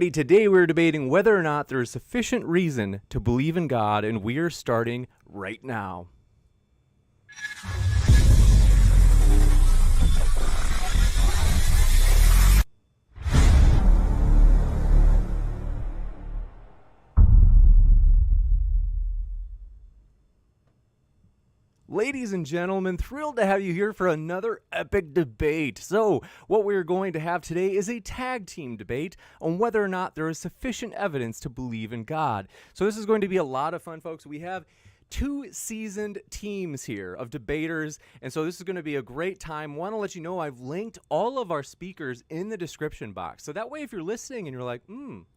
everybody. Today we're debating whether or not there is sufficient reason to believe in God, and we are starting right now. Ladies and gentlemen, thrilled to have you here for another epic debate. So, what we're going to have today is a tag team debate on whether or not there is sufficient evidence to believe in God. So, this is going to be a lot of fun, folks. We have two seasoned teams here of debaters, and so this is going to be a great time. Want to let you know I've linked all of our speakers in the description box. So that way, if you're listening and you're like,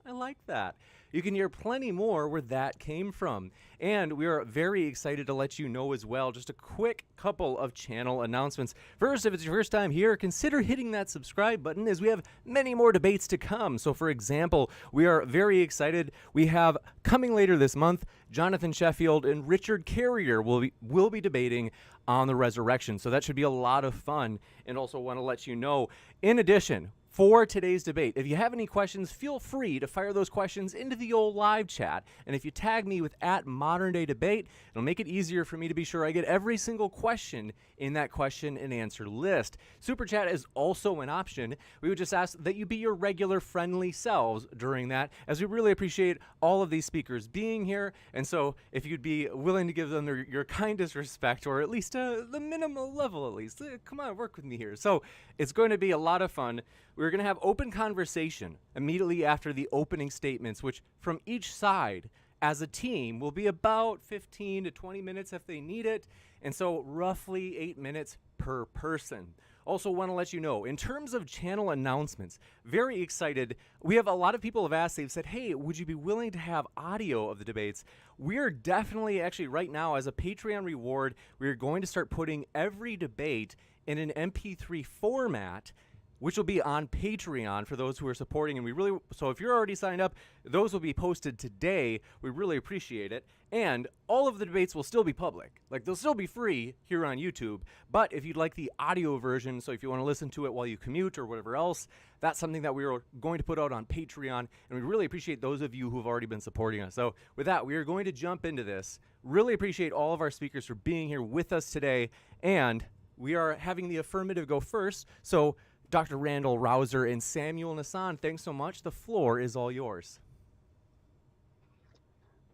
I like that, you can hear plenty more where that came from. And we are very excited to let you know as well, just a quick couple of channel announcements. First, if it's your first time here, consider hitting that subscribe button as we have many more debates to come. So for example, we are very excited. We have coming later this month, Jonathan Sheffield and Richard Carrier will be debating on the resurrection. So that should be a lot of fun. And also want to let you know, in addition, for today's debate, if you have any questions, feel free to fire those questions into the old live chat. And if you tag me with @ModernDayDebate, it'll make it easier for me to be sure I get every single question in that question and answer list. Super chat is also an option. We would just ask that you be your regular friendly selves during that, as we really appreciate all of these speakers being here. And so if you'd be willing to give them your kindest respect, or at least the minimal level at least, come on, work with me here. So it's going to be a lot of fun. We're going to have open conversation immediately after the opening statements, which from each side as a team will be about 15 to 20 minutes if they need it. And so roughly 8 minutes per person. Also want to let you know, in terms of channel announcements, very excited. We have a lot of people have asked, they've said, hey, would you be willing to have audio of the debates? We're definitely, actually right now, as a Patreon reward, we're going to start putting every debate in an MP3 format, which will be on Patreon for those who are supporting. And so if you're already signed up, those will be posted today. We really appreciate it. And all of the debates will still be public. Like, they'll still be free here on YouTube. But if you'd like the audio version, so if you want to listen to it while you commute or whatever else, that's something that we're going to put out on Patreon. And we really appreciate those of you who have already been supporting us. So with that, we are going to jump into this. Really appreciate all of our speakers for being here with us today. And we are having the affirmative go first. So Dr. Randall Rauser and Samuel Nesan, thanks so much. The floor is all yours.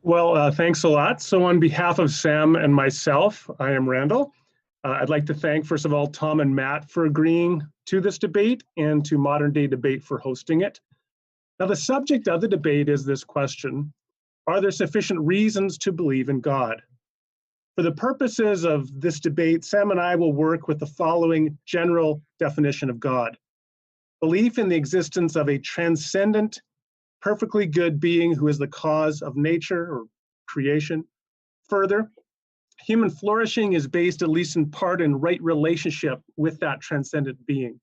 Well, thanks a lot. So on behalf of Sam and myself, I am Randall. I'd like to thank, first of all, Tom and Matt for agreeing to this debate and to Modern Day Debate for hosting it. Now, the subject of the debate is this question: are there sufficient reasons to believe in God? For the purposes of this debate, Sam and I will work with the following general definition of God: belief in the existence of a transcendent, perfectly good being who is the cause of nature or creation. Further, human flourishing is based, at least in part, in right relationship with that transcendent being.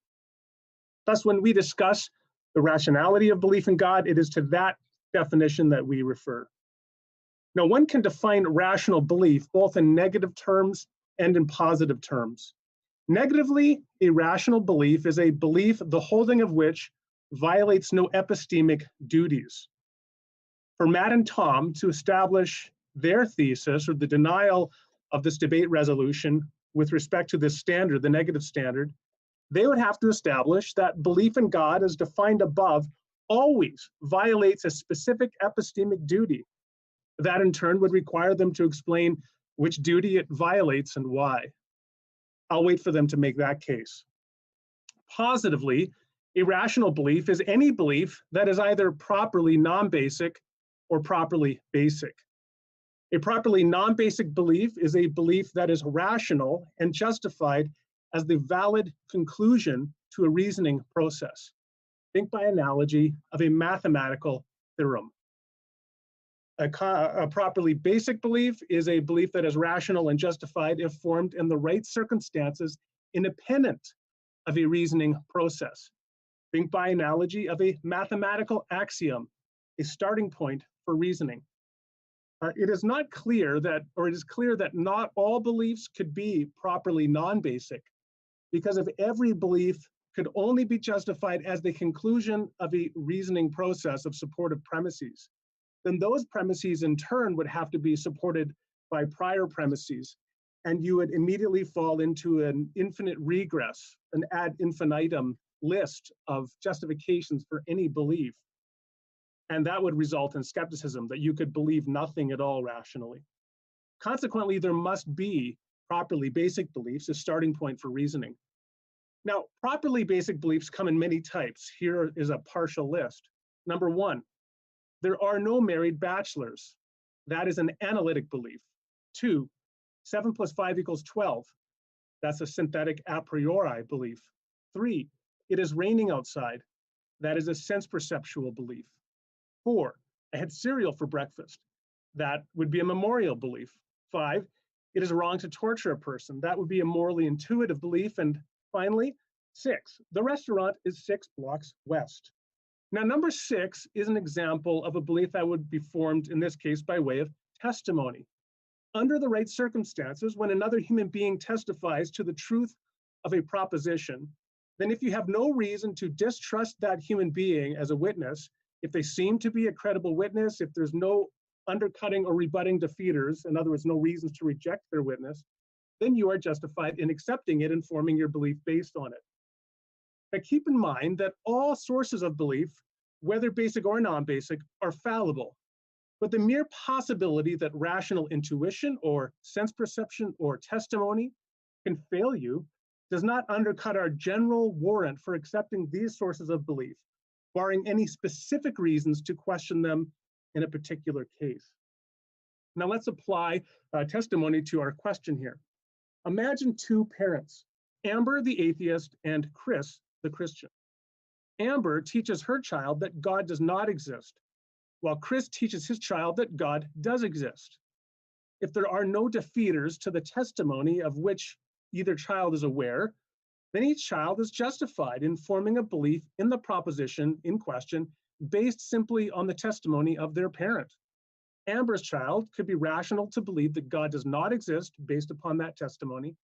Thus, when we discuss the rationality of belief in God, it is to that definition that we refer. Now, one can define rational belief both in negative terms and in positive terms. Negatively, a rational belief is a belief the holding of which violates no epistemic duties. For Matt and Tom to establish their thesis or the denial of this debate resolution with respect to this standard, the negative standard, they would have to establish that belief in God as defined above always violates a specific epistemic duty. That in turn would require them to explain which duty it violates and why. I'll wait for them to make that case. Positively, a rational belief is any belief that is either properly non-basic or properly basic. A properly non-basic belief is a belief that is rational and justified as the valid conclusion to a reasoning process. Think by analogy of a mathematical theorem. A properly basic belief is a belief that is rational and justified if formed in the right circumstances, independent of a reasoning process. Think by analogy of a mathematical axiom, a starting point for reasoning. It is clear that not all beliefs could be properly non-basic, because if every belief could only be justified as the conclusion of a reasoning process of supportive premises, then those premises in turn would have to be supported by prior premises, and you would immediately fall into an infinite regress, an ad infinitum list of justifications for any belief. And that would result in skepticism, that you could believe nothing at all rationally. Consequently, there must be properly basic beliefs, a starting point for reasoning. Now, properly basic beliefs come in many types. Here is a partial list. Number one, there are no married bachelors. That is an analytic belief. 2, 7 plus 5 equals 12. That's a synthetic a priori belief. 3, it is raining outside. That is a sense perceptual belief. 4, I had cereal for breakfast. That would be a memorial belief. 5, it is wrong to torture a person. That would be a morally intuitive belief. And finally, 6, the restaurant is 6 blocks west. Now, number 6 is an example of a belief that would be formed, in this case, by way of testimony. Under the right circumstances, when another human being testifies to the truth of a proposition, then if you have no reason to distrust that human being as a witness, if they seem to be a credible witness, if there's no undercutting or rebutting defeaters, in other words, no reasons to reject their witness, then you are justified in accepting it and forming your belief based on it. Now, keep in mind that all sources of belief, whether basic or non-basic, are fallible. But the mere possibility that rational intuition or sense perception or testimony can fail you does not undercut our general warrant for accepting these sources of belief, barring any specific reasons to question them in a particular case. Now let's apply testimony to our question here. Imagine 2 parents, Amber the atheist and Chris the Christian. Amber teaches her child that God does not exist, while Chris teaches his child that God does exist. If there are no defeaters to the testimony of which either child is aware, then each child is justified in forming a belief in the proposition in question based simply on the testimony of their parent. Amber's child could be rational to believe that God does not exist based upon that testimony,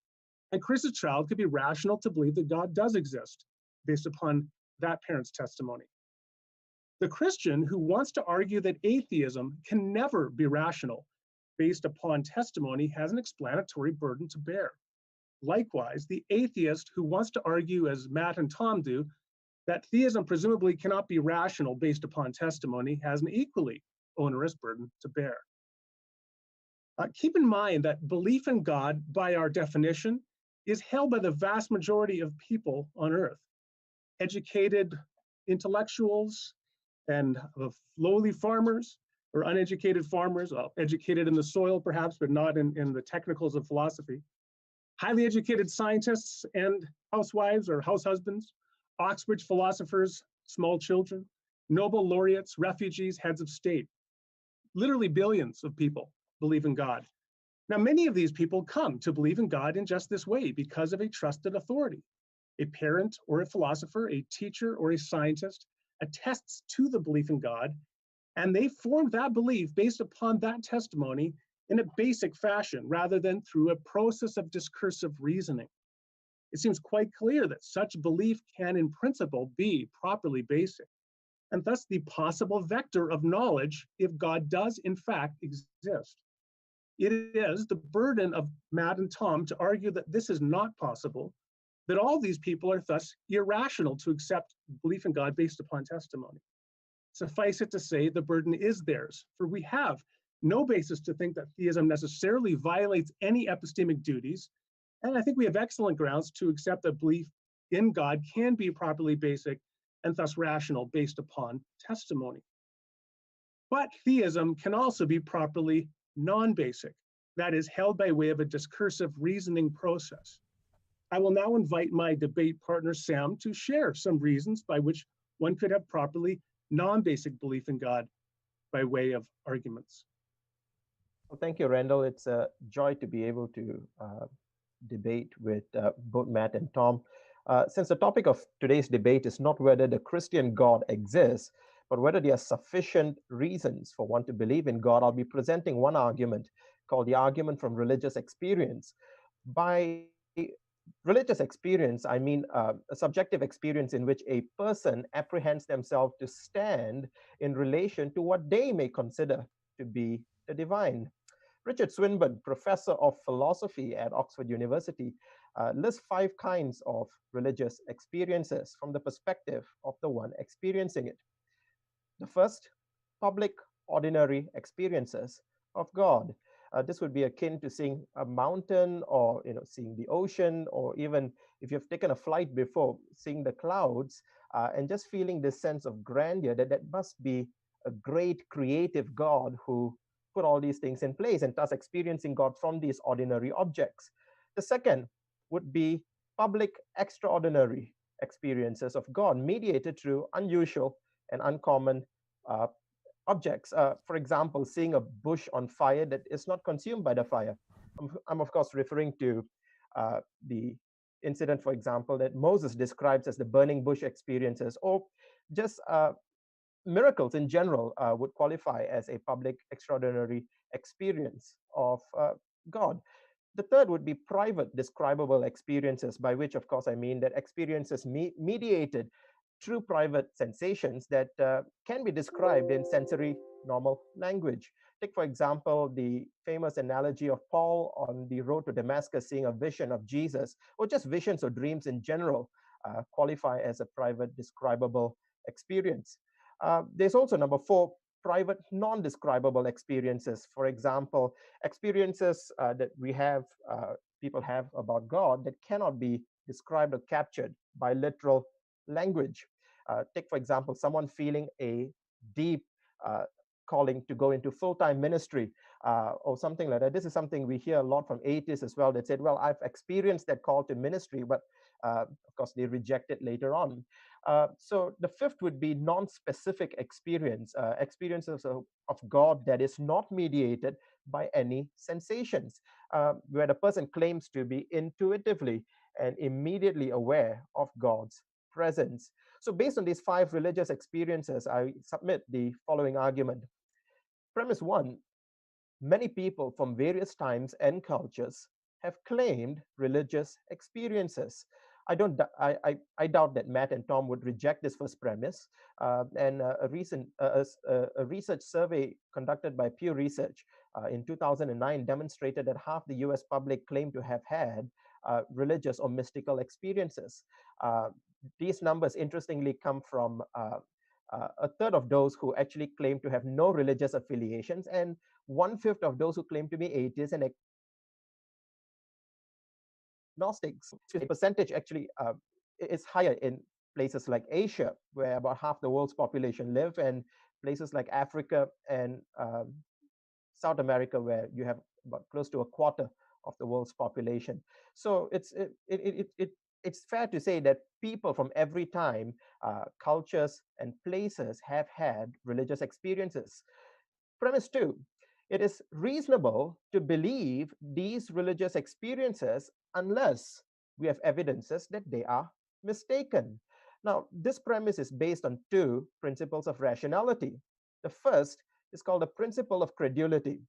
and Chris's child could be rational to believe that God does exist based upon that parent's testimony. The Christian who wants to argue that atheism can never be rational based upon testimony has an explanatory burden to bear. Likewise, the atheist who wants to argue, as Matt and Tom do, that theism presumably cannot be rational based upon testimony has an equally onerous burden to bear. Keep in mind that belief in God, by our definition, is held by the vast majority of people on earth. Educated intellectuals and lowly farmers, or uneducated farmers, well, educated in the soil perhaps, but not in the technicals of philosophy. Highly educated scientists and housewives or house husbands, Oxbridge philosophers, small children, Nobel laureates, refugees, heads of state. Literally billions of people believe in God. Now, many of these people come to believe in God in just this way because of a trusted authority. A parent or a philosopher, a teacher or a scientist attests to the belief in God, and they form that belief based upon that testimony in a basic fashion rather than through a process of discursive reasoning. It seems quite clear that such belief can, in principle, be properly basic, and thus the possible vector of knowledge if God does, in fact, exist. It is the burden of Matt and Tom to argue that this is not possible, that all these people are thus irrational to accept belief in God based upon testimony. Suffice it to say, the burden is theirs, for we have no basis to think that theism necessarily violates any epistemic duties, and I think we have excellent grounds to accept that belief in God can be properly basic and thus rational based upon testimony. But theism can also be properly non-basic, that is, held by way of a discursive reasoning process. I will now invite my debate partner, Sam, to share some reasons by which one could have properly non-basic belief in God by way of arguments. Well, thank you, Randall. It's a joy to be able to debate with both Matt and Tom. Since the topic of today's debate is not whether the Christian God exists, but whether there are sufficient reasons for one to believe in God, I'll be presenting one argument called the argument from religious experience. By religious experience, I mean a subjective experience in which a person apprehends themselves to stand in relation to what they may consider to be the divine. Richard Swinburne, professor of philosophy at Oxford University, lists 5 kinds of religious experiences from the perspective of the one experiencing it. The first, public, ordinary experiences of God. This would be akin to seeing a mountain, or seeing the ocean, or even if you've taken a flight before, seeing the clouds, and just feeling this sense of grandeur that must be a great creative God who put all these things in place, and thus experiencing God from these ordinary objects. The second would be public, extraordinary experiences of God, mediated through unusual and uncommon uh, objects. For example, seeing a bush on fire that is not consumed by the fire. I'm of course referring to the incident, for example, that Moses describes as the burning bush experiences, or just miracles in general would qualify as a public, extraordinary experience of God. The third would be private, describable experiences, by which, of course, I mean that experiences mediated through private sensations that can be described in sensory normal language. Take, for example, the famous analogy of Paul on the road to Damascus seeing a vision of Jesus, or just visions or dreams in general, qualify as a private, describable experience. There's also number 4, private, non-describable experiences. For example, experiences that people have about God that cannot be described or captured by literal language. Take, for example, someone feeling a deep uh, calling to go into full-time ministry or something like that. This is something we hear a lot from atheists as well, that said, well, I've experienced that call to ministry, but of course, they reject it later on. So the fifth would be non-specific experience, experiences of God that is not mediated by any sensations, where the person claims to be intuitively and immediately aware of God's presence. So based on these 5 religious experiences, I submit the following argument. Premise 1, many people from various times and cultures have claimed religious experiences. I doubt that Matt and Tom would reject this first premise. And a research survey conducted by Pew Research in 2009 demonstrated that half the U.S. public claim to have had religious or mystical experiences. These numbers, interestingly, come from a third of those who actually claim to have no religious affiliations, and 1/5 of those who claim to be atheists and agnostics. The percentage actually is higher in places like Asia, where about half the world's population live, and places like Africa and South America, where you have about close to a quarter of the world's population. So it's fair to say that people from every time, cultures, and places have had religious experiences. Premise 2, it is reasonable to believe these religious experiences unless we have evidences that they are mistaken. Now, this premise is based on 2 principles of rationality. The first is called the principle of credulity.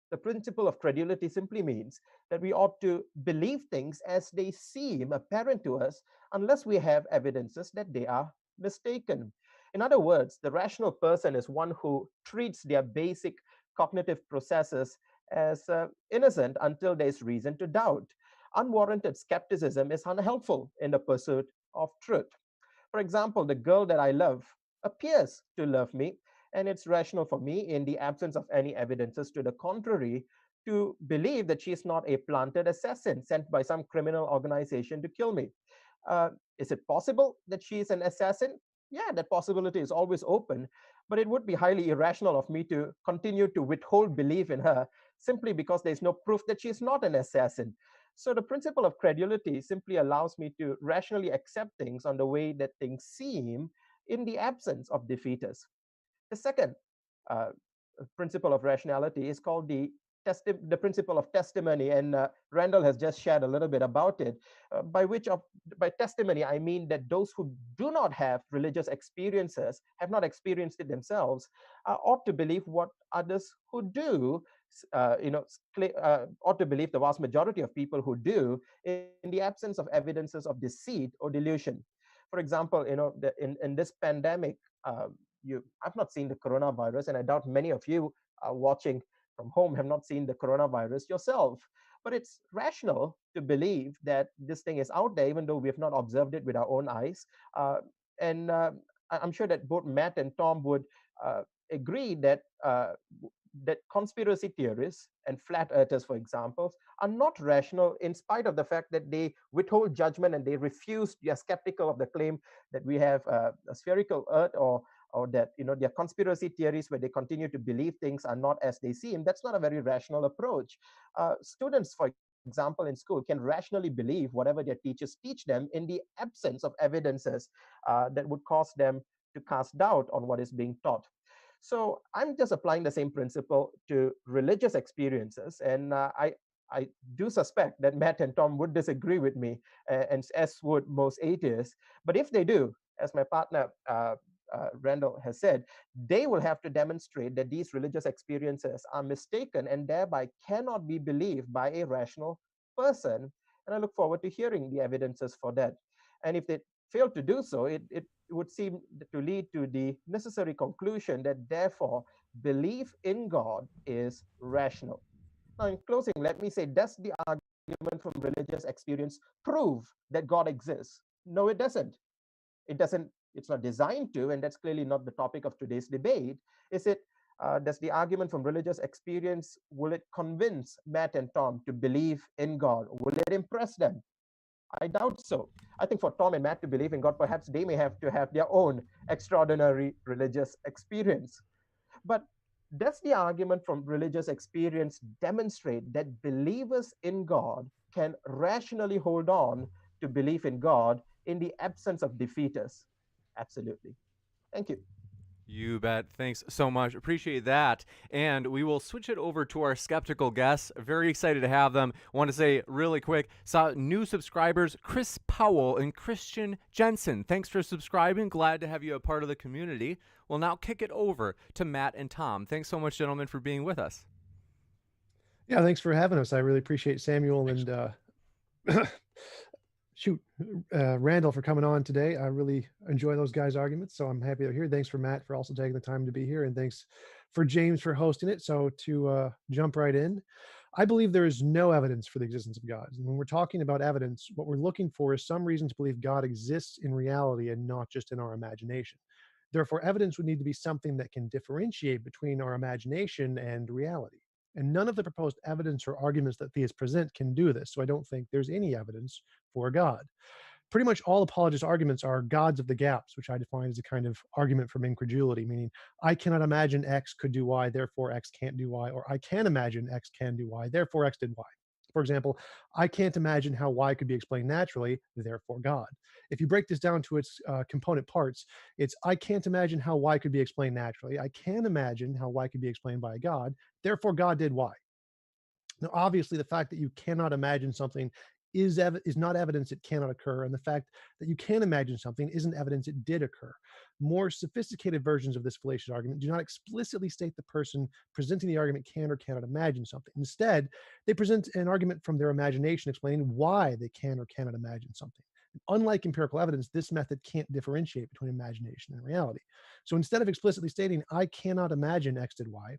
The principle of credulity simply means that we ought to believe things as they seem apparent to us unless we have evidences that they are mistaken. In other words, the rational person is one who treats their basic cognitive processes as innocent until there's reason to doubt. Unwarranted skepticism is unhelpful in the pursuit of truth. For example, the girl that I love appears to love me, and it's rational for me, in the absence of any evidences to the contrary, to believe that she's not a planted assassin sent by some criminal organization to kill me. Is it possible that she is an assassin? Yeah, that possibility is always open, but it would be highly irrational of me to continue to withhold belief in her simply because there's no proof that she's not an assassin. So the principle of credulity simply allows me to rationally accept things on the way that things seem in the absence of defeaters. The second uh, principle of rationality is called the principle of testimony, and Randall has just shared a little bit about it. By testimony, I mean that those who do not have religious experiences, have not experienced it themselves, ought to believe what others who do, ought to believe the vast majority of people who do in the absence of evidences of deceit or delusion. For example, in this pandemic, I've not seen the coronavirus, and I doubt many of you watching from home have not seen the coronavirus yourself. But it's rational to believe that this thing is out there, even though we have not observed it with our own eyes. And I'm sure that both Matt and Tom would agree that conspiracy theorists and flat earthers, for example, are not rational in spite of the fact that they withhold judgment and they are skeptical of the claim that we have a spherical earth, or that their conspiracy theories where they continue to believe things are not as they seem. That's not a very rational approach. Students, for example, in school can rationally believe whatever their teachers teach them in the absence of evidences that would cause them to cast doubt on what is being taught. So I'm just applying the same principle to religious experiences, and I do suspect that Matt and Tom would disagree with me, and as would most atheists. But if they do, as my partner Randall has said, they will have to demonstrate that these religious experiences are mistaken and thereby cannot be believed by a rational person. And I look forward to hearing the evidences for that. And if they fail to do so, it would seem to lead to the necessary conclusion that therefore belief in God is rational. Now, in closing, let me say, does the argument from religious experience prove that God exists? No, it doesn't. It's not designed to, and that's clearly not the topic of today's debate. Does the argument from religious experience, will it convince Matt and Tom to believe in God? Will it impress them? I doubt so. I think for Tom and Matt to believe in God, perhaps they may have to have their own extraordinary religious experience. But does the argument from religious experience demonstrate that believers in God can rationally hold on to belief in God in the absence of defeaters? Absolutely. Thank you. You bet. Thanks so much. Appreciate that. And we will switch it over to our skeptical guests. Very excited to have them. Want to say really quick, saw new subscribers, Chris Powell and Christian Jensen. Thanks for subscribing. Glad to have you a part of the community. We'll now kick it over to Matt and Tom. Thanks so much, gentlemen, for being with us. Yeah, thanks for having us. I really appreciate Samuel and Randall for coming on today. I really enjoy those guys' arguments, so I'm happy they're here. Thanks for Matt for also taking the time to be here, and thanks for James for hosting it. So to jump right in, I believe there is no evidence for the existence of God. And when we're talking about evidence, what we're looking for is some reason to believe God exists in reality and not just in our imagination. Therefore, evidence would need to be something that can differentiate between our imagination and reality. And none of the proposed evidence or arguments that theists present can do this. So I don't think there's any evidence for God. Pretty much all apologist arguments are gods of the gaps, which I define as a kind of argument from incredulity, meaning I cannot imagine X could do Y, therefore X can't do Y, or I can imagine X can do Y, therefore X did Y. For example, I can't imagine how Y could be explained naturally, therefore God. If you break this down to its component parts, it's I can't imagine how Y could be explained naturally. I can imagine how Y could be explained by God, therefore God did Y. Now, obviously, the fact that you cannot imagine something is not evidence it cannot occur, and the fact that you can imagine something isn't evidence it did occur. More sophisticated versions of this fallacious argument do not explicitly state the person presenting the argument can or cannot imagine something. Instead, they present an argument from their imagination explaining why they can or cannot imagine something. Unlike empirical evidence, this method can't differentiate between imagination and reality. So instead of explicitly stating, I cannot imagine X did Y,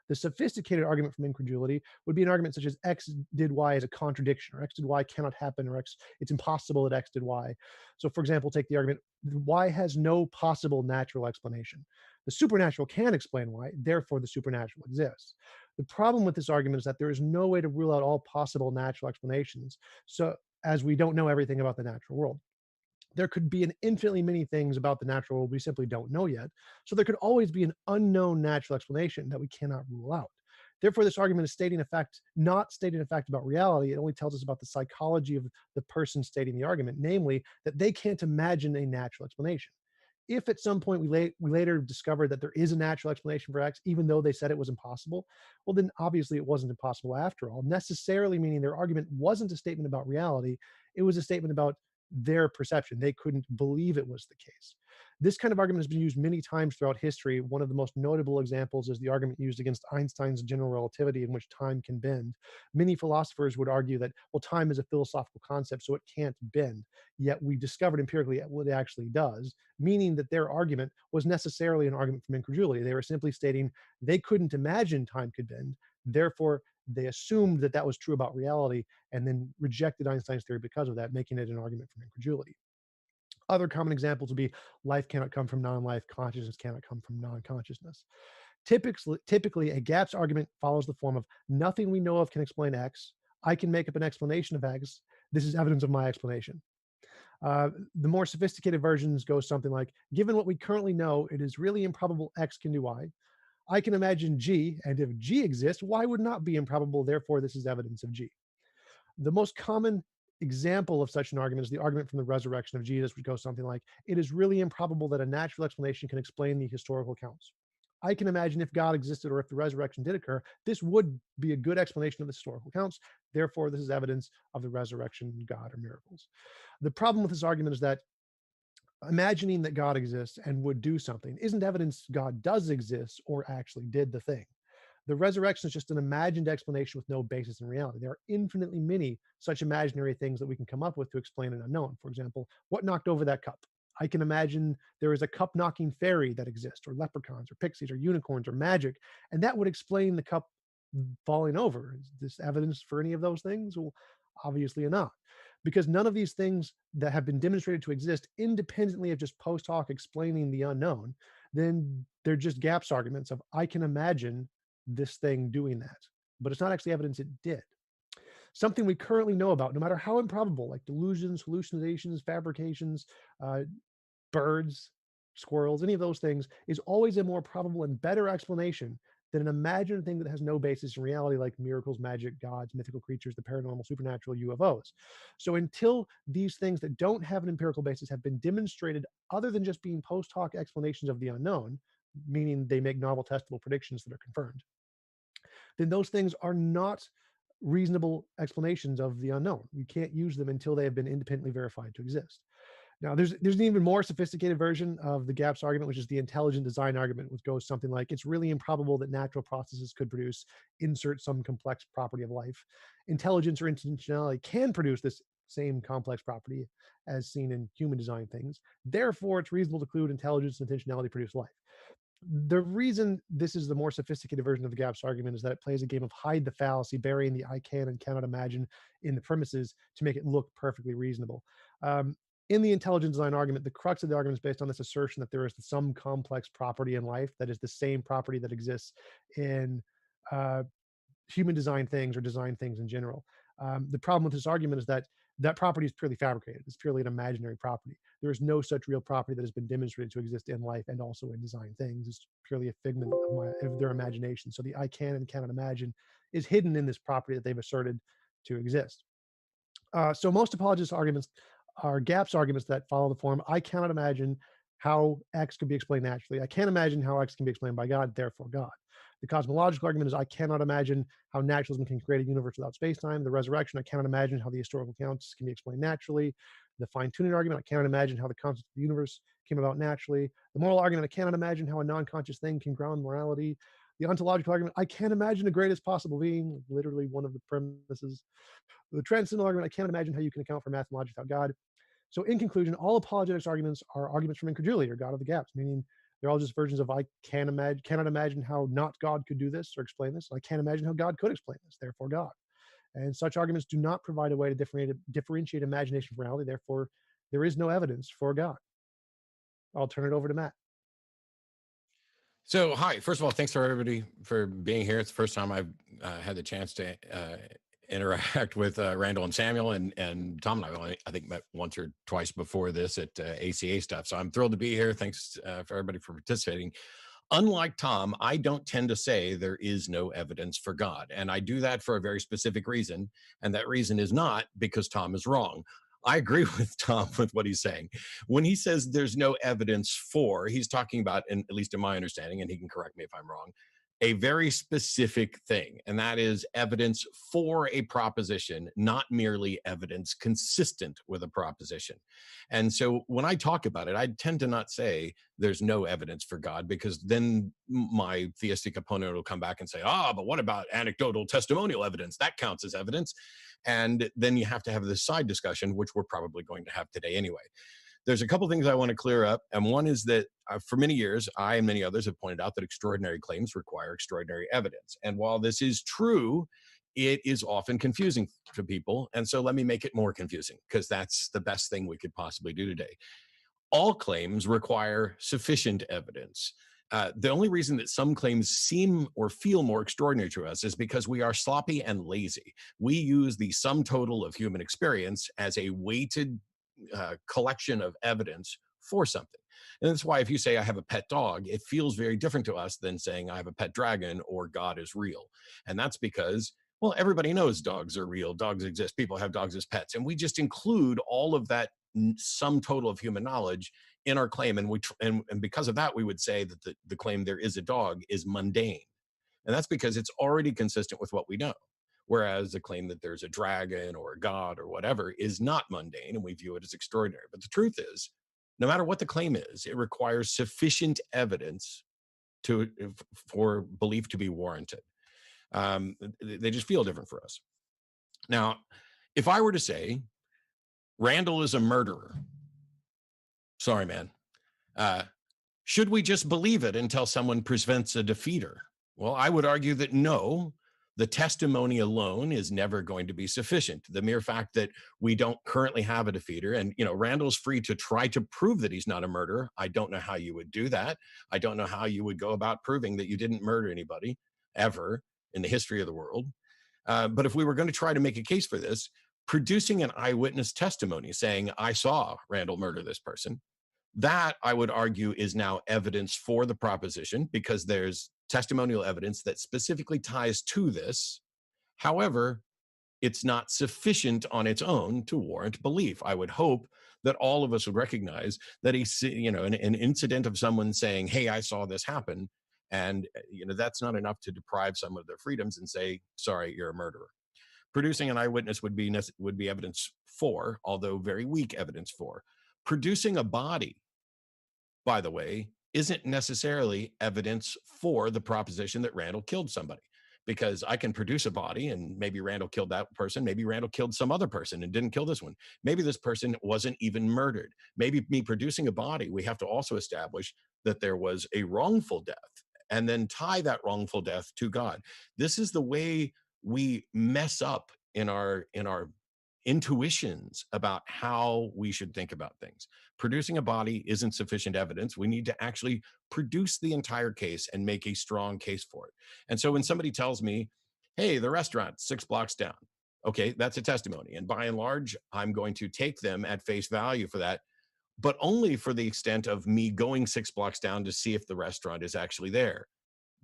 the sophisticated argument from incredulity would be an argument such as X did Y as a contradiction, or X did Y cannot happen, or X, it's impossible that X did Y. So for example, take the argument, Y has no possible natural explanation. The supernatural can explain Y, therefore the supernatural exists. The problem with this argument is that there is no way to rule out all possible natural explanations, so as we don't know everything about the natural world. There could be an infinitely many things about the natural world we simply don't know yet. So there could always be an unknown natural explanation that we cannot rule out. Therefore, this argument is stating a fact, not stating a fact about reality. It only tells us about the psychology of the person stating the argument, namely that they can't imagine a natural explanation. If at some point we later discover that there is a natural explanation for X, even though they said it was impossible, well, then obviously it wasn't impossible after all, necessarily meaning their argument wasn't a statement about reality. It was a statement about their perception. They couldn't believe it was the case. This kind of argument has been used many times throughout history. One of the most notable examples is the argument used against Einstein's general relativity, in which time can bend. Many philosophers would argue that, well, time is a philosophical concept, so it can't bend. Yet we discovered empirically what it actually does, meaning that their argument was necessarily an argument from incredulity. They were simply stating they couldn't imagine time could bend. Therefore, they assumed that that was true about reality and then rejected Einstein's theory because of that, making it an argument from incredulity. Other common examples would be life cannot come from non-life, consciousness cannot come from non-consciousness. Typically, a gaps argument follows the form of nothing we know of can explain X. I can make up an explanation of X. This is evidence of my explanation. The more sophisticated versions go something like, given what we currently know, it is really improbable X can do Y. I can imagine G, and if G exists, Y would not be improbable, therefore this is evidence of G. The most common example of such an argument is the argument from the resurrection of Jesus, which goes something like, it is really improbable that a natural explanation can explain the historical accounts. I can imagine if God existed or if the resurrection did occur, this would be a good explanation of the historical accounts. Therefore, this is evidence of the resurrection, God, or miracles. The problem with this argument is that imagining that God exists and would do something isn't evidence God does exist or actually did the thing. The resurrection is just an imagined explanation with no basis in reality. There are infinitely many such imaginary things that we can come up with to explain an unknown. For example, what knocked over that cup? I can imagine there is a cup knocking fairy that exists, or leprechauns, or pixies, or unicorns, or magic, and that would explain the cup falling over. Is this evidence for any of those things? Well, obviously not, because none of these things that have been demonstrated to exist independently of just post hoc explaining the unknown, then they're just gaps arguments of I can imagine this thing doing that, but it's not actually evidence it did. Something we currently know about, no matter how improbable, like delusions, hallucinations, fabrications, birds, squirrels, any of those things, is always a more probable and better explanation than an imagined thing that has no basis in reality, like miracles, magic, gods, mythical creatures, the paranormal, supernatural, UFOs. So until these things that don't have an empirical basis have been demonstrated other than just being post hoc explanations of the unknown, meaning they make novel testable predictions that are confirmed, then those things are not reasonable explanations of the unknown. We can't use them until they have been independently verified to exist. Now, there's an even more sophisticated version of the gaps argument, which is the intelligent design argument, which goes something like, it's really improbable that natural processes could produce, insert some complex property of life. Intelligence or intentionality can produce this same complex property as seen in human design things. Therefore, it's reasonable to conclude intelligence and intentionality produce life. The reason this is the more sophisticated version of the gaps argument is that it plays a game of hide the fallacy, burying the I can and cannot imagine in the premises to make it look perfectly reasonable. In the intelligent design argument, the crux of the argument is based on this assertion that there is some complex property in life that is the same property that exists in human design things or design things in general. The problem with this argument is that that property is purely fabricated. It's purely an imaginary property. There is no such real property that has been demonstrated to exist in life and also in design things. It's purely a figment of their imagination. So the I can and cannot imagine is hidden in this property that they've asserted to exist. So most apologist arguments are gaps arguments that follow the form, I cannot imagine how X could be explained naturally. I can't imagine how X can be explained by God, therefore God. The cosmological argument is I cannot imagine how naturalism can create a universe without space-time. The resurrection, I cannot imagine how the historical accounts can be explained naturally. The fine-tuning argument, I cannot imagine how the concept of the universe came about naturally. The moral argument, I cannot imagine how a non-conscious thing can ground morality. The ontological argument, I can't imagine the greatest possible being, literally one of the premises. The transcendental argument, I can't imagine how you can account for math and logic without God. So in conclusion, all apologetics arguments are arguments from incredulity or God of the gaps, meaning they're all just versions of I cannot imagine how not God could do this or explain this. I can't imagine how God could explain this, therefore God. And such arguments do not provide a way to differentiate imagination from reality. Therefore, there is no evidence for God. I'll turn it over to Matt. So, hi. First of all, thanks for everybody for being here. It's the first time I've had the chance to interact with Randall and Samuel, and Tom and I only, I think, met once or twice before this at ACA stuff. So I'm thrilled to be here. Thanks for everybody for participating. Unlike Tom, I don't tend to say there is no evidence for God. And I do that for a very specific reason. And that reason is not because Tom is wrong. I agree with Tom with what he's saying. When he says there's no evidence for, he's talking about, and at least in my understanding, and he can correct me if I'm wrong, a very specific thing, and that is evidence for a proposition, not merely evidence consistent with a proposition. And so when I talk about it, I tend to not say there's no evidence for God, because then my theistic opponent will come back and say, but what about anecdotal testimonial evidence? That counts as evidence. And then you have to have this side discussion, which we're probably going to have today anyway. There's a couple things I want to clear up. And one is that for many years, I and many others have pointed out that extraordinary claims require extraordinary evidence. And while this is true, it is often confusing to people. And so let me make it more confusing, because that's the best thing we could possibly do today. All claims require sufficient evidence. The only reason that some claims seem or feel more extraordinary to us is because we are sloppy and lazy. We use the sum total of human experience as a weighted collection of evidence for something. And that's why if you say I have a pet dog, it feels very different to us than saying I have a pet dragon or God is real. And that's because, well, everybody knows dogs are real, dogs exist, people have dogs as pets, and we just include all of that sum total of human knowledge in our claim. And because of that, we would say that the claim there is a dog is mundane. And that's because it's already consistent with what we know. Whereas the claim that there's a dragon or a god or whatever is not mundane, and we view it as extraordinary. But the truth is, no matter what the claim is, it requires sufficient evidence for belief to be warranted. They just feel different for us. Now, if I were to say, Randall is a murderer, sorry, man. Should we just believe it until someone presents a defeater? Well, I would argue that no, the testimony alone is never going to be sufficient. The mere fact that we don't currently have a defeater, and Randall's free to try to prove that he's not a murderer. I don't know how you would do that. I don't know how you would go about proving that you didn't murder anybody ever in the history of the world. But if we were going to try to make a case for this, producing an eyewitness testimony saying, I saw Randall murder this person, that I would argue is now evidence for the proposition, because there's testimonial evidence that specifically ties to this. However, it's not sufficient on its own to warrant belief. I would hope that all of us would recognize that an incident of someone saying, hey, I saw this happen, and that's not enough to deprive someone of their freedoms and say, sorry, you're a murderer. Producing an eyewitness would be evidence for, although very weak evidence for. Producing a body, by the way, isn't necessarily evidence for the proposition that Randall killed somebody, because I can produce a body and maybe Randall killed that person. Maybe Randall killed some other person and didn't kill this one. Maybe this person wasn't even murdered. Maybe me producing a body, we have to also establish that there was a wrongful death and then tie that wrongful death to God. This is the way we mess up in our intuitions about how we should think about things. Producing a body isn't sufficient evidence. We need to actually produce the entire case and make a strong case for it. And so when somebody tells me, hey, the restaurant 6 blocks down, okay, that's a testimony. And by and large, I'm going to take them at face value for that, but only for the extent of me going 6 blocks down to see if the restaurant is actually there.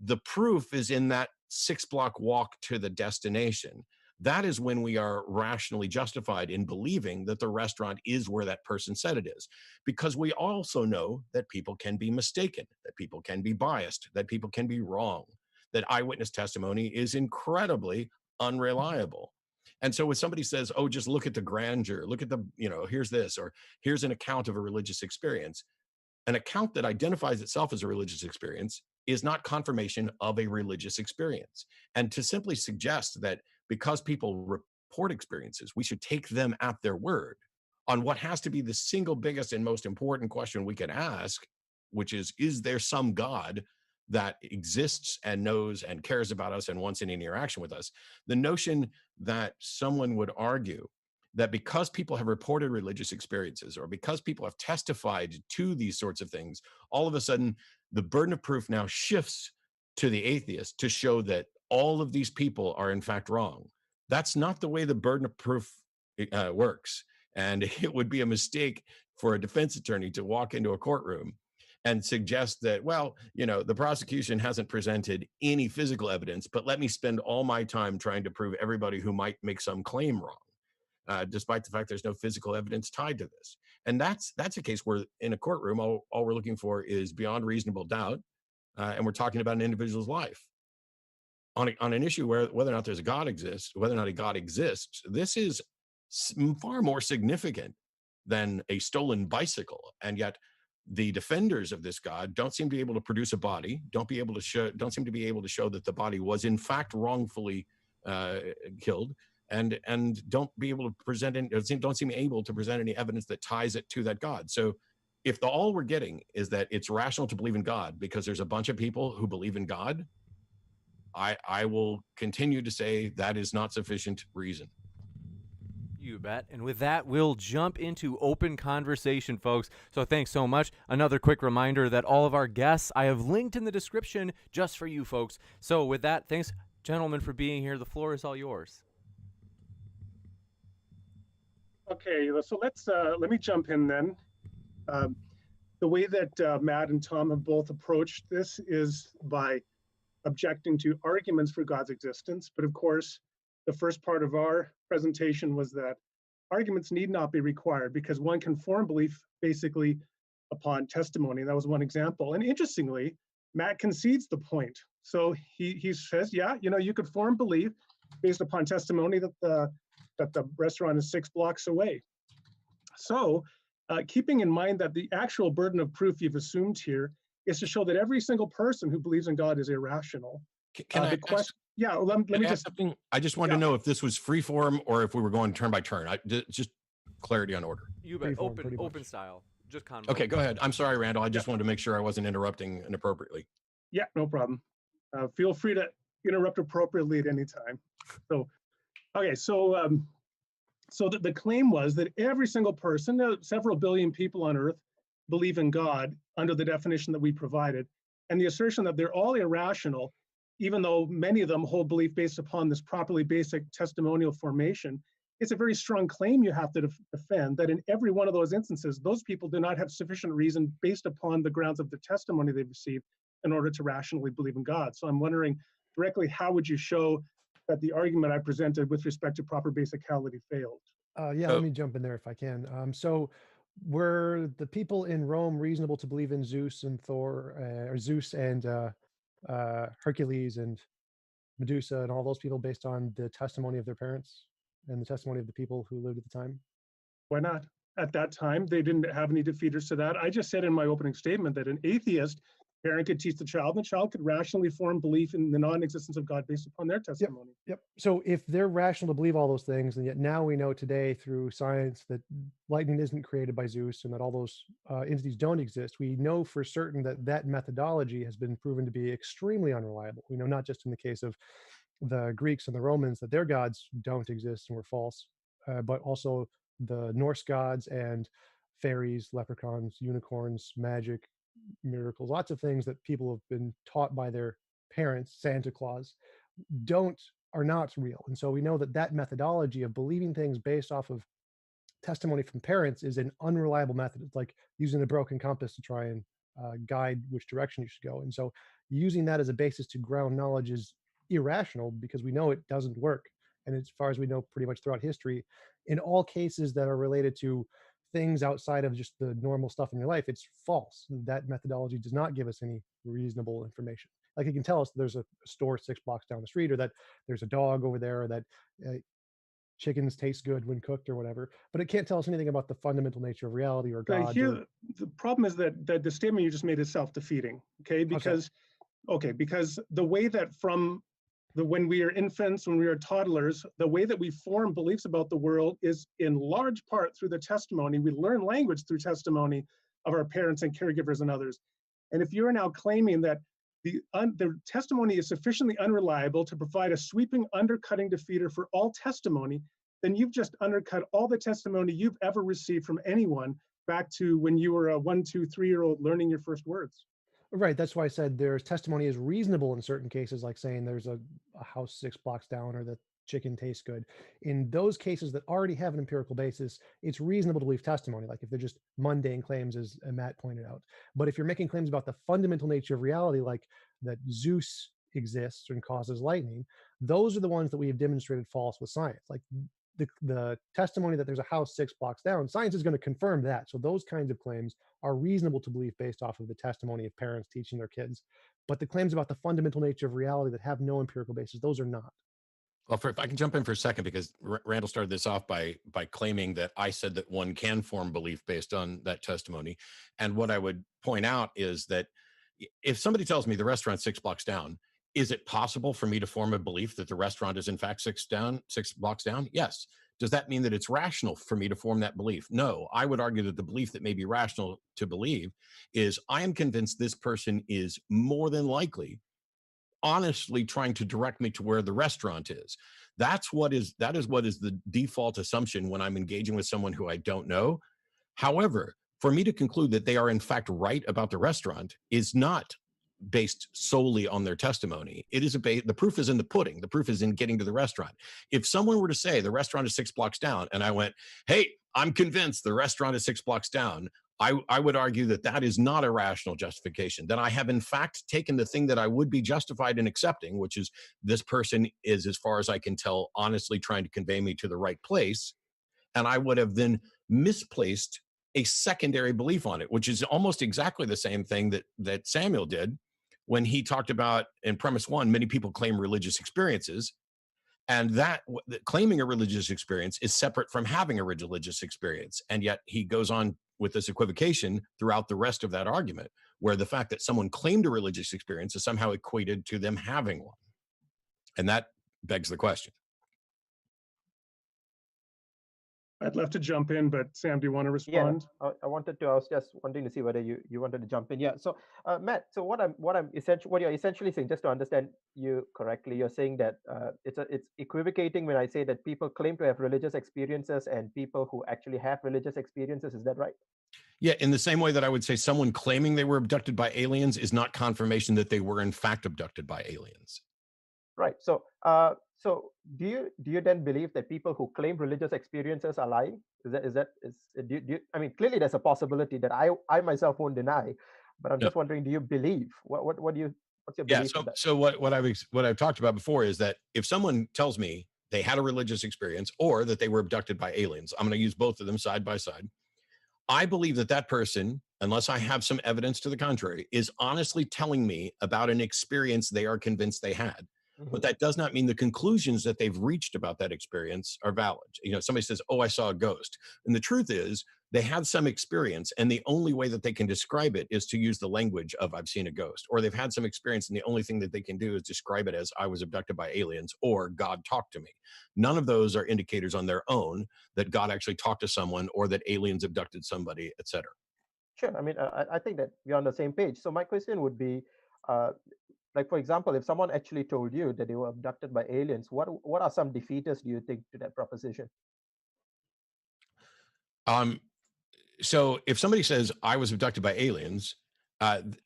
The proof is in that 6-block walk to the destination. That is when we are rationally justified in believing that the restaurant is where that person said it is. Because we also know that people can be mistaken, that people can be biased, that people can be wrong, that eyewitness testimony is incredibly unreliable. And so when somebody says, oh, just look at the grandeur, look at the, here's this, or here's an account of a religious experience, an account that identifies itself as a religious experience is not confirmation of a religious experience. And to simply suggest that because people report experiences, we should take them at their word on what has to be the single biggest and most important question we could ask, which is there some God that exists and knows and cares about us and wants any interaction with us? The notion that someone would argue that because people have reported religious experiences or because people have testified to these sorts of things, all of a sudden the burden of proof now shifts to the atheist to show that all of these people are in fact wrong. That's not the way the burden of proof works. And it would be a mistake for a defense attorney to walk into a courtroom and suggest that, well, the prosecution hasn't presented any physical evidence, but let me spend all my time trying to prove everybody who might make some claim wrong, despite the fact there's no physical evidence tied to this. And that's a case where in a courtroom, all we're looking for is beyond reasonable doubt. And we're talking about an individual's life. on an issue where whether or not there's a God exists, whether or not a God exists, this is far more significant than a stolen bicycle. And yet the defenders of this God don't seem to be able to produce a body, don't seem to be able to show that the body was in fact wrongfully killed, and don't seem able to present any evidence that ties it to that God. So if all we're getting is that it's rational to believe in God because there's a bunch of people who believe in God, I will continue to say that is not sufficient reason. You bet. And with that, we'll jump into open conversation, folks. So thanks so much. Another quick reminder that all of our guests I have linked in the description just for you folks. So with that, thanks, gentlemen, for being here. The floor is all yours. Okay, so let me jump in then. The way that Matt and Tom have both approached this is by objecting to arguments for God's existence. But of course, the first part of our presentation was that arguments need not be required because one can form belief basically upon testimony. That was one example. And interestingly, Matt concedes the point. So he says, yeah, you could form belief based upon testimony that the restaurant is 6 blocks away. So keeping in mind that the actual burden of proof you've assumed here is to show that every single person who believes in God is irrational. Can I question? Yeah, let me just something. I just wanted to know if this was free form or if we were going turn by turn. Just clarity on order. You bet. Freeform, Open style. Just convo. Okay, go ahead. I'm sorry, Randall. I just wanted to make sure I wasn't interrupting inappropriately. Yeah, no problem. Feel free to interrupt appropriately at any time. So, okay, so the claim was that every single person, several billion people on Earth, believe in God under the definition that we provided, and the assertion that they're all irrational, even though many of them hold belief based upon this properly basic testimonial formation. It's a very strong claim you have to defend that in every one of those instances, those people do not have sufficient reason based upon the grounds of the testimony they've received in order to rationally believe in God. So I'm wondering directly, how would you show that the argument I presented with respect to proper basicality failed? Let me jump in there if I can. So were the people in Rome reasonable to believe in Zeus and Thor, or Zeus and Hercules and Medusa and all those people based on the testimony of their parents and the testimony of the people who lived at the time? Why not? At that time, they didn't have any defeaters to that. I just said in my opening statement that an atheist parent could teach the child, and the child could rationally form belief in the non-existence of God based upon their testimony. Yep. So if they're rational to believe all those things, and yet now we know today through science that lightning isn't created by Zeus and that all those entities don't exist, we know for certain that that methodology has been proven to be extremely unreliable. We know not just in the case of the Greeks and the Romans that their gods don't exist and were false, but also the Norse gods and fairies, leprechauns, unicorns, magic, miracles, lots of things that people have been taught by their parents, Santa Claus, are not real. And so we know that that methodology of believing things based off of testimony from parents is an unreliable method. It's like using a broken compass to try and guide which direction you should go. And so using that as a basis to ground knowledge is irrational because we know it doesn't work. And as far as we know, pretty much throughout history, in all cases that are related to things outside of just the normal stuff in your life, it's false. That methodology does not give us any reasonable information. Like it can tell us there's a store 6 blocks down the street, or that there's a dog over there, or that chickens taste good when cooked or whatever, but it can't tell us anything about the fundamental nature of reality or God. Here, the problem is that the statement you just made is self-defeating, okay? Because the way that when we are infants, when we are toddlers, the way that we form beliefs about the world is in large part through the testimony. We learn language through testimony of our parents and caregivers and others. And if you're now claiming that the testimony is sufficiently unreliable to provide a sweeping undercutting defeater for all testimony, then you've just undercut all the testimony you've ever received from anyone back to when you were a 1, 2, 3-year-old learning your first words. Right. That's why I said there's testimony is reasonable in certain cases, like saying there's a house 6 blocks down or the chicken tastes good. In those cases that already have an empirical basis, it's reasonable to believe testimony, like if they're just mundane claims, as Matt pointed out. But if you're making claims about the fundamental nature of reality, like that Zeus exists and causes lightning, those are the ones that we have demonstrated false with science. Like the testimony that there's a house 6 blocks down, science is going to confirm that. So those kinds of claims are reasonable to believe based off of the testimony of parents teaching their kids. But the claims about the fundamental nature of reality that have no empirical basis, those are not. Well, if I can jump in for a second, because Randall started this off by claiming that I said that one can form belief based on that testimony. And what I would point out is that if somebody tells me the restaurant's 6 blocks down, is it possible for me to form a belief that the restaurant is in fact 6 blocks down? Yes. Does that mean that it's rational for me to form that belief? No. I would argue that the belief that may be rational to believe is I am convinced this person is more than likely honestly trying to direct me to where the restaurant is. That is what is the default assumption when I'm engaging with someone who I don't know. However, for me to conclude that they are in fact right about the restaurant is not based solely on their testimony. It is the proof is in the pudding. The proof is in getting to the restaurant. If someone were to say the restaurant is 6 blocks down and I went, hey, I'm convinced the restaurant is 6 blocks down, I would argue that that is not a rational justification, that I have in fact taken the thing that I would be justified in accepting, which is this person is, as far as I can tell, honestly trying to convey me to the right place. And I would have then misplaced a secondary belief on it, which is almost exactly the same thing that Samuel did when he talked about in premise 1, many people claim religious experiences. And that claiming a religious experience is separate from having a religious experience. And yet he goes on with this equivocation throughout the rest of that argument, where the fact that someone claimed a religious experience is somehow equated to them having one. And that begs the question. I'd love to jump in, but Sam, do you want to respond? Yeah, I was just wanting to see whether you wanted to jump in. Yeah. So Matt, so what you're essentially saying, just to understand you correctly, you're saying that it's equivocating when I say that people claim to have religious experiences and people who actually have religious experiences. Is that right? Yeah, in the same way that I would say someone claiming they were abducted by aliens is not confirmation that they were in fact abducted by aliens. Right. So do you then believe that people who claim religious experiences are lying? I mean, clearly there's a possibility that I myself won't deny, but I'm just wondering, do you believe? What's your belief? So what I've talked about before is that if someone tells me they had a religious experience or that they were abducted by aliens, I'm going to use both of them side by side. I believe that person, unless I have some evidence to the contrary, is honestly telling me about an experience they are convinced they had. But that does not mean the conclusions that they've reached about that experience are valid. You know, somebody says, oh, I saw a ghost. And the truth is they had some experience, and the only way that they can describe it is to use the language of I've seen a ghost, or they've had some experience and the only thing that they can do is describe it as I was abducted by aliens or God talked to me. None of those are indicators on their own that God actually talked to someone or that aliens abducted somebody, etc. Sure. I mean, I think that we're on the same page. So my question would be, like, for example, if someone actually told you that they were abducted by aliens, what are some defeaters, do you think, to that proposition? So if somebody says I was abducted by aliens,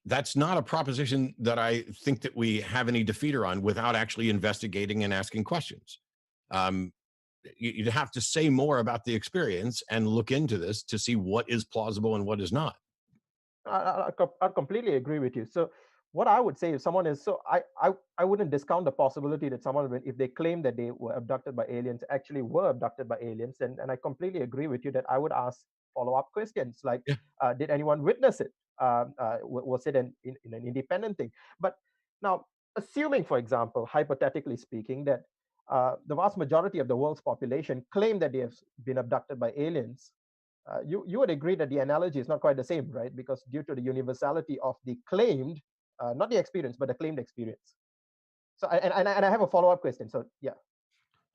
that's not a proposition that I think that we have any defeater on without actually investigating and asking questions. You'd have to say more about the experience and look into this to see what is plausible and what is not. I completely agree with you. So what I would say if someone is, so I wouldn't discount the possibility that someone, if they claim that they were abducted by aliens, actually were abducted by aliens. And I completely agree with you that I would ask follow-up questions like, did anyone witness it? Was it in an independent thing? But now, assuming, for example, hypothetically speaking, that the vast majority of the world's population claim that they have been abducted by aliens, you would agree that the analogy is not quite the same, right? Because due to the universality of the claimed, not the experience, but the claimed experience. So, and I have a follow-up question. So, yeah.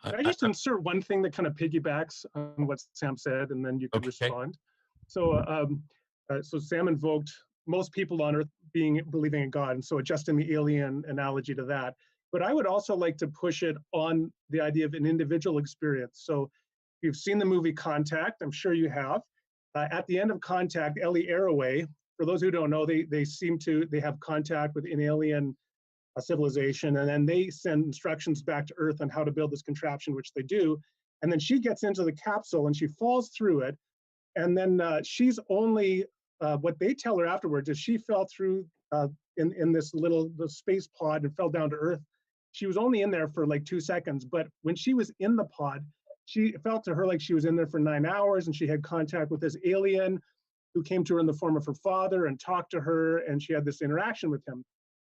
Can I just insert one thing that kind of piggybacks on what Sam said, and then you could respond? So, so Sam invoked most people on Earth believing in God, and so adjusting the alien analogy to that. But I would also like to push it on the idea of an individual experience. So, if you've seen the movie Contact, I'm sure you have. At the end of Contact, Ellie Arroway, for those who don't know, they have contact with an alien civilization, and then they send instructions back to Earth on how to build this contraption, which they do. And then she gets into the capsule and she falls through it. And then she's only, what they tell her afterwards is she fell through in this the space pod and fell down to Earth. She was only in there for like 2 seconds, but when she was in the pod, she felt to her like she was in there for 9 hours, and she had contact with this alien who came to her in the form of her father and talked to her, and she had this interaction with him.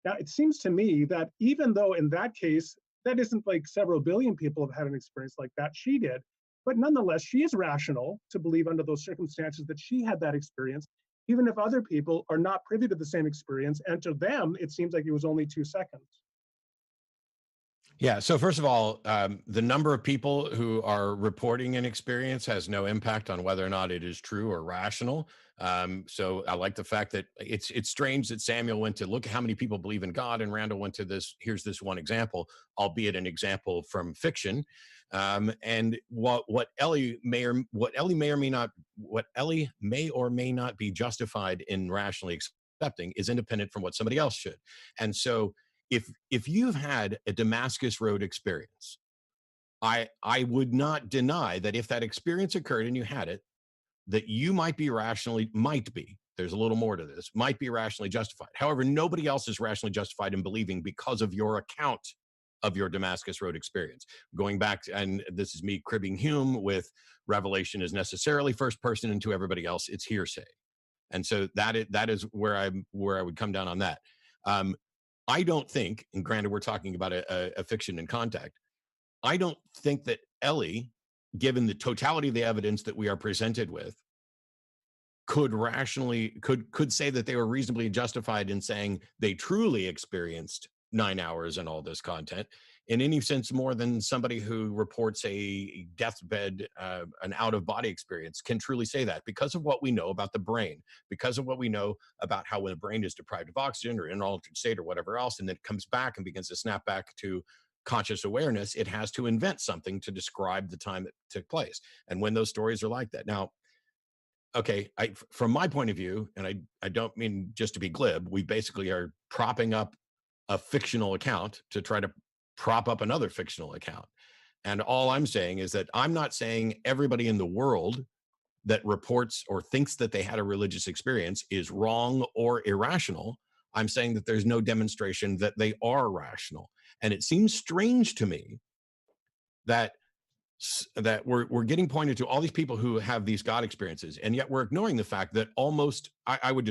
Now, it seems to me that even though in that case, that isn't like several billion people have had an experience like that, she did. But nonetheless, she is rational to believe under those circumstances that she had that experience, even if other people are not privy to the same experience. And to them, it seems like it was only 2 seconds. Yeah. So first of all, the number of people who are reporting an experience has no impact on whether or not it is true or rational. So I like the fact that it's strange that Samuel went to look at how many people believe in God, and Randall went to this. Here's this one example, albeit an example from fiction. And what Ellie may or may not be justified in rationally accepting is independent from what somebody else should. And so if you've had a Damascus Road experience, I would not deny that if that experience occurred and you had it, that you might be, there's a little more to this, might be rationally justified. However, nobody else is rationally justified in believing because of your account of your Damascus Road experience. Going back to, and this is me cribbing Hume with, revelation is necessarily first person, and to everybody else, it's hearsay. And so that is where I would come down on that. I don't think, and granted, we're talking about a fiction in contact, I don't think that Ellie, given the totality of the evidence that we are presented with, could say that they were reasonably justified in saying they truly experienced 9 hours and all this content in any sense more than somebody who reports a deathbed, an out-of-body experience can truly say that, because of what we know about the brain, because of what we know about how when the brain is deprived of oxygen or in an altered state or whatever else, and then it comes back and begins to snap back to conscious awareness, it has to invent something to describe the time it took place. And when those stories are like that. Now, okay, from my point of view, and I don't mean just to be glib, we basically are propping up a fictional account to try to prop up another fictional account. And all I'm saying is that I'm not saying everybody in the world that reports or thinks that they had a religious experience is wrong or irrational. I'm saying that there's no demonstration that they are rational. And it seems strange to me that we're getting pointed to all these people who have these God experiences, and yet we're ignoring the fact that almost, I would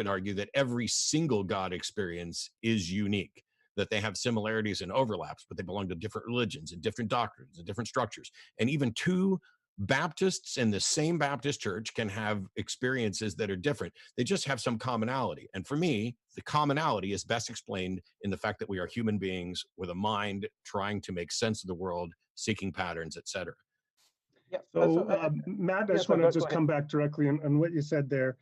argue that every single God experience is unique, that they have similarities and overlaps, but they belong to different religions and different doctrines and different structures. And even two Baptists in the same Baptist church can have experiences that are different. They just have some commonality. And for me, the commonality is best explained in the fact that we are human beings with a mind trying to make sense of the world, seeking patterns, etc. Yeah. So, Matt, I just want to come back directly on what you said there.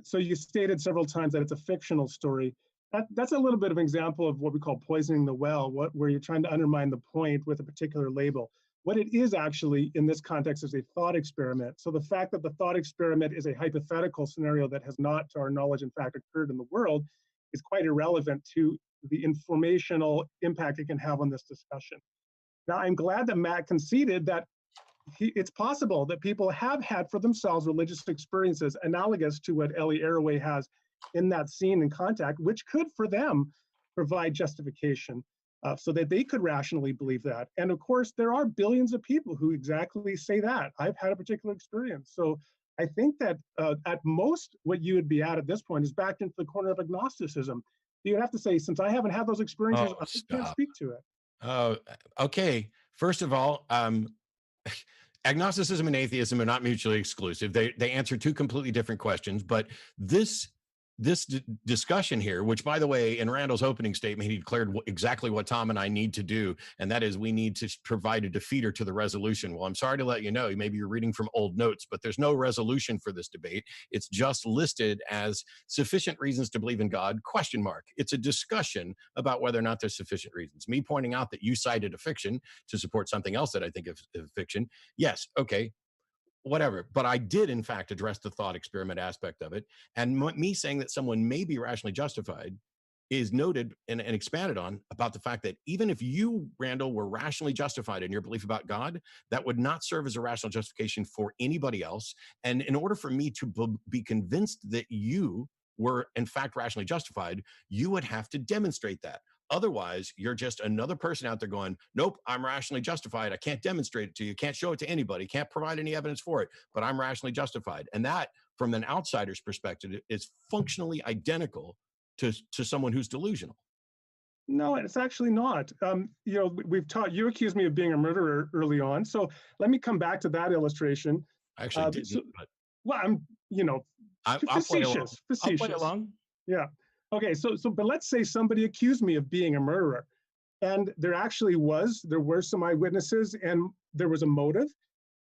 So you stated several times that it's a fictional story. That's a little bit of an example of what we call poisoning the well, where you're trying to undermine the point with a particular label. What it is actually in this context is a thought experiment. So the fact that the thought experiment is a hypothetical scenario that has not, to our knowledge, in fact, occurred in the world is quite irrelevant to the informational impact it can have on this discussion. Now, I'm glad that Matt conceded that it's possible that people have had for themselves religious experiences analogous to what Ellie Arroway has in that scene in Contact, which could, for them, provide justification so that they could rationally believe that. And of course, there are billions of people who exactly say that. I've had a particular experience. So I think that at most, what you would be at this point is backed into the corner of agnosticism. You'd have to say, since I haven't had those experiences, I can't speak to it. Oh, okay. First of all, agnosticism and atheism are not mutually exclusive. They answer two completely different questions. But this discussion here, which, by the way, in Randall's opening statement, he declared exactly what Tom and I need to do, and that is we need to provide a defeater to the resolution. Well, I'm sorry to let you know, maybe you're reading from old notes, but there's no resolution for this debate. It's just listed as sufficient reasons to believe in God, ? It's a discussion about whether or not there's sufficient reasons. Me pointing out that you cited a fiction to support something else that I think is fiction. Yes, okay, whatever. But I did, in fact, address the thought experiment aspect of it. And me saying that someone may be rationally justified is noted and expanded on about the fact that even if you, Randall, were rationally justified in your belief about God, that would not serve as a rational justification for anybody else. And in order for me to be convinced that you were, in fact, rationally justified, you would have to demonstrate that. Otherwise, you're just another person out there going, nope, I'm rationally justified. I can't demonstrate it to you. Can't show it to anybody. Can't provide any evidence for it, but I'm rationally justified. And that, from an outsider's perspective, is functionally identical to someone who's delusional. No, it's actually not. We've taught, you accused me of being a murderer early on. So let me come back to that illustration. I actually didn't. Well, I'm, facetious. I'll play along. Yeah. Okay. But let's say somebody accused me of being a murderer, and there were some eyewitnesses, and there was a motive,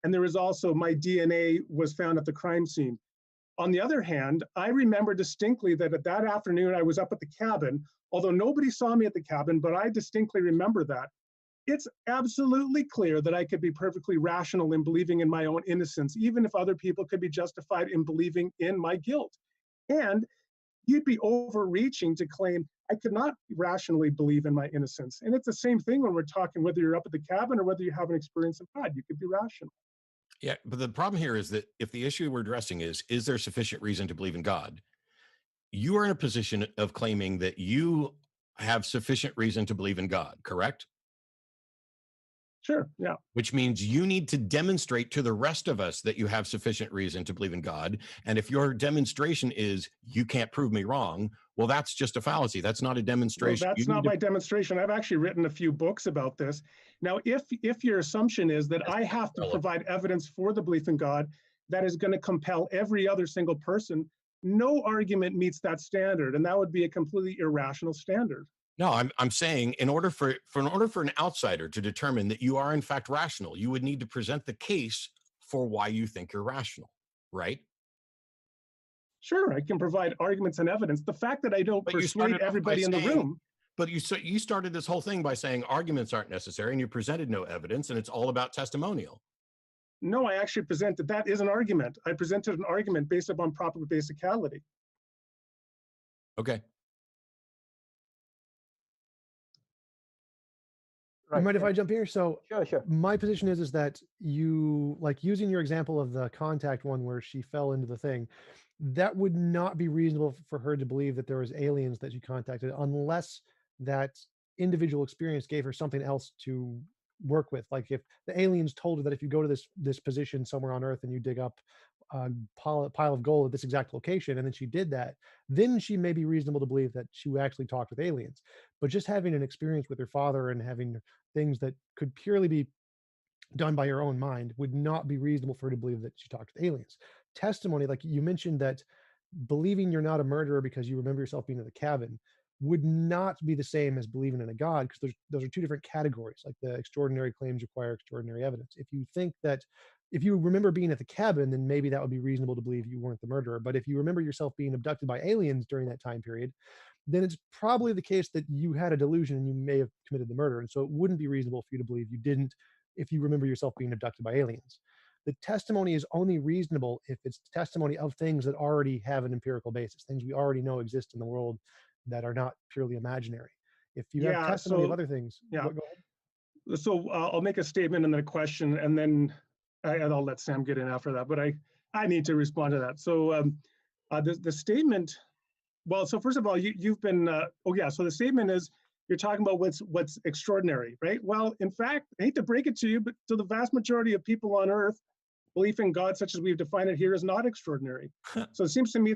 and there was also my DNA was found at the crime scene. On the other hand, I remember distinctly that that afternoon I was up at the cabin, although nobody saw me at the cabin, but I distinctly remember that. It's absolutely clear that I could be perfectly rational in believing in my own innocence, even if other people could be justified in believing in my guilt. And you'd be overreaching to claim I could not rationally believe in my innocence. And it's the same thing when we're talking whether you're up at the cabin or whether you have an experience of God. You could be rational. Yeah, but the problem here is that if the issue we're addressing is there sufficient reason to believe in God? You are in a position of claiming that you have sufficient reason to believe in God, correct? Sure, yeah. Which means you need to demonstrate to the rest of us that you have sufficient reason to believe in God. And if your demonstration is, you can't prove me wrong, well, that's just a fallacy. That's not a demonstration. Well, that's not my demonstration. I've actually written a few books about this. Now, if your assumption is that I have to provide evidence for the belief in God that is going to compel every other single person, no argument meets that standard, and that would be a completely irrational standard. No, I'm saying in order for an outsider to determine that you are in fact rational, you would need to present the case for why you think you're rational, right? Sure, I can provide arguments and evidence. The fact that I don't persuade everybody in the room. But you started this whole thing by saying arguments aren't necessary, and you presented no evidence, and it's all about testimonial. No, I actually presented that is an argument. I presented an argument based upon proper basicality. Okay. Right. You mind if I jump here? So sure. My position is that you, like, using your example of the contact one where she fell into the thing, that would not be reasonable for her to believe that there was aliens that she contacted unless that individual experience gave her something else to work with. Like if the aliens told her that if you go to this position somewhere on Earth and you dig up a pile of gold at this exact location, and then she did that, then she may be reasonable to believe that she actually talked with aliens. But just having an experience with her father and having things that could purely be done by her own mind would not be reasonable for her to believe that she talked with aliens. Testimony, like you mentioned, that believing you're not a murderer because you remember yourself being in the cabin would not be the same as believing in a God, because those are two different categories. Like the extraordinary claims require extraordinary evidence. If you think that if you remember being at the cabin, then maybe that would be reasonable to believe you weren't the murderer. But if you remember yourself being abducted by aliens during that time period, then it's probably the case that you had a delusion and you may have committed the murder. And so it wouldn't be reasonable for you to believe you didn't if you remember yourself being abducted by aliens. The testimony is only reasonable if it's testimony of things that already have an empirical basis, things we already know exist in the world that are not purely imaginary. If you have testimony of other things, yeah. Go ahead. So I'll make a statement and then a question, and then I'll let Sam get in after that. But I need to respond to that. So the statement. Well, so first of all, you've been. So the statement is you're talking about what's extraordinary, right? Well, in fact, I hate to break it to you, but to the vast majority of people on Earth, belief in God, such as we've defined it here, is not extraordinary. So it seems to me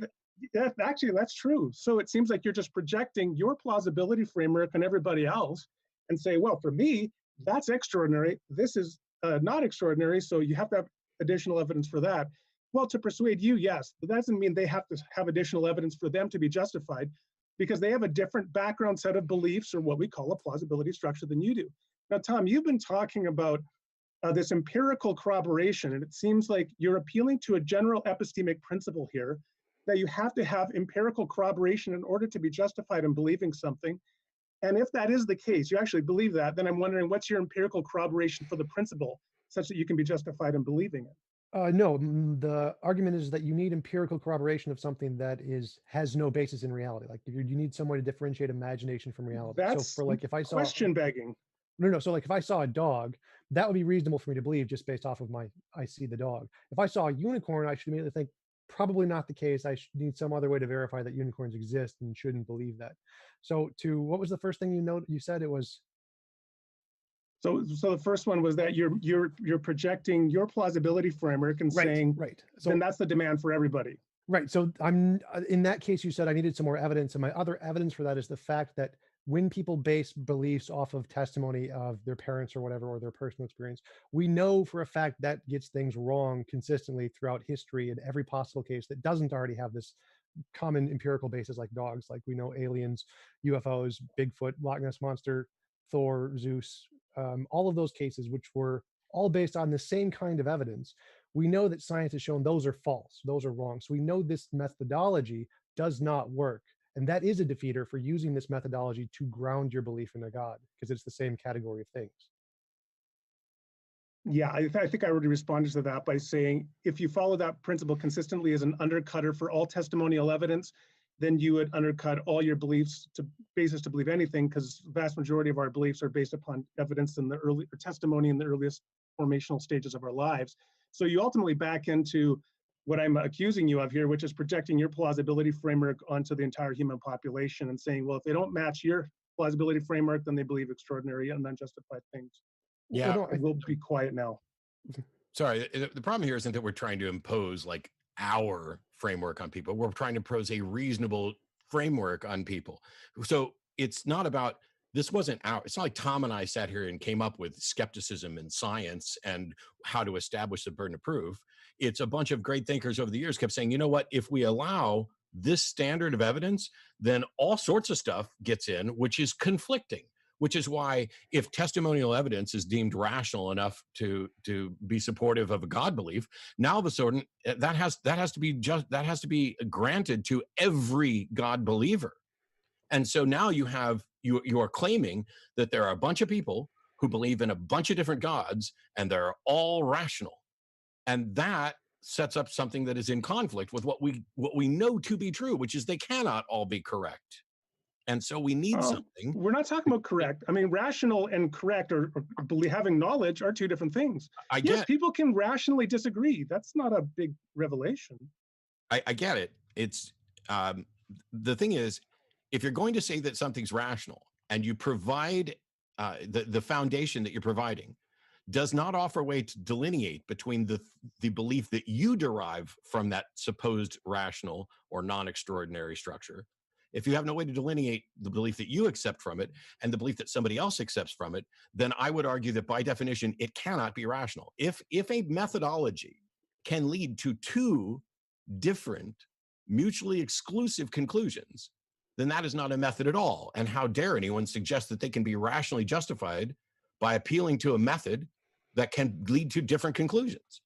that actually that's true. So it seems like you're just projecting your plausibility framework on everybody else and say, well, for me, that's extraordinary. This is not extraordinary. So you have to have additional evidence for that. Well, to persuade you, yes, but that doesn't mean they have to have additional evidence for them to be justified, because they have a different background set of beliefs, or what we call a plausibility structure, than you do. Now, Tom, you've been talking about this empirical corroboration, and it seems like you're appealing to a general epistemic principle here, that you have to have empirical corroboration in order to be justified in believing something. And if that is the case, you actually believe that, then I'm wondering, what's your empirical corroboration for the principle such that you can be justified in believing it? No, the argument is that you need empirical corroboration of something that has no basis in reality. Like you need some way to differentiate imagination from reality. That's so for like if I saw question begging. No. So like if I saw a dog, that would be reasonable for me to believe just based off of I see the dog. If I saw a unicorn, I should immediately think probably not the case. I need some other way to verify that unicorns exist and shouldn't believe that. So what was the first thing you said? It was. So the first one was that you're projecting your plausibility framework and saying, right. So then that's the demand for everybody. Right. So I'm in that case, you said I needed some more evidence. And my other evidence for that is the fact that when people base beliefs off of testimony of their parents or whatever, or their personal experience, we know for a fact that gets things wrong consistently throughout history in every possible case that doesn't already have this common empirical basis like dogs. Like we know aliens, UFOs, Bigfoot, Loch Ness Monster, Thor, Zeus, all of those cases, which were all based on the same kind of evidence. We know that science has shown those are false, those are wrong. So we know this methodology does not work. And that is a defeater for using this methodology to ground your belief in a God, because it's the same category of things. Yeah, I think I already responded to that by saying, if you follow that principle consistently as an undercutter for all testimonial evidence, then you would undercut all your beliefs to basis to believe anything, because the vast majority of our beliefs are based upon evidence in the early or testimony in the earliest formational stages of our lives. So you ultimately back into what I'm accusing you of here, which is projecting your plausibility framework onto the entire human population and saying, well, if they don't match your plausibility framework, then they believe extraordinary and unjustified things. Yeah. Well, no, we'll be quiet now. Sorry, the problem here isn't that we're trying to impose like our framework on people. We're trying to impose a reasonable framework on people. So it's not about, it's not like Tom and I sat here and came up with skepticism and science and how to establish the burden of proof. It's a bunch of great thinkers over the years kept saying, you know what, if we allow this standard of evidence, then all sorts of stuff gets in, which is conflicting. Which is why if testimonial evidence is deemed rational enough to be supportive of a God belief, now all of a sudden that has to be granted to every God believer. And so now you are claiming that there are a bunch of people who believe in a bunch of different gods and they're all rational. And that sets up something that is in conflict with what we know to be true, which is they cannot all be correct. And so we need something. We're not talking about correct. I mean, rational and correct or having knowledge are two different things. Yes, people can rationally disagree. That's not a big revelation. I get it. It's the thing is, if you're going to say that something's rational and you provide the foundation that you're providing does not offer a way to delineate between the belief that you derive from that supposed rational or non-extraordinary structure. If you have no way to delineate the belief that you accept from it and the belief that somebody else accepts from it, then I would argue that by definition, it cannot be rational. If a methodology can lead to two different, mutually exclusive conclusions, then that is not a method at all. And how dare anyone suggest that they can be rationally justified by appealing to a method that can lead to different conclusions?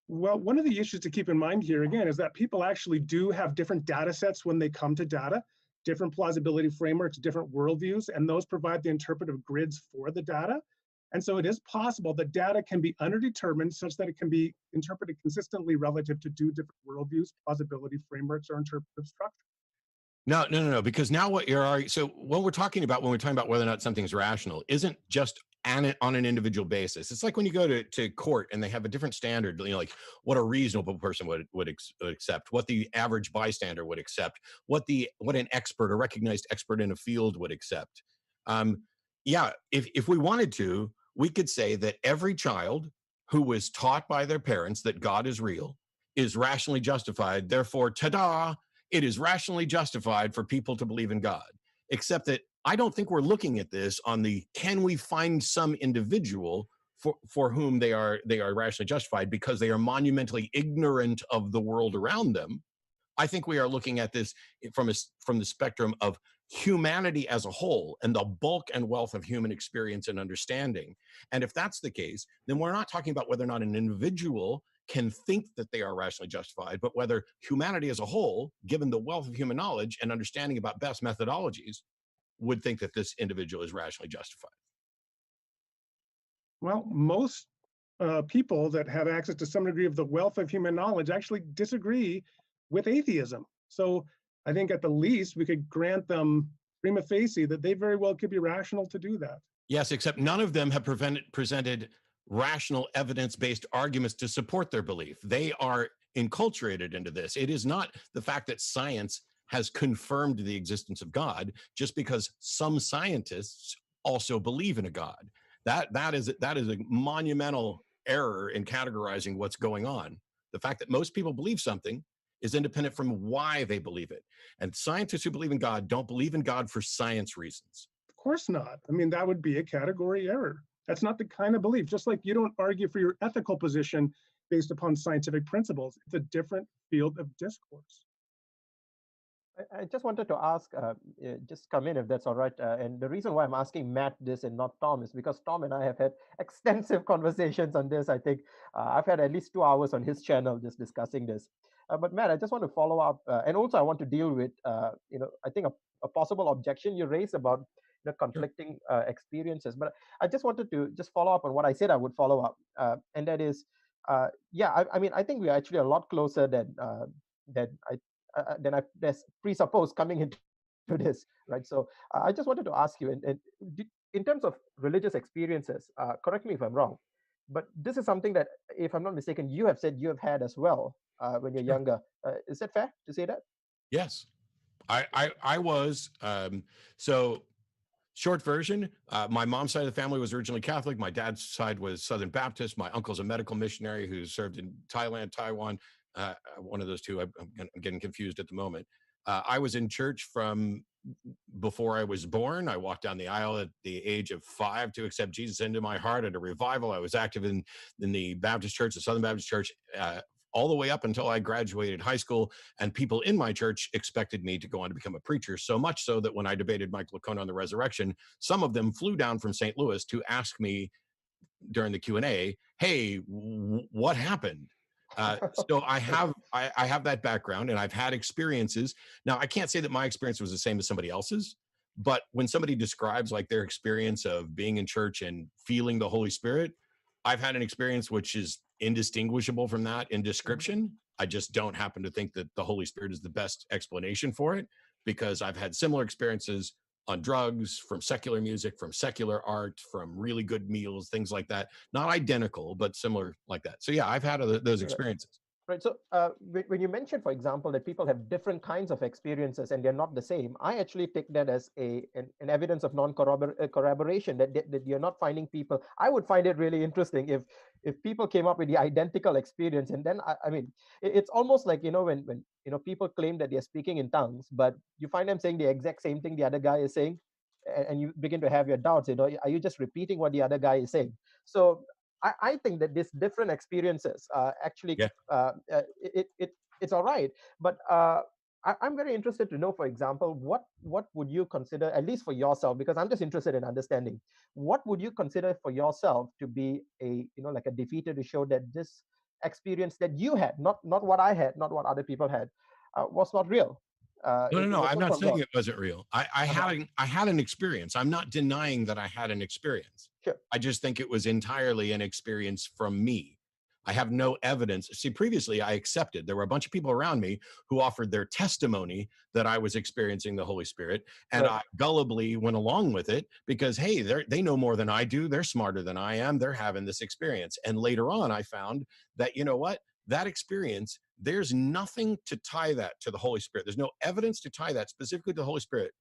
Well, one of the issues to keep in mind here, again, is that people actually do have different data sets when they come to data, different plausibility frameworks, different worldviews, and those provide the interpretive grids for the data. And so it is possible that data can be underdetermined such that it can be interpreted consistently relative to two different worldviews, plausibility frameworks, or interpretive structure. No, because now what so what we're talking about when we're talking about whether or not something's rational isn't just on an individual basis. It's like when you go to court and they have a different standard, like what a reasonable person would accept, what the average bystander would accept, what an expert, a recognized expert in a field would accept. If we wanted to, we could say that every child who was taught by their parents that God is real is rationally justified. Therefore, ta-da, it is rationally justified for people to believe in God. Except that I don't think we're looking at this on the, can we find some individual for whom they are rationally justified because they are monumentally ignorant of the world around them. I think we are looking at this from the spectrum of humanity as a whole and the bulk and wealth of human experience and understanding. And if that's the case, then we're not talking about whether or not an individual can think that they are rationally justified, but whether humanity as a whole, given the wealth of human knowledge and understanding about best methodologies, would think that this individual is rationally justified. Well, most people that have access to some degree of the wealth of human knowledge actually disagree with atheism. So I think at the least we could grant them prima facie that they very well could be rational to do that. Yes, except none of them have presented rational evidence-based arguments to support their belief. They are enculturated into this. It is not the fact that science has confirmed the existence of God just because some scientists also believe in a God. That is a monumental error in categorizing what's going on. The fact that most people believe something is independent from why they believe it. And scientists who believe in God don't believe in God for science reasons. Of course not. I mean, that would be a category error. That's not the kind of belief. Just like you don't argue for your ethical position based upon scientific principles. It's a different field of discourse. I just wanted to ask, just come in if that's all right. And the reason why I'm asking Matt this and not Tom is because Tom and I have had extensive conversations on this. I think I've had at least 2 hours on his channel just discussing this. But Matt, I just want to follow up, and also I want to deal with, I think a possible objection you raised about conflicting experiences. But I just wanted to just follow up on what I said I would follow up, and that is, I mean, I think we're actually a lot closer than I presuppose coming into this, right? So I just wanted to ask you, in terms of religious experiences, correct me if I'm wrong, but this is something that, if I'm not mistaken, you have said you have had as well when you're younger. Is that fair to say that? Yes, I was. So short version, my mom's side of the family was originally Catholic. My dad's side was Southern Baptist. My uncle's a medical missionary who served in Thailand, Taiwan. One of those two, I'm getting confused at the moment. I was in church from before I was born. I walked down the aisle at the age of 5 to accept Jesus into my heart at a revival. I was active in the Baptist church, the Southern Baptist church, all the way up until I graduated high school. And people in my church expected me to go on to become a preacher, so much so that when I debated Michael Licona on the resurrection, some of them flew down from St. Louis to ask me during the Q&A, hey, what happened? So I have that background, and I've had experiences. Now, I can't say that my experience was the same as somebody else's, but when somebody describes like their experience of being in church and feeling the Holy Spirit, I've had an experience which is indistinguishable from that in description. I just don't happen to think that the Holy Spirit is the best explanation for it, because I've had similar experiences on drugs, from secular music, from secular art, from really good meals, things like that. Not identical, but similar like that. So yeah, I've had those experiences. Right. So when you mentioned, for example, that people have different kinds of experiences and they're not the same, I actually take that as an evidence of non-corroboration, that you're not finding people. I would find it really interesting if people came up with the identical experience, and then I mean, it's almost like when people claim that they're speaking in tongues, but you find them saying the exact same thing the other guy is saying, and you begin to have your doubts. Are you just repeating what the other guy is saying? So I think that these different experiences actually, Yeah. it's all right. But I'm very interested to know, for example, what would you consider, at least for yourself, because I'm just interested in understanding, what would you consider for yourself to be like a defeater, to show that this experience that you had, not what I had, not what other people had, was not real. No. was I'm not saying it wasn't real. I had an experience. I'm not denying that I had an experience. Sure. I just think it was entirely an experience from me. I have no evidence. See, previously I accepted. There were a bunch of people around me who offered their testimony that I was experiencing the Holy Spirit, and Right. I gullibly went along with it because, hey, they know more than I do. They're smarter than I am. They're having this experience. And later on, I found that, you know what? That experience, there's nothing to tie that to the Holy Spirit. There's no evidence to tie that specifically to the Holy Spirit,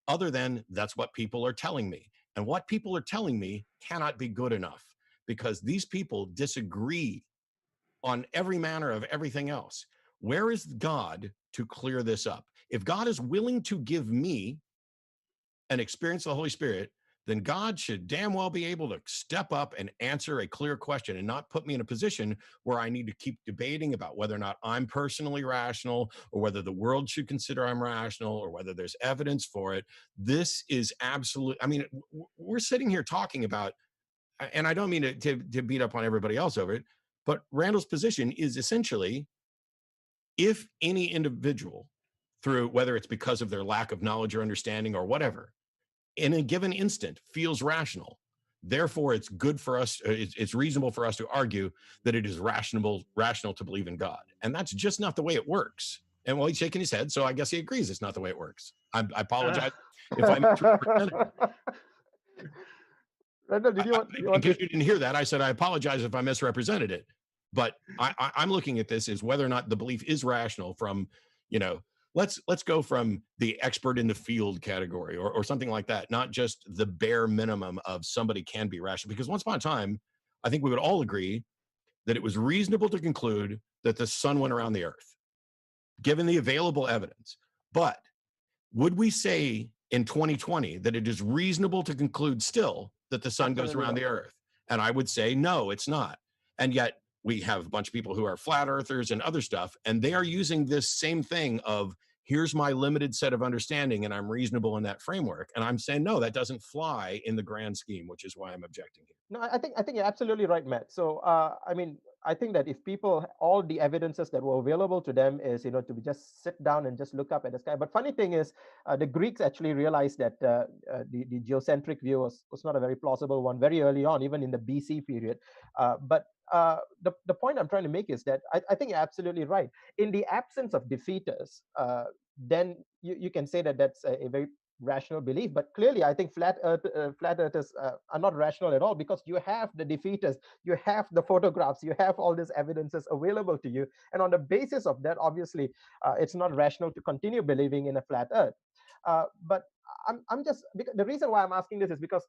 other than that's what people are telling me. And what people are telling me cannot be good enough, because these people disagree on every manner of everything else. Where is God to clear this up? If God is willing to give me an experience of the Holy Spirit, then God should damn well be able to step up and answer a clear question, and not put me in a position where I need to keep debating about whether or not I'm personally rational, or whether the world should consider I'm rational, or whether there's evidence for it. This is absolute. I mean, we're sitting here talking about, and I don't mean to beat up on everybody else over it, but Randall's position is essentially, if any individual, through whether it's because of their lack of knowledge or understanding or whatever, in a given instant feels rational, therefore it's good for us, it's reasonable for us to argue that it is rational to believe in God. And that's just not the way it works. And well, he's shaking his head, so I guess he agrees it's not the way it works. I apologize if I misrepresented it. Randall, did you want In case you didn't hear that, I said I apologize if I misrepresented it. But I'm looking at this as whether or not the belief is rational from, let's go from the expert in the field category or something like that, not just the bare minimum of somebody can be rational. Because once upon a time, I think we would all agree that it was reasonable to conclude that the sun went around the earth, given the available evidence. But would we say in 2020 that it is reasonable to conclude still that the sun goes around the earth? And I would say, no, it's not. And yet we have a bunch of people who are flat earthers and other stuff, and they are using this same thing of, here's my limited set of understanding and I'm reasonable in that framework. And I'm saying, no, that doesn't fly in the grand scheme, which is why I'm objecting here. No, I think you're absolutely right, Matt. So, I mean, I think that if people, all the evidences that were available to them is, to just sit down and just look up at the sky. But funny thing is, the Greeks actually realized that the geocentric view was not a very plausible one very early on, even in the BC period. But the point I'm trying to make is that I think you're absolutely right. In the absence of defeaters, then you can say that that's a very rational belief. But clearly, I think flat earthers are not rational at all, because you have the defeaters, you have the photographs, you have all these evidences available to you, and on the basis of that, obviously, it's not rational to continue believing in a flat earth. But I'm just, because the reason why I'm asking this is because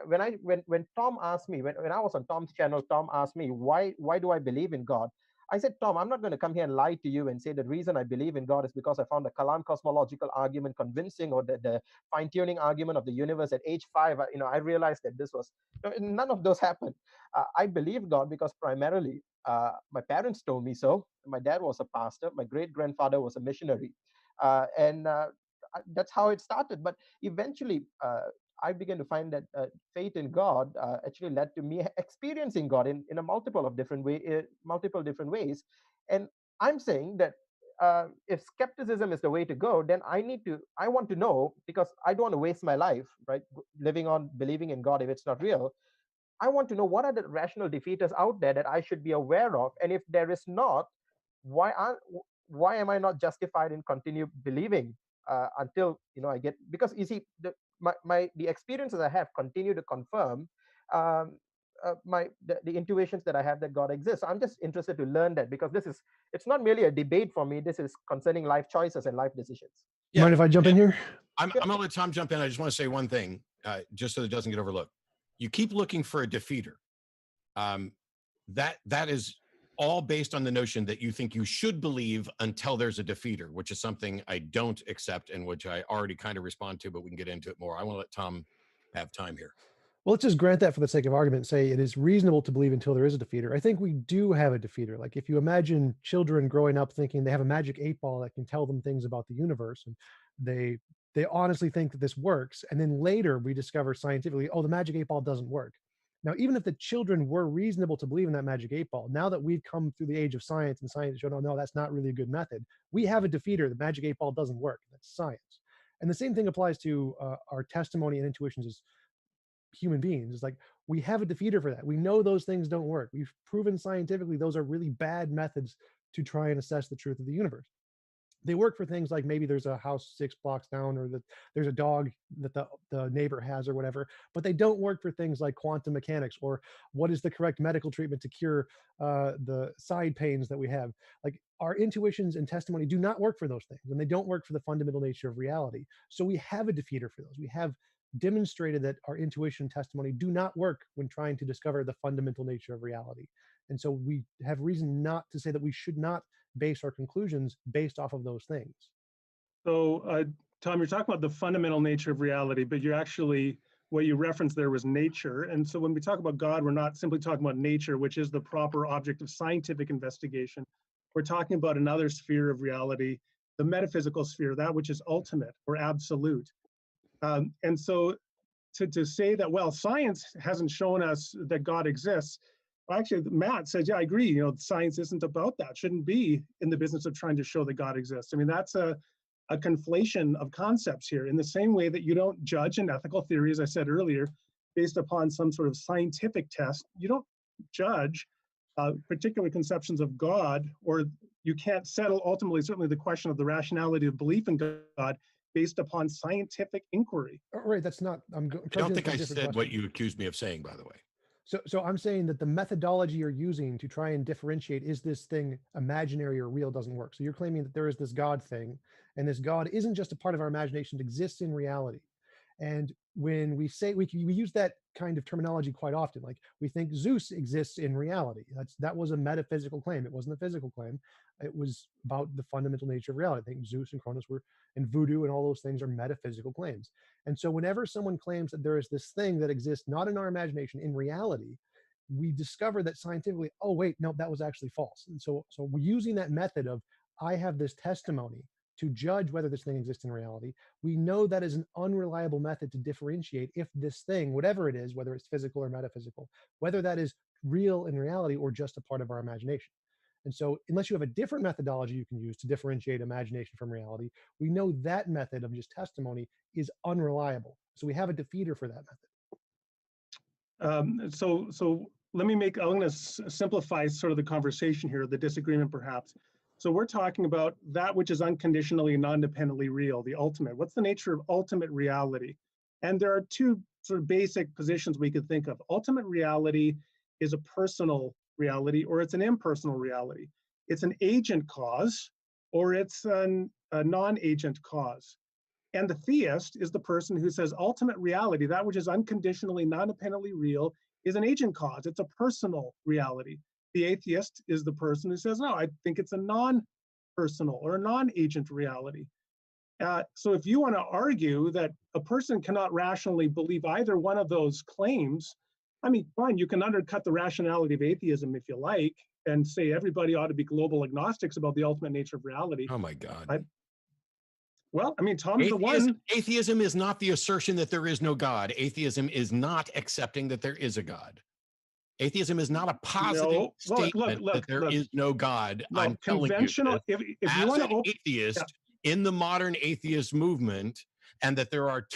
when Tom asked me, when I was on Tom's channel, Tom asked me why do I believe in God. I said, Tom, I'm not going to come here and lie to you and say the reason I believe in God is because I found the Kalam cosmological argument convincing, or the fine-tuning argument of the universe at age 5. I realized that this was, none of those happened. I believe God because primarily my parents told me so. My dad was a pastor. My great-grandfather was a missionary. And that's how it started. But eventually, I began to find that faith in God actually led to me experiencing God in a multiple different ways. And I'm saying that if skepticism is the way to go, then I want to know, because I don't want to waste my life, right, living on believing in God if it's not real. I want to know, what are the rational defeaters out there that I should be aware of, and if there is not, why aren't why am I not justified in continue believing until I get, because you see, the experiences I have continue to confirm um, the intuitions that I have that God exists. I'm just interested to learn that, because it's not merely a debate for me. This is concerning life choices and life decisions. Yeah. Mind if I jump in here? I'm going to let Tom jump in. I just want to say one thing, just so that it doesn't get overlooked. You keep looking for a defeater. That is all based on the notion that you think you should believe until there's a defeater, which is something I don't accept, and which I already kind of respond to, but we can get into it more. I want to let Tom have time here. Well, let's just grant that for the sake of argument, say it is reasonable to believe until there is a defeater. I think we do have a defeater. Like, if you imagine children growing up thinking they have a magic 8-ball that can tell them things about the universe, and they honestly think that this works, and then later we discover scientifically, oh, the magic 8-ball doesn't work. Now, even if the children were reasonable to believe in that magic 8-ball, now that we've come through the age of science and science showed, oh, no, that's not really a good method, we have a defeater. The magic 8-ball doesn't work. That's science. And the same thing applies to our testimony and intuitions as human beings. It's like, we have a defeater for that. We know those things don't work. We've proven scientifically those are really bad methods to try and assess the truth of the universe. They work for things like maybe there's a house 6 blocks down, or that there's a dog that the neighbor has or whatever, but they don't work for things like quantum mechanics, or what is the correct medical treatment to cure the side pains that we have. Like, our intuitions and testimony do not work for those things, and they don't work for the fundamental nature of reality. So we have a defeater for those. We have demonstrated that our intuition and testimony do not work when trying to discover the fundamental nature of reality. And so we have reason not to say that we should not base our conclusions based off of those things. So, Tom, you're talking about the fundamental nature of reality, but you're actually, what you referenced there was nature. And so when we talk about God, we're not simply talking about nature, which is the proper object of scientific investigation. We're talking about another sphere of reality, the metaphysical sphere, that which is ultimate or absolute. And so to say that, well, science hasn't shown us that God exists. Well, actually, Matt says, yeah, I agree. Science isn't about that. Shouldn't be in the business of trying to show that God exists. I mean, that's a conflation of concepts here, in the same way that you don't judge an ethical theory, as I said earlier, based upon some sort of scientific test. You don't judge particular conceptions of God, or you can't settle ultimately, certainly, the question of the rationality of belief in God based upon scientific inquiry. Right, that's not, I don't think I said what you accused me of saying, by the way. So I'm saying that the methodology you're using to try and differentiate, is this thing imaginary or real, doesn't work. So you're claiming that there is this God thing, and this God isn't just a part of our imagination, it exists in reality. And when we say, we use that kind of terminology quite often, like we think Zeus exists in reality. That was a metaphysical claim. It wasn't a physical claim. It was about the fundamental nature of reality. I think Zeus and Cronus were, and voodoo and all those things are metaphysical claims. And so whenever someone claims that there is this thing that exists not in our imagination, in reality, we discover that scientifically, oh wait, no, that was actually false. And so we're using that method of, I have this testimony to judge whether this thing exists in reality. We know that is an unreliable method to differentiate if this thing, whatever it is, whether it's physical or metaphysical, whether that is real in reality or just a part of our imagination. And so unless you have a different methodology you can use to differentiate imagination from reality, we know that method of just testimony is unreliable. So we have a defeater for that method. So let me I'm going to simplify sort of the conversation here, the disagreement perhaps. So we're talking about that which is unconditionally and non-dependently real, the ultimate. What's the nature of ultimate reality? And there are two sort of basic positions we could think of. Ultimate reality is a personal reality, or it's an impersonal reality. It's an agent cause, or it's a non-agent cause. And the theist is the person who says ultimate reality, that which is unconditionally, non-dependently real, is an agent cause. It's a personal reality. The atheist is the person who says, no, I think it's a non-personal or a non-agent reality. So if you want to argue that a person cannot rationally believe either one of those claims, I mean, fine, you can undercut the rationality of atheism if you like, and say everybody ought to be global agnostics about the ultimate nature of reality. Oh my God. Well, I mean, Tom's the one. Atheism is not the assertion that there is no God. Atheism is not accepting that there is a God. Atheism is not a positive statement that there is no God. I'm telling you this, if you want to atheist in the modern atheist movement, and that there are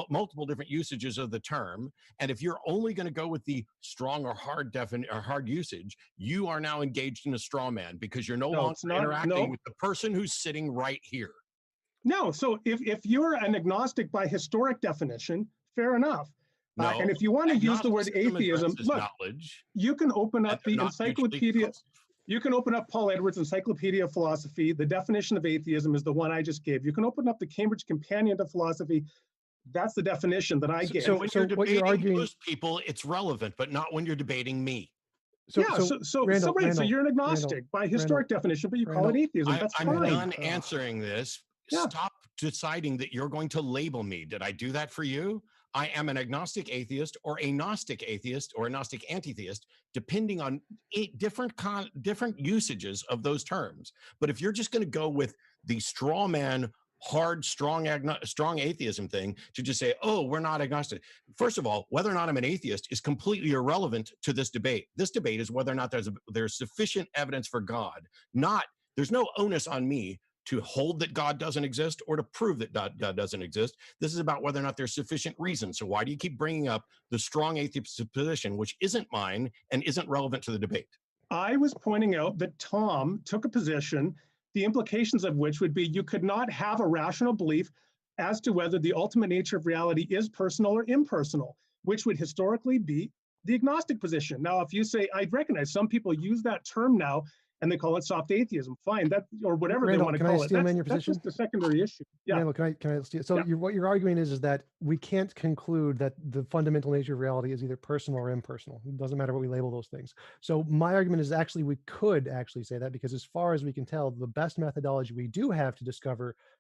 multiple different usages of the term. And if you're only going to go with the strong or hard usage, you are now engaged in a straw man, because you're no longer interacting with the person who's sitting right here. No, so if you're an agnostic by historic definition, fair enough. No, and if you want to use the word atheism, look, knowledge, you can open up the encyclopedia. You can open up Paul Edwards' Encyclopedia of Philosophy. The definition of atheism is the one I just gave. You can open up the Cambridge Companion to Philosophy. That's the definition that I gave. So when you're debating those people, it's relevant, but not when you're debating me. So you're an agnostic by historic definition, but you call it atheism. That's fine. I'm done answering this. Yeah. Stop deciding that you're going to label me. Did I do that for you? I am an agnostic atheist, or a Gnostic atheist, or a Gnostic anti-theist, depending on different usages of those terms. But if you're just going to go with the straw man, hard, strong atheism thing to just say, oh, we're not agnostic. First of all, whether or not I'm an atheist is completely irrelevant to this debate. This debate is whether or not there's sufficient evidence for God. There's no onus on me to hold that God doesn't exist or to prove that God doesn't exist. This is about whether or not there's sufficient reason. So why do you keep bringing up the strong atheist position, which isn't mine and isn't relevant to the debate? I was pointing out that Tom took a position, the implications of which would be you could not have a rational belief as to whether the ultimate nature of reality is personal or impersonal, which would historically be the agnostic position. Now, if you say, I recognize some people use that term now, and they call it soft atheism. Fine, that or whatever Randall, they want to call it. That's just a secondary issue. Yeah. Randall, can I steal? So what you're arguing is that we can't conclude that the fundamental nature of reality is either personal or impersonal. It doesn't matter what we label those things. So my argument is actually we could actually say that, because as far as we can tell, the best methodology we do have to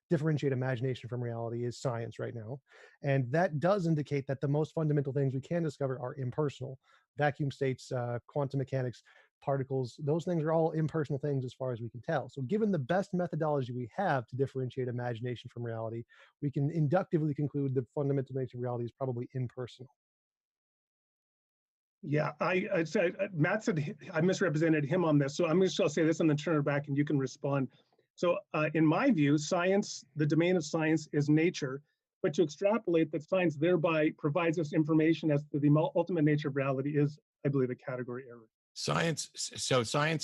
differentiate imagination from reality is science right now. And that does indicate that the most fundamental things we can discover are impersonal. Vacuum states, quantum mechanics, particles, those things are all impersonal things as far as we can tell. So given the best methodology we have to differentiate imagination from reality, we can inductively conclude the fundamental nature of reality is probably impersonal. Yeah, I said, Matt said I misrepresented him on this. So I'm just going to say this and then turn it back and you can respond. So in my view, science, the domain of science is nature, but to extrapolate that science thereby provides us information as to the ultimate nature of reality is, I believe, a category error. Science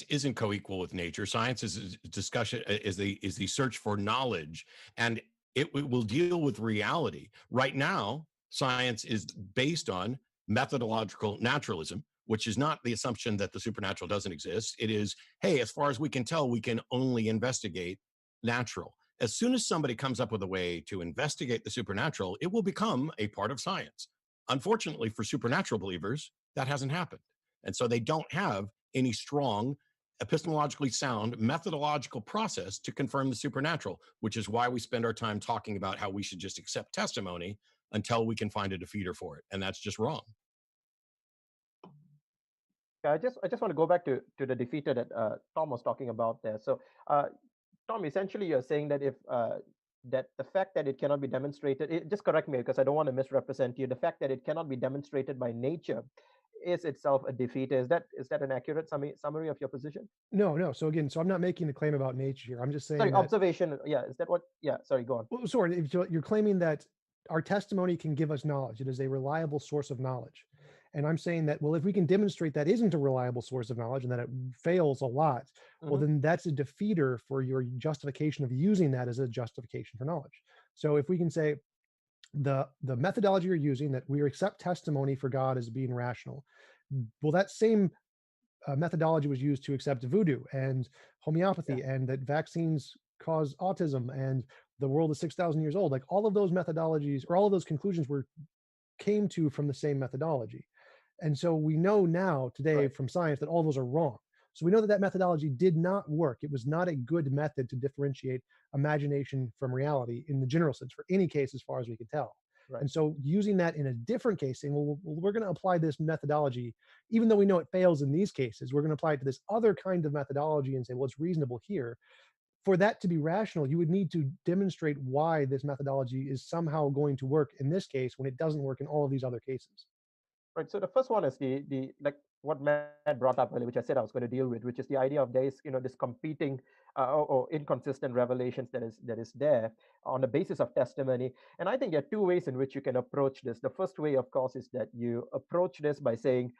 isn't co-equal with nature. Science is a discussion, is the search for knowledge, and it will deal with reality. Right now, science is based on methodological naturalism, which is not the assumption that the supernatural doesn't exist. It is, hey, as far as we can tell, we can only investigate natural. As soon as somebody comes up with a way to investigate the supernatural, it will become a part of science. Unfortunately, for supernatural believers, that hasn't happened. And so they don't have any strong, epistemologically sound, methodological process to confirm the supernatural, which is why we spend our time talking about how we should just accept testimony until we can find a defeater for it. And that's just wrong. I just want to go back to the defeater that Tom was talking about there. So, Tom, essentially, you're saying that if that the fact that it cannot be demonstrated, just correct me because I don't want to misrepresent you. The fact that it cannot be demonstrated by nature is itself a defeater. Is that an accurate summary of your position? No. So again, I'm not making a claim about nature here. I'm just saying. Sorry, observation. Yeah, is that what? Yeah, sorry, go on. Well, sorry, if you're claiming that our testimony can give us knowledge. It is a reliable source of knowledge. And I'm saying that, well, if we can demonstrate that isn't a reliable source of knowledge and that it fails a lot, well, then that's a defeater for your justification of using that as a justification for knowledge. So if we can say the methodology you're using, that we accept testimony for God as being rational, well, that same methodology was used to accept voodoo and homeopathy and that vaccines cause autism and the world is 6,000 years old. Like all of those methodologies or all of those conclusions came to from the same methodology. And so we know now today from science that all those are wrong. So we know that methodology did not work. It was not a good method to differentiate imagination from reality in the general sense for any case as far as we can tell. Right. And so using that in a different case, saying, well, we're going to apply this methodology, even though we know it fails in these cases, we're going to apply it to this other kind of methodology and say, well, it's reasonable here. For that to be rational, you would need to demonstrate why this methodology is somehow going to work in this case when it doesn't work in all of these other cases. Right. So the first one is the like what Matt brought up earlier, which I said I was going to deal with, which is the idea of there is this competing or inconsistent revelations that is there on the basis of testimony. And I think there are two ways in which you can approach this. The first way, of course, is that you approach this by saying,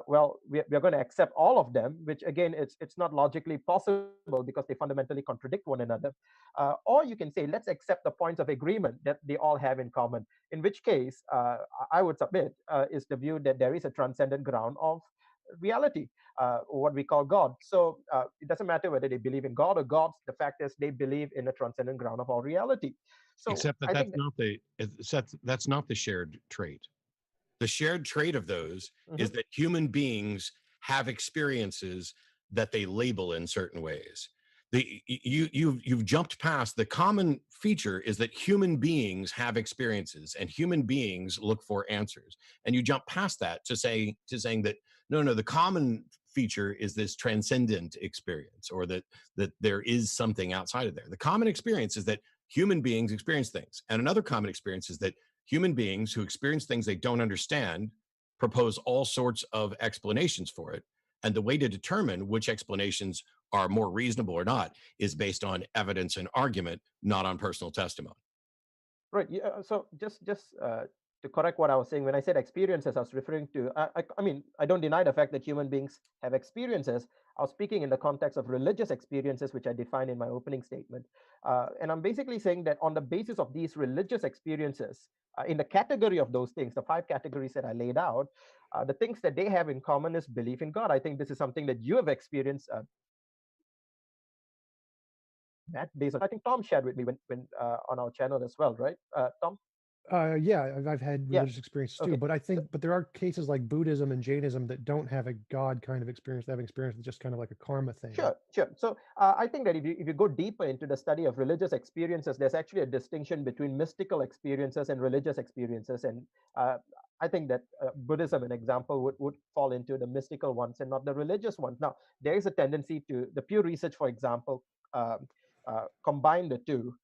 well, we're going to accept all of them, which again, it's not logically possible because they fundamentally contradict one another. Or you can say, let's accept the points of agreement that they all have in common, in which case I would submit is the view that there is a transcendent ground of reality, what we call God. So it doesn't matter whether they believe in God or gods. The fact is they believe in a transcendent ground of all reality. So except that that's not the shared trait. The shared trait of those is that human beings have experiences that they label in certain ways. You've jumped past the common feature is that human beings have experiences and human beings look for answers, and you jump past that to saying that no, the common feature is this transcendent experience, or that there is something outside of there. The common experience is that human beings experience things, and another common experience is that human beings who experience things they don't understand propose all sorts of explanations for it. And the way to determine which explanations are more reasonable or not is based on evidence and argument, not on personal testimony. Right. Yeah. So just to correct what I was saying, when I said experiences, I was referring to, I mean, I don't deny the fact that human beings have experiences. I was speaking in the context of religious experiences, which I defined in my opening statement. And I'm basically saying that on the basis of these religious experiences, in the category of those things, the 5 categories that I laid out, the things that they have in common is belief in God. I think this is something that you have experienced. Matt, based on, I think Tom shared with me when on our channel as well, right, Tom? Yeah, I've had religious experiences too, but I think, but there are cases like Buddhism and Jainism that don't have a God kind of experience. They have an experience that's just kind of like a karma thing. Sure. So I think that if you go deeper into the study of religious experiences, there's actually a distinction between mystical experiences and religious experiences. And I think that Buddhism, an example, would fall into the mystical ones and not the religious ones. Now, there is a tendency to, the Pew Research, for example, combine the two.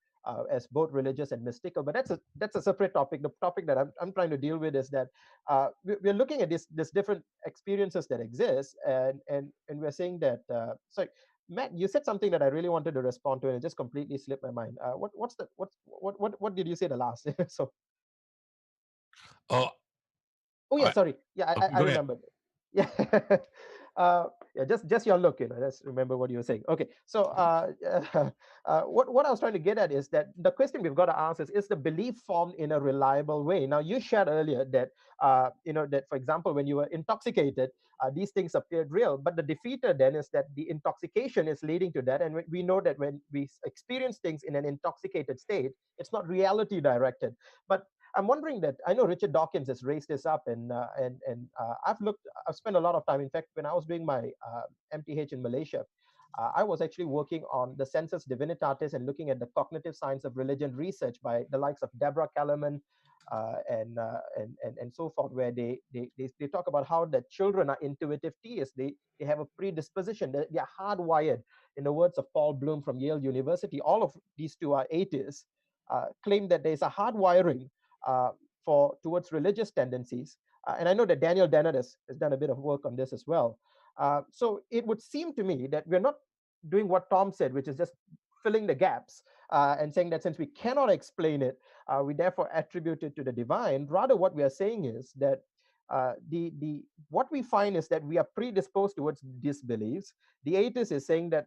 As both religious and mystical, but that's a separate topic. The topic that I'm trying to deal with is that we're looking at this different experiences that exist, and we're saying that. Sorry, Matt, you said something that I really wanted to respond to, and it just completely slipped my mind. What did you say the last? So. Oh yeah, sorry. Yeah, I remember. Yeah. Yeah, just your look, just remember what you were saying. Okay, so what I was trying to get at is that the question we've got to ask is the belief formed in a reliable way? Now, you shared earlier that that, for example, when you were intoxicated, these things appeared real, but the defeater then is that the intoxication is leading to that, and we know that when we experience things in an intoxicated state, it's not reality directed. But I'm wondering that I know Richard Dawkins has raised this up, and I've spent a lot of time. In fact, when I was doing my MTH in Malaysia, I was actually working on the Sensus Divinitatis and looking at the cognitive science of religion research by the likes of Deborah Kellerman and so forth, where they talk about how the children are intuitive theists. They have a predisposition. They are hardwired. In the words of Paul Bloom from Yale University, all of these two are atheists. Claim that there's a hardwiring towards religious tendencies. And I know that Daniel Dennett has done a bit of work on this as well. So it would seem to me that we're not doing what Tom said, which is just filling the gaps and saying that since we cannot explain it, we therefore attribute it to the divine. Rather, what we are saying is that what we find is that we are predisposed towards disbeliefs. The atheist is saying that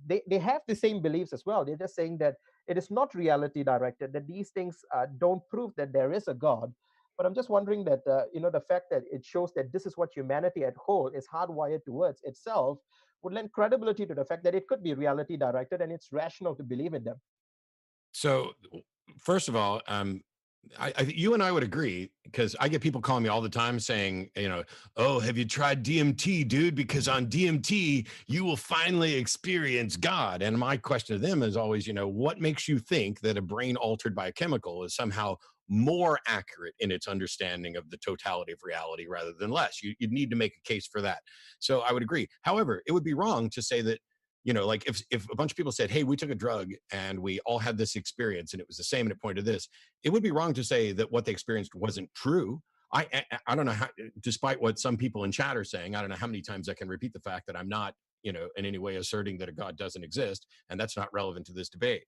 they have the same beliefs as well. They're just saying that it is not reality directed, that these things don't prove that there is a God. But I'm just wondering that the fact that it shows that this is what humanity at whole is hardwired towards itself would lend credibility to the fact that it could be reality directed and it's rational to believe in them. So, first of all, you and I would agree, because I get people calling me all the time saying, oh, have you tried DMT, dude? Because on DMT, you will finally experience God. And my question to them is always, what makes you think that a brain altered by a chemical is somehow more accurate in its understanding of the totality of reality rather than less? You'd need to make a case for that. So I would agree. However, it would be wrong to say that, like if a bunch of people said, hey, we took a drug and we all had this experience and it was the same and it pointed to this, it would be wrong to say that what they experienced wasn't true. I don't know how, despite what some people in chat are saying, I don't know how many times I can repeat the fact that I'm not, in any way asserting that a God doesn't exist, and that's not relevant to this debate.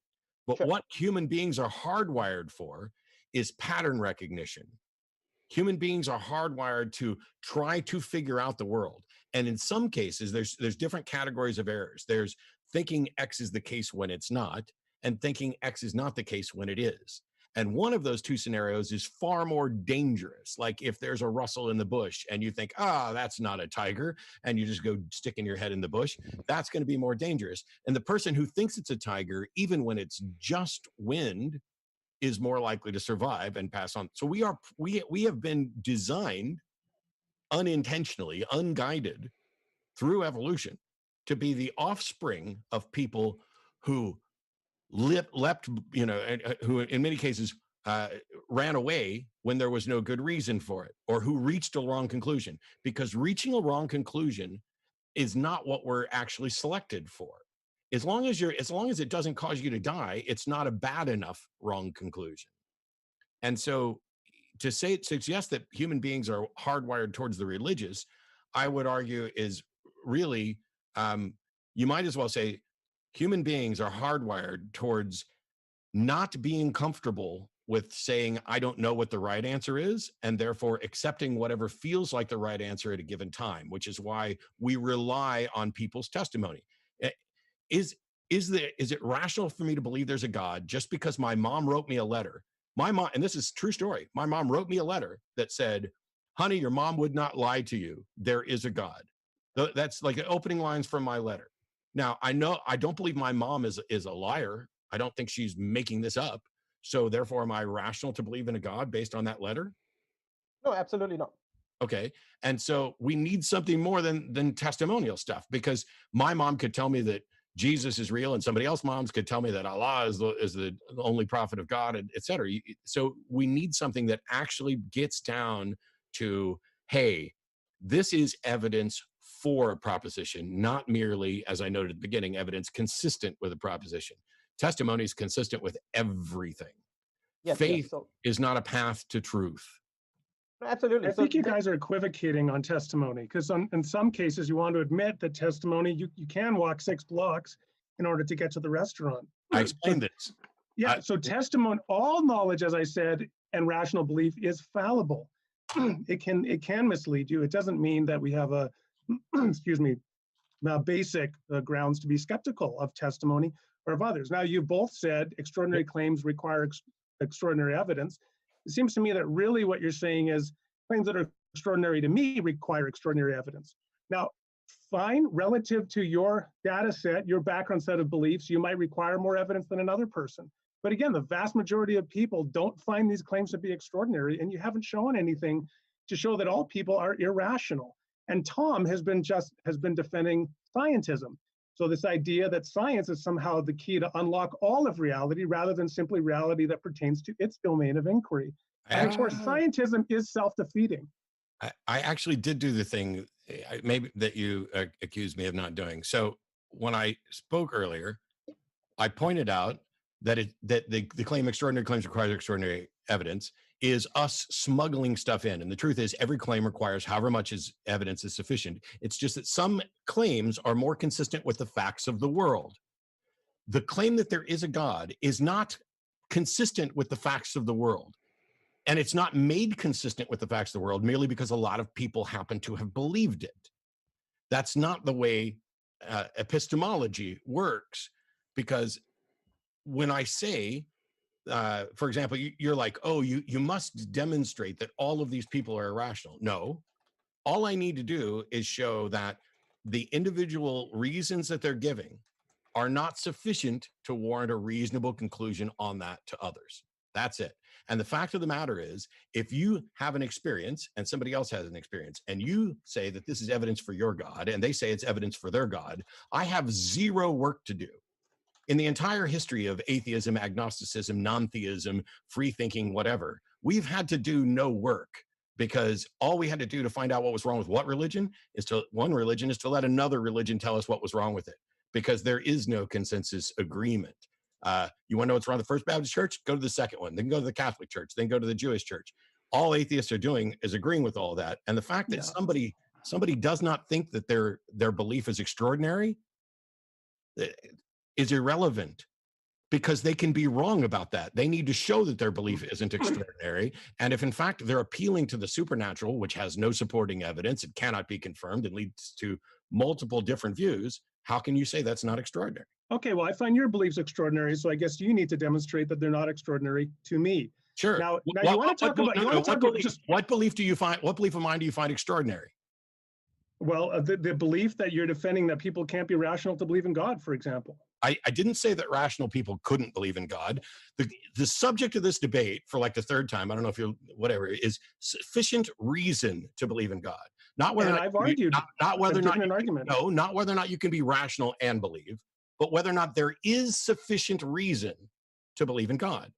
But Sure. what human beings are hardwired for is pattern recognition. Human beings are hardwired to try to figure out the world. And in some cases, there's different categories of errors. There's thinking X is the case when it's not, and thinking X is not the case when it is. And one of those two scenarios is far more dangerous. Like if there's a rustle in the bush and you think, that's not a tiger, and you just go sticking your head in the bush, that's going to be more dangerous. And the person who thinks it's a tiger, even when it's just wind, is more likely to survive and pass on. So we have been designed unintentionally, unguided through evolution to be the offspring of people who leapt, who in many cases ran away when there was no good reason for it, or who reached a wrong conclusion, because reaching a wrong conclusion is not what we're actually selected for. As long as it doesn't cause you to die, it's not a bad enough wrong conclusion. And so to suggest that human beings are hardwired towards the religious, I would argue is really, you might as well say human beings are hardwired towards not being comfortable with saying, I don't know what the right answer is, and therefore accepting whatever feels like the right answer at a given time, which is why we rely on people's testimony. Is it rational for me to believe there's a God just because my mom wrote me a letter? My mom, and this is a true story, my mom wrote me a letter that said, honey, your mom would not lie to you. There is a God. That's like the opening lines from my letter. Now, I don't believe my mom is a liar. I don't think she's making this up. So therefore, am I rational to believe in a God based on that letter? No, absolutely not. Okay. And so we need something more than testimonial stuff, because my mom could tell me that Jesus is real, and somebody else's moms could tell me that Allah is the only prophet of God, et cetera. So we need something that actually gets down to, hey, this is evidence for a proposition, not merely, as I noted at the beginning, evidence consistent with a proposition. Testimony is consistent with everything. Yes, Faith so is not a path to truth. absolutely. I So think you guys are equivocating on testimony, because in some cases you want to admit that testimony, you can walk 6 blocks in order to get to the restaurant. I explained this. Yeah, so testimony, all knowledge, as I said, and rational belief is fallible. It can mislead you. It doesn't mean that we have a excuse me, basic grounds to be skeptical of testimony or of others. Now, you both said extraordinary claims require extraordinary evidence. It seems to me that really what you're saying is claims that are extraordinary to me require extraordinary evidence. Now, fine, relative to your data set, your background set of beliefs, you might require more evidence than another person. But again, the vast majority of people don't find these claims to be extraordinary, and you haven't shown anything to show that all people are irrational. And Tom has been defending scientism. So this idea that science is somehow the key to unlock all of reality rather than simply reality that pertains to its domain of inquiry. And of course, scientism is self-defeating. I actually did do the thing maybe that you accused me of not doing. So when I spoke earlier, I pointed out that the claim extraordinary claims requires extraordinary evidence is us smuggling stuff in. And the truth is every claim requires however much evidence is sufficient. It's just that some claims are more consistent with the facts of the world. The claim that there is a God is not consistent with the facts of the world. And it's not made consistent with the facts of the world merely because a lot of people happen to have believed it. That's not the way epistemology works, because when I say, for example, you're like, oh, you must demonstrate that all of these people are irrational. No, all I need to do is show that the individual reasons that they're giving are not sufficient to warrant a reasonable conclusion on that to others. That's it. And the fact of the matter is, if you have an experience and somebody else has an experience, and you say that this is evidence for your God, and they say it's evidence for their God, I have zero work to do. In the entire history of atheism, agnosticism, non-theism, free thinking, whatever, we've had to do no work, because all we had to do to find out what was wrong with one religion is to let another religion tell us what was wrong with it, because there is no consensus agreement. You want to know what's wrong with the First Baptist Church? Go to the second one, then go to the Catholic Church, then go to the Jewish Church. All atheists are doing is agreeing with all that. And the fact that somebody does not think that their belief is extraordinary is irrelevant, because they can be wrong about that. They need to show that their belief isn't extraordinary. And if in fact they're appealing to the supernatural, which has no supporting evidence, it cannot be confirmed and leads to multiple different views, how can you say that's not extraordinary? Okay, well, I find your beliefs extraordinary, so I guess you need to demonstrate that they're not extraordinary to me. Sure. Now you want to talk about what belief do you find? What belief of mine do you find extraordinary? Well, the belief that you're defending that people can't be rational to believe in God, for example. I didn't say that rational people couldn't believe in God. The subject of this debate, for like the third time, I don't know if you're whatever, is sufficient reason to believe in God. Not whether I've argued, not whether or not an argument. No, not whether or not you can be rational and believe, but whether or not there is sufficient reason to believe in God.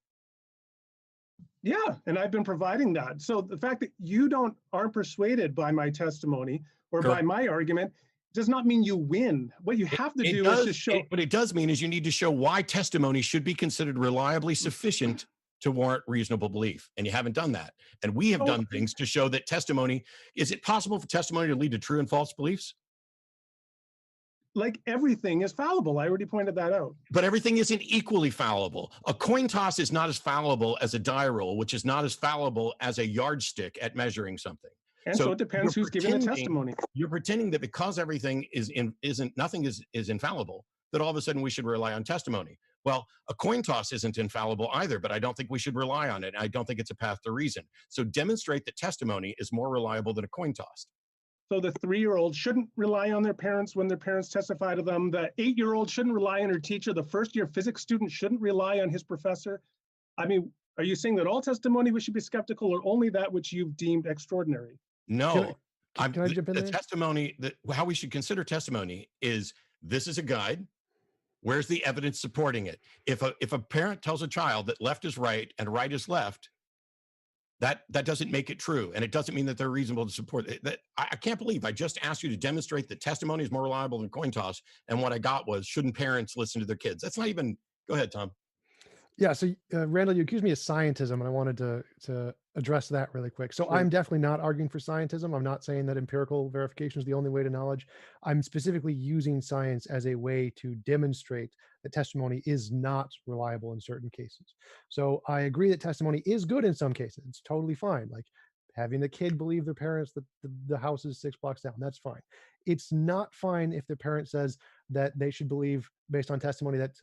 Yeah, and I've been providing that. So the fact that you aren't persuaded by my testimony or by my argument does not mean you win. What you have to do is to show. What it does mean is you need to show why testimony should be considered reliably sufficient to warrant reasonable belief. And you haven't done that. And we have done things to show that testimony, is it possible for testimony to lead to true and false beliefs? Like everything is fallible. I already pointed that out. But everything isn't equally fallible. A coin toss is not as fallible as a die roll, which is not as fallible as a yardstick at measuring something. And so it depends who's giving the testimony. You're pretending that because everything nothing is infallible, that all of a sudden we should rely on testimony. Well, a coin toss isn't infallible either, but I don't think we should rely on it. I don't think it's a path to reason. So demonstrate that testimony is more reliable than a coin toss. So the 3-year-old shouldn't rely on their parents when their parents testify to them. The 8-year-old shouldn't rely on her teacher. The first-year physics student shouldn't rely on his professor. I mean, are you saying that all testimony we should be skeptical, or only that which you've deemed extraordinary? No. Can I jump in there? Testimony, how we should consider testimony is, this is a guide. Where's the evidence supporting it? If a parent tells a child that left is right and right is left, that doesn't make it true. And it doesn't mean that they're reasonable to support it. I can't believe I just asked you to demonstrate that testimony is more reliable than coin toss. And what I got was, shouldn't parents listen to their kids? That's not even, go ahead, Tom. Yeah. So Randall, you accused me of scientism, and I wanted to address that really quick. So Sure. I'm definitely not arguing for scientism. I'm not saying that empirical verification is the only way to knowledge. I'm specifically using science as a way to demonstrate that testimony is not reliable in certain cases. So I agree that testimony is good in some cases. It's totally fine. Like Having the kid believe their parents that the house is 6 blocks down, that's fine. It's not fine if the parent says that they should believe, based on testimony, that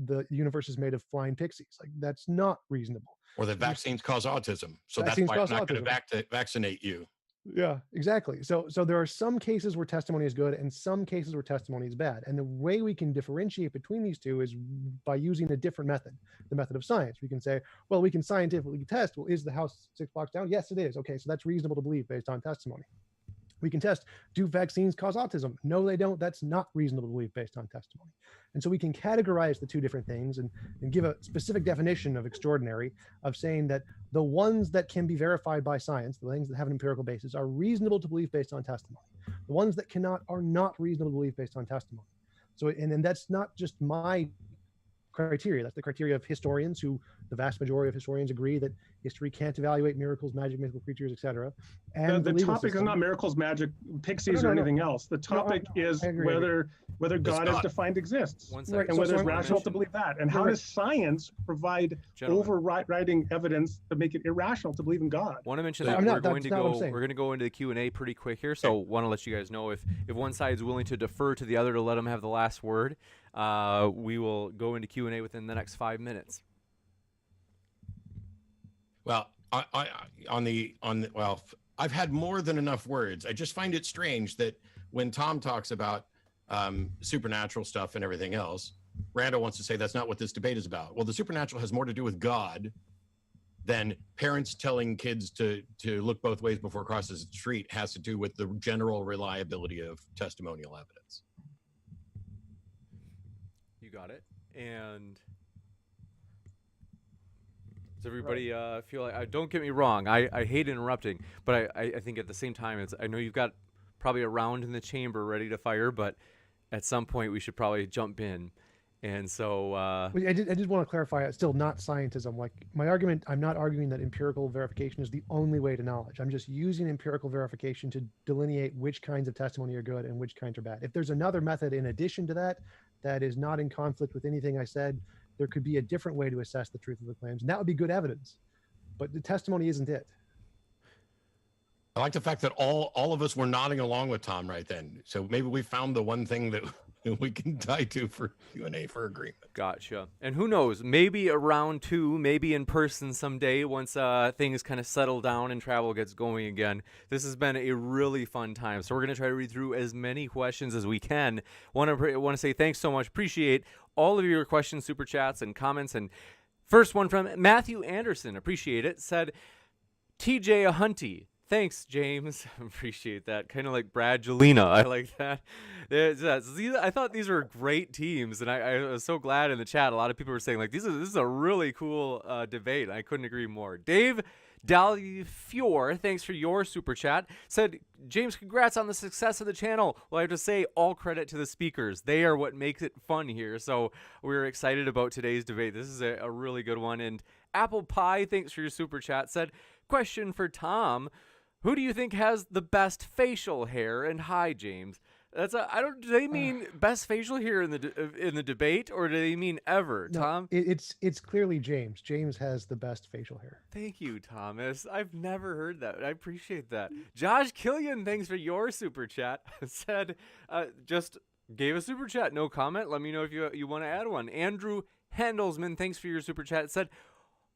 the universe is made of flying pixies. Like, that's not reasonable. Or that vaccines cause autism. So that's Vaccines why I'm cause not going autism. to vaccinate you. Yeah, exactly. So there are some cases where testimony is good and some cases where testimony is bad. And the way we can differentiate between these two is by using a different method, the method of science. We can say, well, we can scientifically test, well, is the house 6 blocks down? Yes, it is. Okay, so that's reasonable to believe based on testimony. We can test, do vaccines cause autism? No, they don't. That's not reasonable to believe based on testimony. And so we can categorize the two different things and give a specific definition of extraordinary, of saying that the ones that can be verified by science, the things that have an empirical basis, are reasonable to believe based on testimony. The ones that cannot are not reasonable to believe based on testimony. So, and that's not just my criteria. That's the criteria of historians, who the vast majority of historians agree that history can't evaluate miracles, magic, mythical creatures, etc. And the topic is not miracles, magic, pixies, or anything else. The topic is whether God is defined exists, and whether it's rational to believe that. And how does science provide overriding evidence to make it irrational to believe in God? Want to mention that we're going to go into the Q&A pretty quick here, so want to let you guys know if one side is willing to defer to the other to let them have the last word. We will go into Q&A within the next 5 minutes. Well, I've had more than enough words. I just find it strange that when Tom talks about supernatural stuff and everything else, Randall wants to say that's not what this debate is about. Well, the supernatural has more to do with God than parents telling kids to look both ways before crossing the street has to do with the general reliability of testimonial evidence. You got it. And does everybody feel like, don't get me wrong, I hate interrupting, but I think at the same time, I know you've got probably a round in the chamber ready to fire, but at some point we should probably jump in. And so I did want to clarify, it's still not scientism. Like, my argument, I'm not arguing that empirical verification is the only way to knowledge. I'm just using empirical verification to delineate which kinds of testimony are good and which kinds are bad. If there's another method in addition to that is not in conflict with anything I said, there could be a different way to assess the truth of the claims, and that would be good evidence. But the testimony isn't it. I like the fact that all of us were nodding along with Tom right then. So maybe we found the one thing that we can tie to for Q&A for agreement. Gotcha. And who knows, maybe a round two, maybe in person someday once things kind of settle down and travel gets going again. This has been a really fun time. So we're going to try to read through as many questions as we can. Want to say thanks so much. Appreciate all of your questions, super chats, and comments. And first one from Matthew Anderson, appreciate it, said, TJump. Thanks, James. Appreciate that. Kind of like Brad Jelena. I like that. I thought these were great teams, and I was so glad in the chat. A lot of people were saying, like, this is a really cool debate. I couldn't agree more. Dave Dalfior, thanks for your super chat, said, James, congrats on the success of the channel. Well, I have to say, all credit to the speakers. They are what makes it fun here. So we're excited about today's debate. This is a really good one. And Apple Pie, thanks for your super chat, said, question for Tom. Who do you think has the best facial hair? And hi, James. Do they mean best facial hair in the debate, or do they mean ever, no, Tom? It's clearly James. James has the best facial hair. Thank you, Thomas. I've never heard that. I appreciate that. Josh Killian, thanks for your super chat. Said, just gave a super chat, no comment. Let me know if you want to add one. Andrew Handelsman, thanks for your super chat. Said,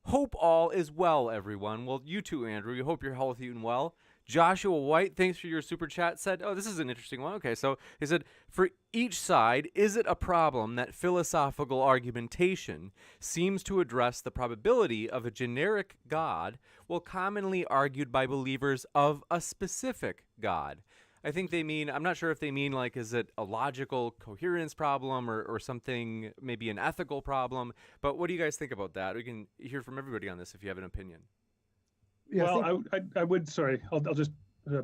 hope all is well, everyone. Well, you too, Andrew. You hope you're healthy and well. Joshua White, thanks for your super chat, said, oh, this is an interesting one. Okay, so he said, for each side, is it a problem that philosophical argumentation seems to address the probability of a generic God while commonly argued by believers of a specific God? I think they mean, I'm not sure if they mean, like, is it a logical coherence problem or something, maybe an ethical problem? But what do you guys think about that? We can hear from everybody on this if you have an opinion. Yeah, well, I would, sorry, I'll just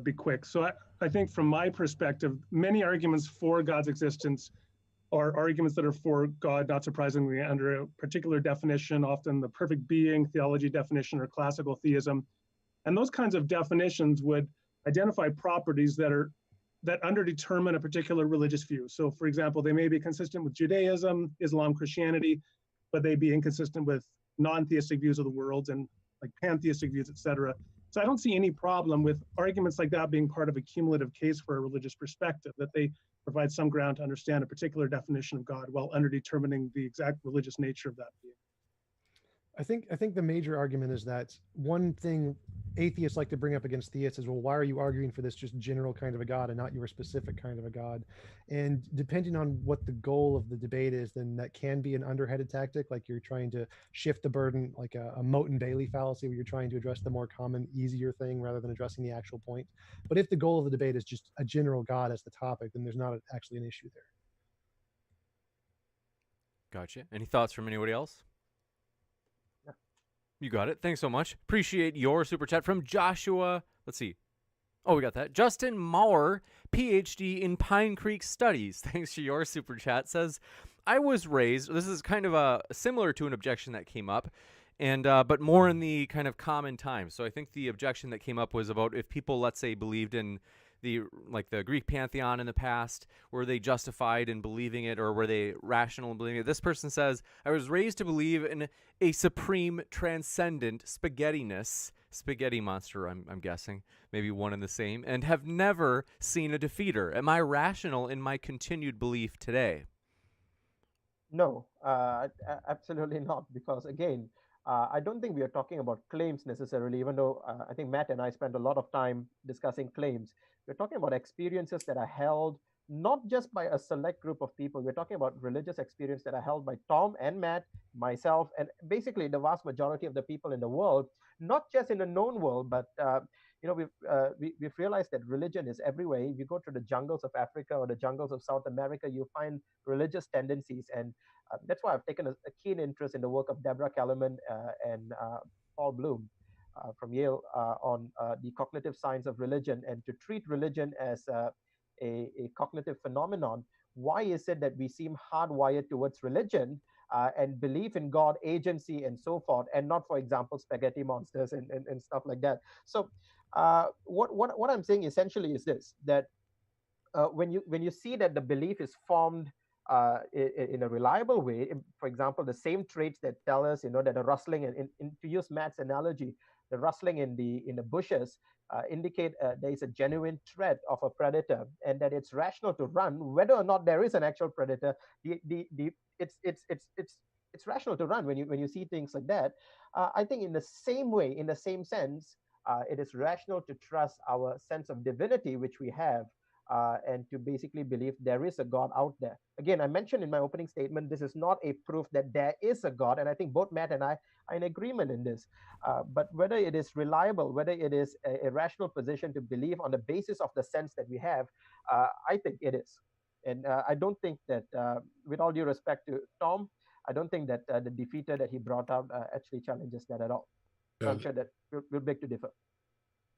be quick. So I think from my perspective, many arguments for God's existence are arguments that are for God, not surprisingly, under a particular definition, often the perfect being theology definition or classical theism. And those kinds of definitions would identify properties that underdetermine a particular religious view. So, for example, they may be consistent with Judaism, Islam, Christianity, but they be inconsistent with non-theistic views of the world and like pantheistic views, etc. So I don't see any problem with arguments like that being part of a cumulative case for a religious perspective, that they provide some ground to understand a particular definition of God while under determining the exact religious nature of that being. I think the major argument is that one thing atheists like to bring up against theists is, well, why are you arguing for this just general kind of a God and not your specific kind of a God? And depending on what the goal of the debate is, then that can be an underhanded tactic, like you're trying to shift the burden, like a Mote and Bailey fallacy, where you're trying to address the more common, easier thing rather than addressing the actual point. But if the goal of the debate is just a general God as the topic, then there's not actually an issue there. Gotcha. Any thoughts from anybody else? You got it. Thanks so much. Appreciate your super chat from Joshua. Let's see. Oh, we got that. Justin Maurer, PhD in Pine Creek Studies. Thanks for your super chat. Says, I was raised, this is kind of similar to an objection that came up, and but more in the kind of common time. So I think the objection that came up was about if people, let's say, believed in the Greek pantheon in the past, were they justified in believing it, or were they rational in believing it? This person says, I was raised to believe in a supreme transcendent spaghetti monster, I'm guessing, maybe one and the same, and have never seen a defeater. Am I rational in my continued belief today? No, absolutely not. Because again, I don't think we are talking about claims necessarily, even though I think Matt and I spent a lot of time discussing claims. We're talking about experiences that are held not just by a select group of people. We're talking about religious experience that are held by Tom and Matt, myself, and basically the vast majority of the people in the world, not just in the known world, but we've realized that religion is everywhere. If you go to the jungles of Africa or the jungles of South America, you find religious tendencies, and that's why I've taken a keen interest in the work of Deborah Kellerman and Paul Bloom from Yale on the cognitive science of religion, and to treat religion as a cognitive phenomenon. Why is it that we seem hardwired towards religion and belief in God, agency, and so forth, and not, for example, spaghetti monsters and stuff like that? So what I'm saying essentially is this, that when you see that the belief is formed in a reliable way, for example, the same traits that tell us, that the rustling, to use Matt's analogy, the rustling in the bushes indicate there is a genuine threat of a predator, and that it's rational to run, whether or not there is an actual predator. It's rational to run when you see things like that. I think in the same way, in the same sense, it is rational to trust our sense of divinity, which we have, and to basically believe there is a God out there. Again, I mentioned in my opening statement, this is not a proof that there is a God, and I think both Matt and I are in agreement in this. But whether it is reliable, whether it is a rational position to believe on the basis of the sense that we have, I think it is. And I don't think that, with all due respect to Tom, I don't think that the defeater that he brought out actually challenges that at all. So I'm sure that we'll beg to differ.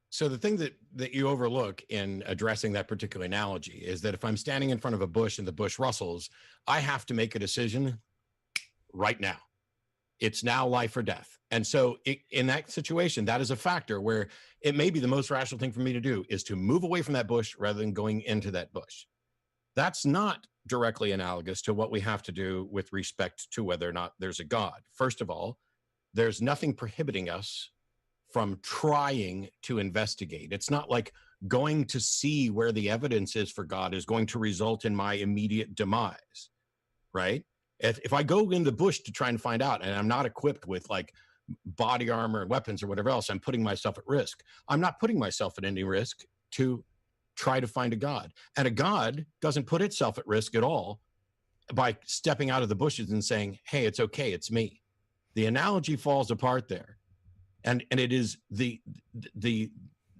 So the thing that you overlook in addressing that particular analogy is that if I'm standing in front of a bush and the bush rustles, I have to make a decision right now. It's now life or death. And so in that situation, that is a factor where it may be the most rational thing for me to do is to move away from that bush rather than going into that bush. That's not directly analogous to what we have to do with respect to whether or not there's a God. First of all, there's nothing prohibiting us from trying to investigate. It's not like going to see where the evidence is for God is going to result in my immediate demise, right? If I go in the bush to try and find out, and I'm not equipped with like body armor and weapons or whatever else, I'm putting myself at risk. I'm not putting myself at any risk to try to find a God. And a God doesn't put itself at risk at all by stepping out of the bushes and saying, hey, it's okay, it's me. The analogy falls apart there. And it is the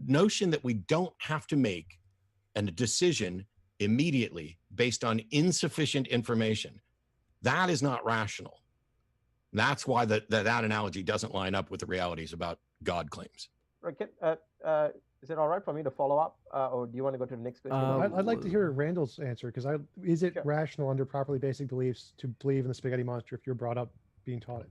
notion that we don't have to make a decision immediately based on insufficient information. That is not rational. That's why that analogy doesn't line up with the realities about God claims. Right, is it all right for me to follow up, or do you want to go to the next question? I'd like to hear Randall's answer, because is it rational under properly basic beliefs to believe in the spaghetti monster if you're brought up being taught it?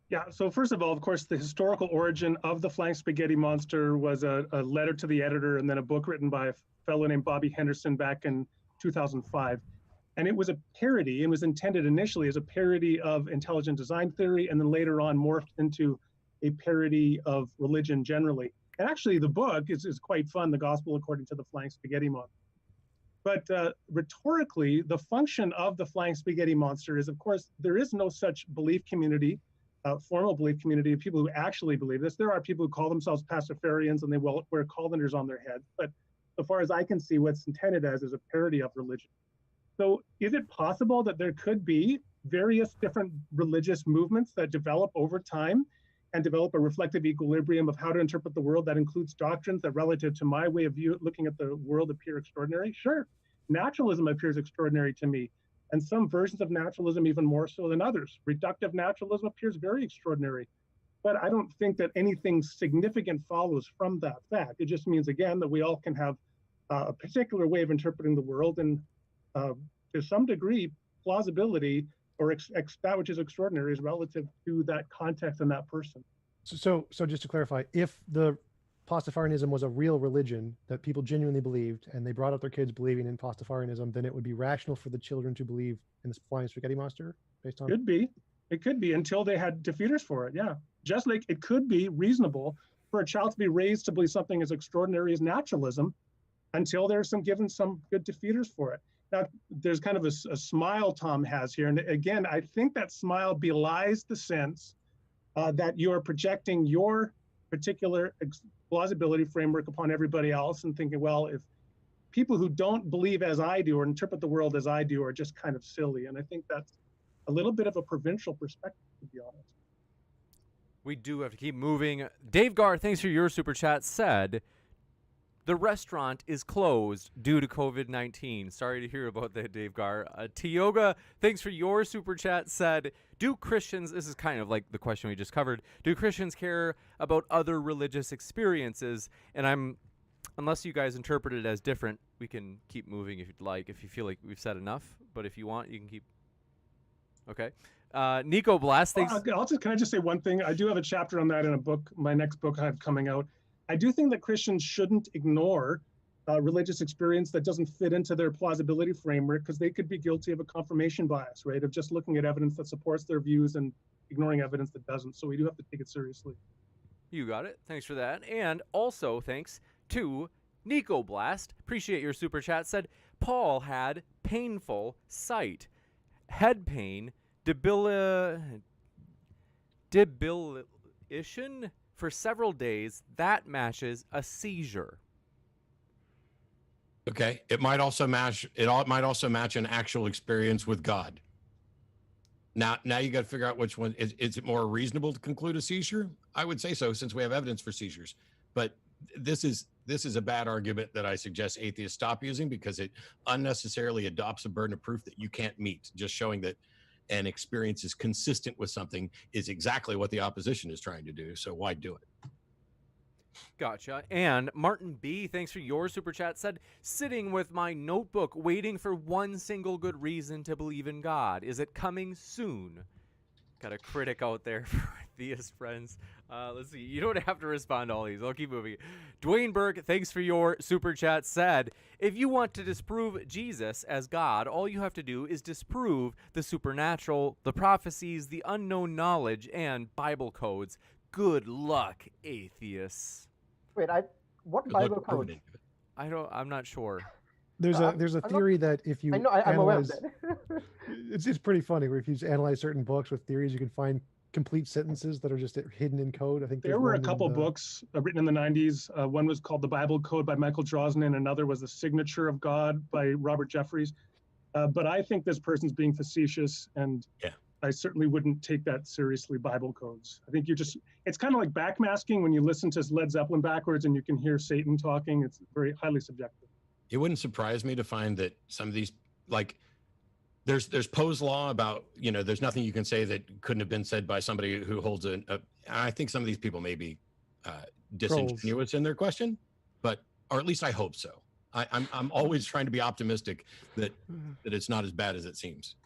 Yeah, so first of all, of course, the historical origin of the flying spaghetti monster was a letter to the editor and then a book written by a fellow named Bobby Henderson back in 2005. And it was a parody and was intended initially as a parody of intelligent design theory, and then later on morphed into a parody of religion generally. And actually, the book is quite fun, The Gospel According to the Flying Spaghetti Monster. But rhetorically, the function of the Flying Spaghetti Monster is, of course, there is no such belief community, formal belief community of people who actually believe this. There are people who call themselves pastafarians and they wear colanders on their heads. But as far as I can see, what's intended as is a parody of religion. So is it possible that there could be various different religious movements that develop over time and develop a reflective equilibrium of how to interpret the world that includes doctrines that, relative to my way of looking at the world, appear extraordinary? Sure. Naturalism appears extraordinary to me, and some versions of naturalism even more so than others. Reductive naturalism appears very extraordinary, but I don't think that anything significant follows from that fact. It just means, again, that we all can have a particular way of interpreting the world, and to some degree, plausibility or that which is extraordinary is relative to that context and that person. So just to clarify, if the Pastafarianism was a real religion that people genuinely believed, and they brought up their kids believing in Pastafarianism, then it would be rational for the children to believe in this flying spaghetti monster based on. It could be until they had defeaters for it. Yeah, just like it could be reasonable for a child to be raised to believe something as extraordinary as naturalism until there's given some good defeaters for it. Now, there's kind of a smile Tom has here. And again, I think that smile belies the sense that you're projecting your particular plausibility framework upon everybody else and thinking, well, if people who don't believe as I do or interpret the world as I do are just kind of silly. And I think that's a little bit of a provincial perspective, to be honest. We do have to keep moving. Dave Gar, thanks for your super chat, said, the restaurant is closed due to COVID-19. Sorry to hear about that, Dave Gar. Tioga, thanks for your super chat, said, do Christians, this is kind of like the question we just covered, do Christians care about other religious experiences? And unless you guys interpret it as different, we can keep moving if you'd like, if you feel like we've said enough. But if you want, you can keep. Okay. Nico Blast, thanks. Can I just say one thing? I do have a chapter on that in a book, my next book I have coming out. I do think that Christians shouldn't ignore religious experience that doesn't fit into their plausibility framework, because they could be guilty of a confirmation bias, right? Of just looking at evidence that supports their views and ignoring evidence that doesn't. So we do have to take it seriously. You got it. Thanks for that. And also thanks to Nico Blast. Appreciate your super chat. Said, Paul had painful sight, head pain, debilitation for several days. That matches a seizure. Okay. It might also match an actual experience with God. Now you got to figure out which one. Is it more reasonable to conclude a seizure? I would say so, since we have evidence for seizures. But this is a bad argument that I suggest atheists stop using, because it unnecessarily adopts a burden of proof that you can't meet. Just showing that an experience is consistent with something is exactly what the opposition is trying to do. So why do it? Gotcha. And Martin B., thanks for your super chat, said, sitting with my notebook waiting for one single good reason to believe in God. Is it coming soon? Got a critic out there for theist friends. Let's see. You don't have to respond to all these. I'll keep moving. Dwayne Burke, thanks for your super chat, said, if you want to disprove Jesus as God, all you have to do is disprove the supernatural, the prophecies, the unknown knowledge, and Bible codes. Good luck, atheists. Wait, what Bible code? I'm not sure. There's a theory that if you I'm aware of analyze, that. it's pretty funny where if you analyze certain books with theories, you can find complete sentences that are just hidden in code. I think there were a couple books written in the 90s. One was called The Bible Code by Michael Drosnin. Another was The Signature of God by Robert Jeffries. But I think this person's being facetious, and I certainly wouldn't take that seriously, Bible codes. I think it's kind of like backmasking when you listen to Led Zeppelin backwards and you can hear Satan talking. It's very highly subjective. It wouldn't surprise me to find that some of these, like, there's Poe's law about, there's nothing you can say that couldn't have been said by somebody who holds I think some of these people may be disingenuous in their question, or at least I hope so. I'm always trying to be optimistic that it's not as bad as it seems.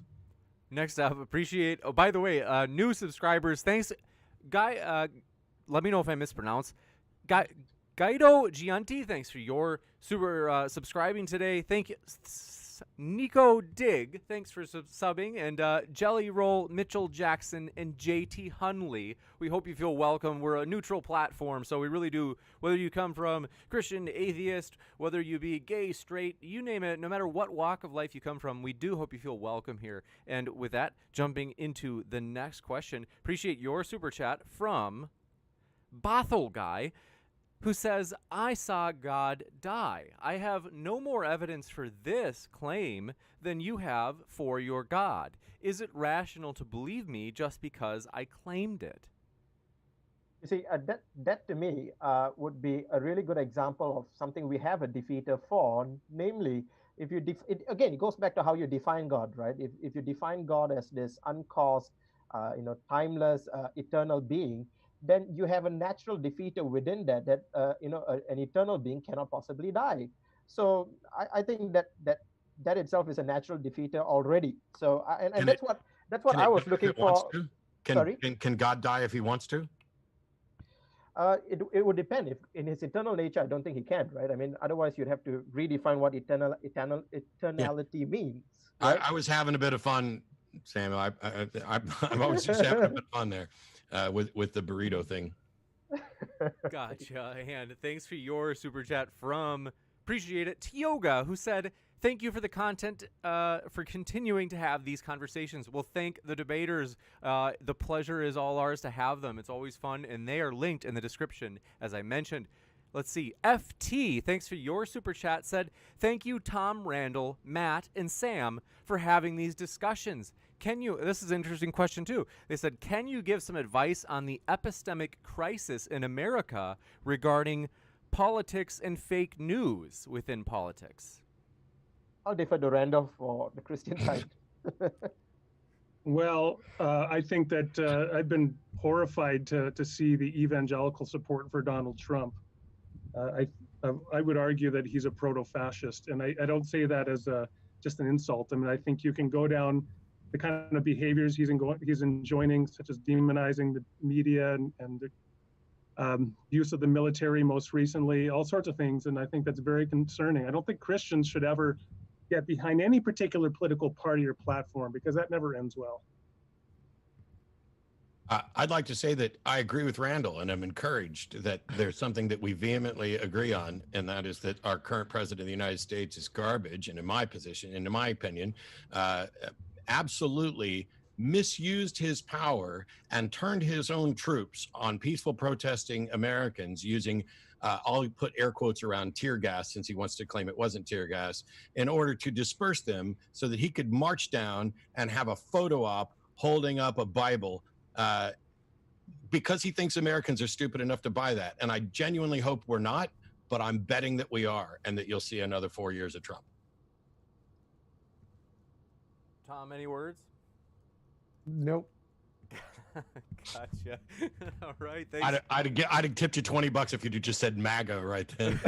Next up, appreciate. Oh, by the way, new subscribers. Thanks, Guy. Let me know if I mispronounce. Guido Gianti, thanks for your super subscribing today. Thank you. Chris, Nico Dig, thanks for subbing, and Jelly Roll, Mitchell Jackson, and JT Hunley. We hope you feel welcome. We're a neutral platform, so we really do, whether you come from Christian, atheist, whether you be gay, straight, you name it, no matter what walk of life you come from, we do hope you feel welcome here. And with that, jumping into the next question, appreciate your super chat from Bothell Guy, who says, I saw God die. I have no more evidence for this claim than you have for your God. Is it rational to believe me just because I claimed it? You see, that to me would be a really good example of something we have a defeater for. Namely, if you again, it goes back to how you define God, right? If you define God as this uncaused, timeless, eternal being, then you have a natural defeater within that an eternal being cannot possibly die. So I think that itself is a natural defeater already. So that's what I was looking for. Sorry? Can God die if he wants to? It would depend. If in his eternal nature, I don't think he can, right? I mean, otherwise you'd have to redefine what eternality means. Right? I was having a bit of fun, Samuel. I'm always just having a bit of fun there with the burrito thing. Gotcha. And thanks for your super chat from, appreciate it, Tioga, who said, thank you for the content, for continuing to have these conversations. We'll thank the debaters. The pleasure is all ours to have them. It's always fun, and they are linked in the description, as I mentioned. Let's see. FT, thanks for your super chat, said, thank you, Tom, Randall, Matt, and Sam, for having these discussions. This is an interesting question, too. They said, can you give some advice on the epistemic crisis in America regarding politics and fake news within politics? I'll defer to Randall for the Christian side. Well, I think that I've been horrified to see the evangelical support for Donald Trump. I would argue that he's a proto-fascist, and I don't say that as just an insult. I mean, I think you can go down the kind of behaviors he's enjoining, such as demonizing the media and the use of the military most recently, all sorts of things, and I think that's very concerning. I don't think Christians should ever get behind any particular political party or platform, because that never ends well. I'd like to say that I agree with Randall, and I'm encouraged that there's something that we vehemently agree on, and that is that our current president of the United States is garbage, and in my opinion, absolutely misused his power and turned his own troops on peaceful protesting Americans using I'll put air quotes around tear gas, since he wants to claim it wasn't tear gas, in order to disperse them so that he could march down and have a photo op holding up a Bible because he thinks Americans are stupid enough to buy that. And I genuinely hope we're not, but I'm betting that we are, and that you'll see another 4 years of Trump. Tom, any words? Nope. Gotcha. All right. Thanks. I'd have tipped you $20 if you'd just said MAGA right then.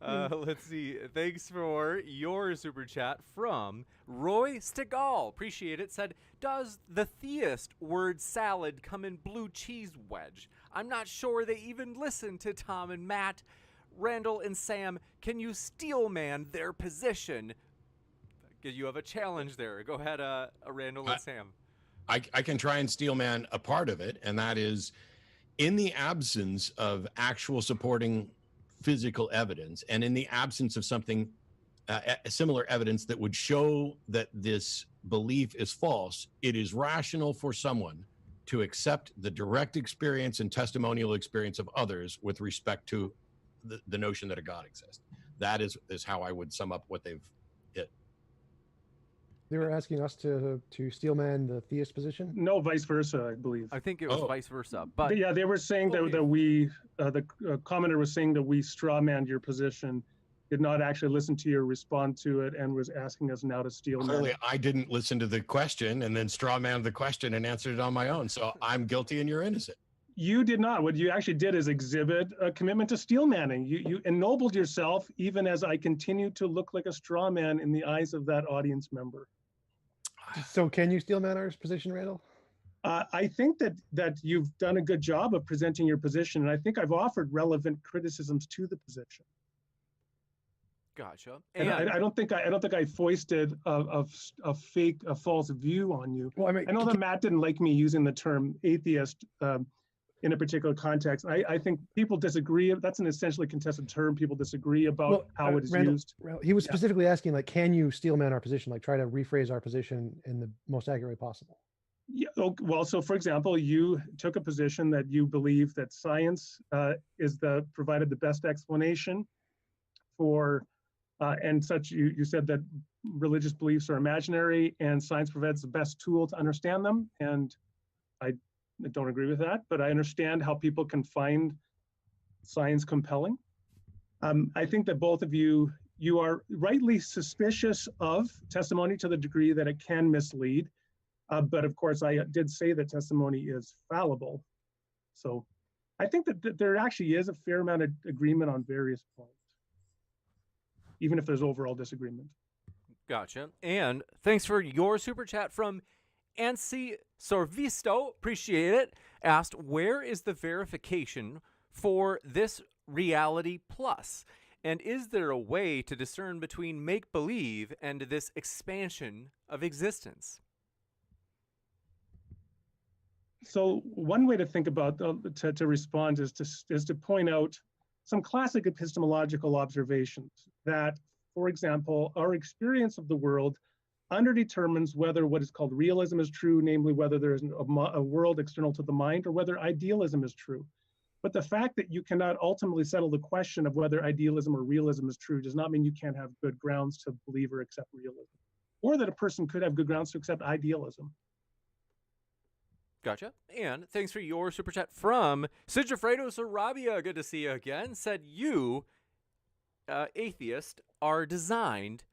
Let's see. Thanks for your super chat from Roy Stegall. Appreciate it. Said, does the theist word salad come in blue cheese wedge? I'm not sure they even listen to Tom and Matt. Randall and Sam, can you steel man their position? You have a challenge there. Go ahead, Randall and Sam. I can try and steel man a part of it, and that is, in the absence of actual supporting physical evidence, and in the absence of something similar evidence that would show that this belief is false, it is rational for someone to accept the direct experience and testimonial experience of others with respect to the notion that a God exists. That is how I would sum up what they've hit. They were asking us to steelman the theist position? No, vice versa, I believe. I think it was vice versa. But yeah, they were saying that we, the commenter was saying that we strawmanned your position, did not actually listen to you or respond to it, and was asking us now to steelman. Clearly, I didn't listen to the question and then strawmanned the question and answered it on my own. So I'm guilty and you're innocent. You did not. What you actually did is exhibit a commitment to steel manning. You ennobled yourself, even as I continue to look like a straw man in the eyes of that audience member. So can you steel man our position, Randall? I think that you've done a good job of presenting your position, and I think I've offered relevant criticisms to the position. Gotcha. And I don't think I foisted a false view on you. Well, I mean, I know that Matt didn't like me using the term atheist in a particular context. I think people disagree. That's an essentially contested term. People disagree about how it is Randall, used. he was specifically asking, like, can you steelman our position? Like, try to rephrase our position in the most accurate way possible. Yeah. Well, so for example, you took a position that you believe that science provided the best explanation for, and such. You said that religious beliefs are imaginary, and science provides the best tool to understand them. And I don't agree with that, but I understand how people can find science compelling. I think that both of you are rightly suspicious of testimony to the degree that it can mislead. But of course, I did say that testimony is fallible. So I think that there actually is a fair amount of agreement on various points, even if there's overall disagreement. Gotcha. And thanks for your super chat from Ansi Sorvisto. Appreciate it. Asked, where is the verification for this reality plus? And is there a way to discern between make-believe and this expansion of existence? So one way to think about to respond is to point out some classic epistemological observations that, for example, our experience of the world underdetermines whether what is called realism is true, namely whether there is a world external to the mind, or whether idealism is true. But the fact that you cannot ultimately settle the question of whether idealism or realism is true does not mean you can't have good grounds to believe or accept realism, or that a person could have good grounds to accept idealism. Gotcha. And thanks for your super chat from Sigifredo Sarabia. Good to see you again. Said you, atheist, are designed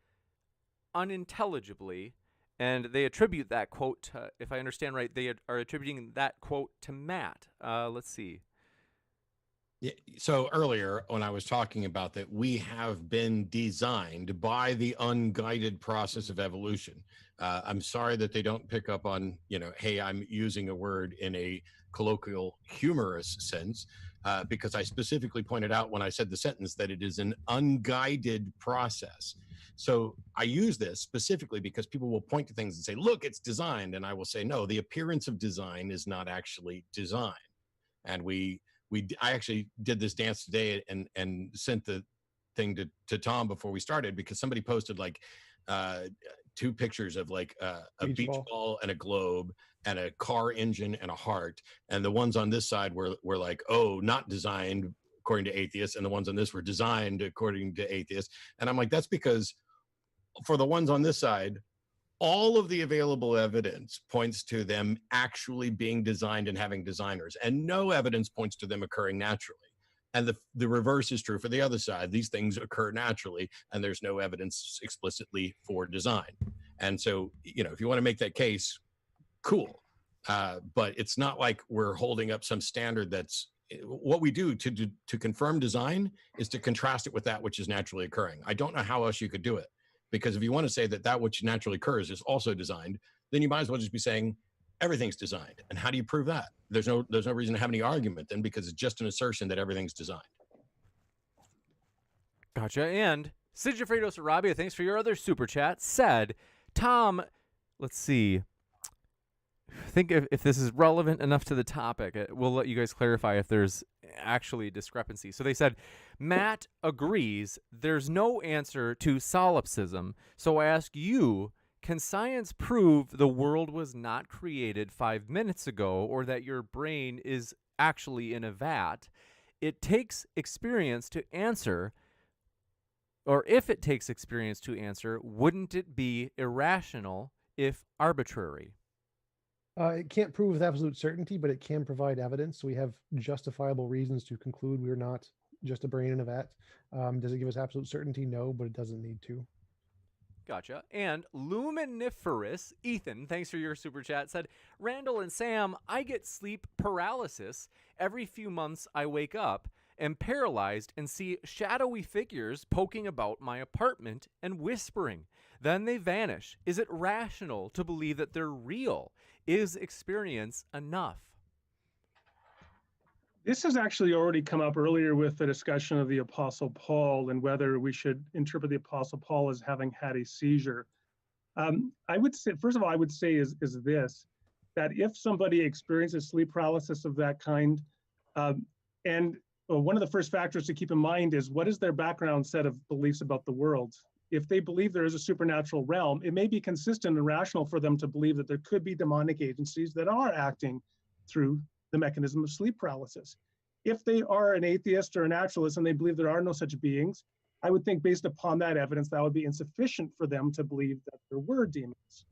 unintelligibly. And they attribute that quote, if I understand right, they are attributing that quote to Matt. Let's see. Yeah, so earlier when I was talking about that, we have been designed by the unguided process of evolution. I'm sorry that they don't pick up on, hey, I'm using a word in a colloquial humorous sense, because I specifically pointed out when I said the sentence that it is an unguided process. So I use this specifically because people will point to things and say, look, it's designed. And I will say, no, the appearance of design is not actually design. And I actually did this dance today and sent the thing to Tom before we started, because somebody posted like two pictures of like a beach ball and a globe and a car engine and a heart. And the ones on this side were like, oh, not designed according to atheists. And the ones on this were designed according to atheists. And I'm like, that's because for the ones on this side, all of the available evidence points to them actually being designed and having designers, and no evidence points to them occurring naturally. And the reverse is true for the other side. These things occur naturally, and there's no evidence explicitly for design. And so, if you want to make that case, cool. But it's not like we're holding up some standard that's what we do to confirm design is to contrast it with that which is naturally occurring. I don't know how else you could do it. Because if you want to say that which naturally occurs is also designed, then you might as well just be saying everything's designed. And how do you prove that? There's no reason to have any argument then, because it's just an assertion that everything's designed. Gotcha. And Sigifredo Sarabia, thanks for your other super chat, said, Tom, let's see. Think if this is relevant enough to the topic. We'll let you guys clarify if there's actually a discrepancy. So they said, Matt agrees there's no answer to solipsism. So I ask you, can science prove the world was not created 5 minutes ago, or that your brain is actually in a vat? It takes experience to answer, or if it takes experience to answer, wouldn't it be irrational if arbitrary? It can't prove with absolute certainty, but it can provide evidence. So we have justifiable reasons to conclude we're not just a brain in a vat. Does it give us absolute certainty? No, but it doesn't need to. Gotcha. And Luminiferous Ethan, thanks for your super chat, said, Randall and Sam, I get sleep paralysis. Every few months I wake up, am paralyzed, and see shadowy figures poking about my apartment and whispering. Then they vanish. Is it rational to believe that they're real? Is experience enough? This has actually already come up earlier with the discussion of the Apostle Paul and whether we should interpret the Apostle Paul as having had a seizure. I would say, first of all, I would say is this, that if somebody experiences sleep paralysis of that kind, and one of the first factors to keep in mind is what is their background set of beliefs about the world? If they believe there is a supernatural realm, it may be consistent and rational for them to believe that there could be demonic agencies that are acting through the mechanism of sleep paralysis. If they are an atheist or a naturalist and they believe there are no such beings, I would think based upon that evidence, that would be insufficient for them to believe that there were demons.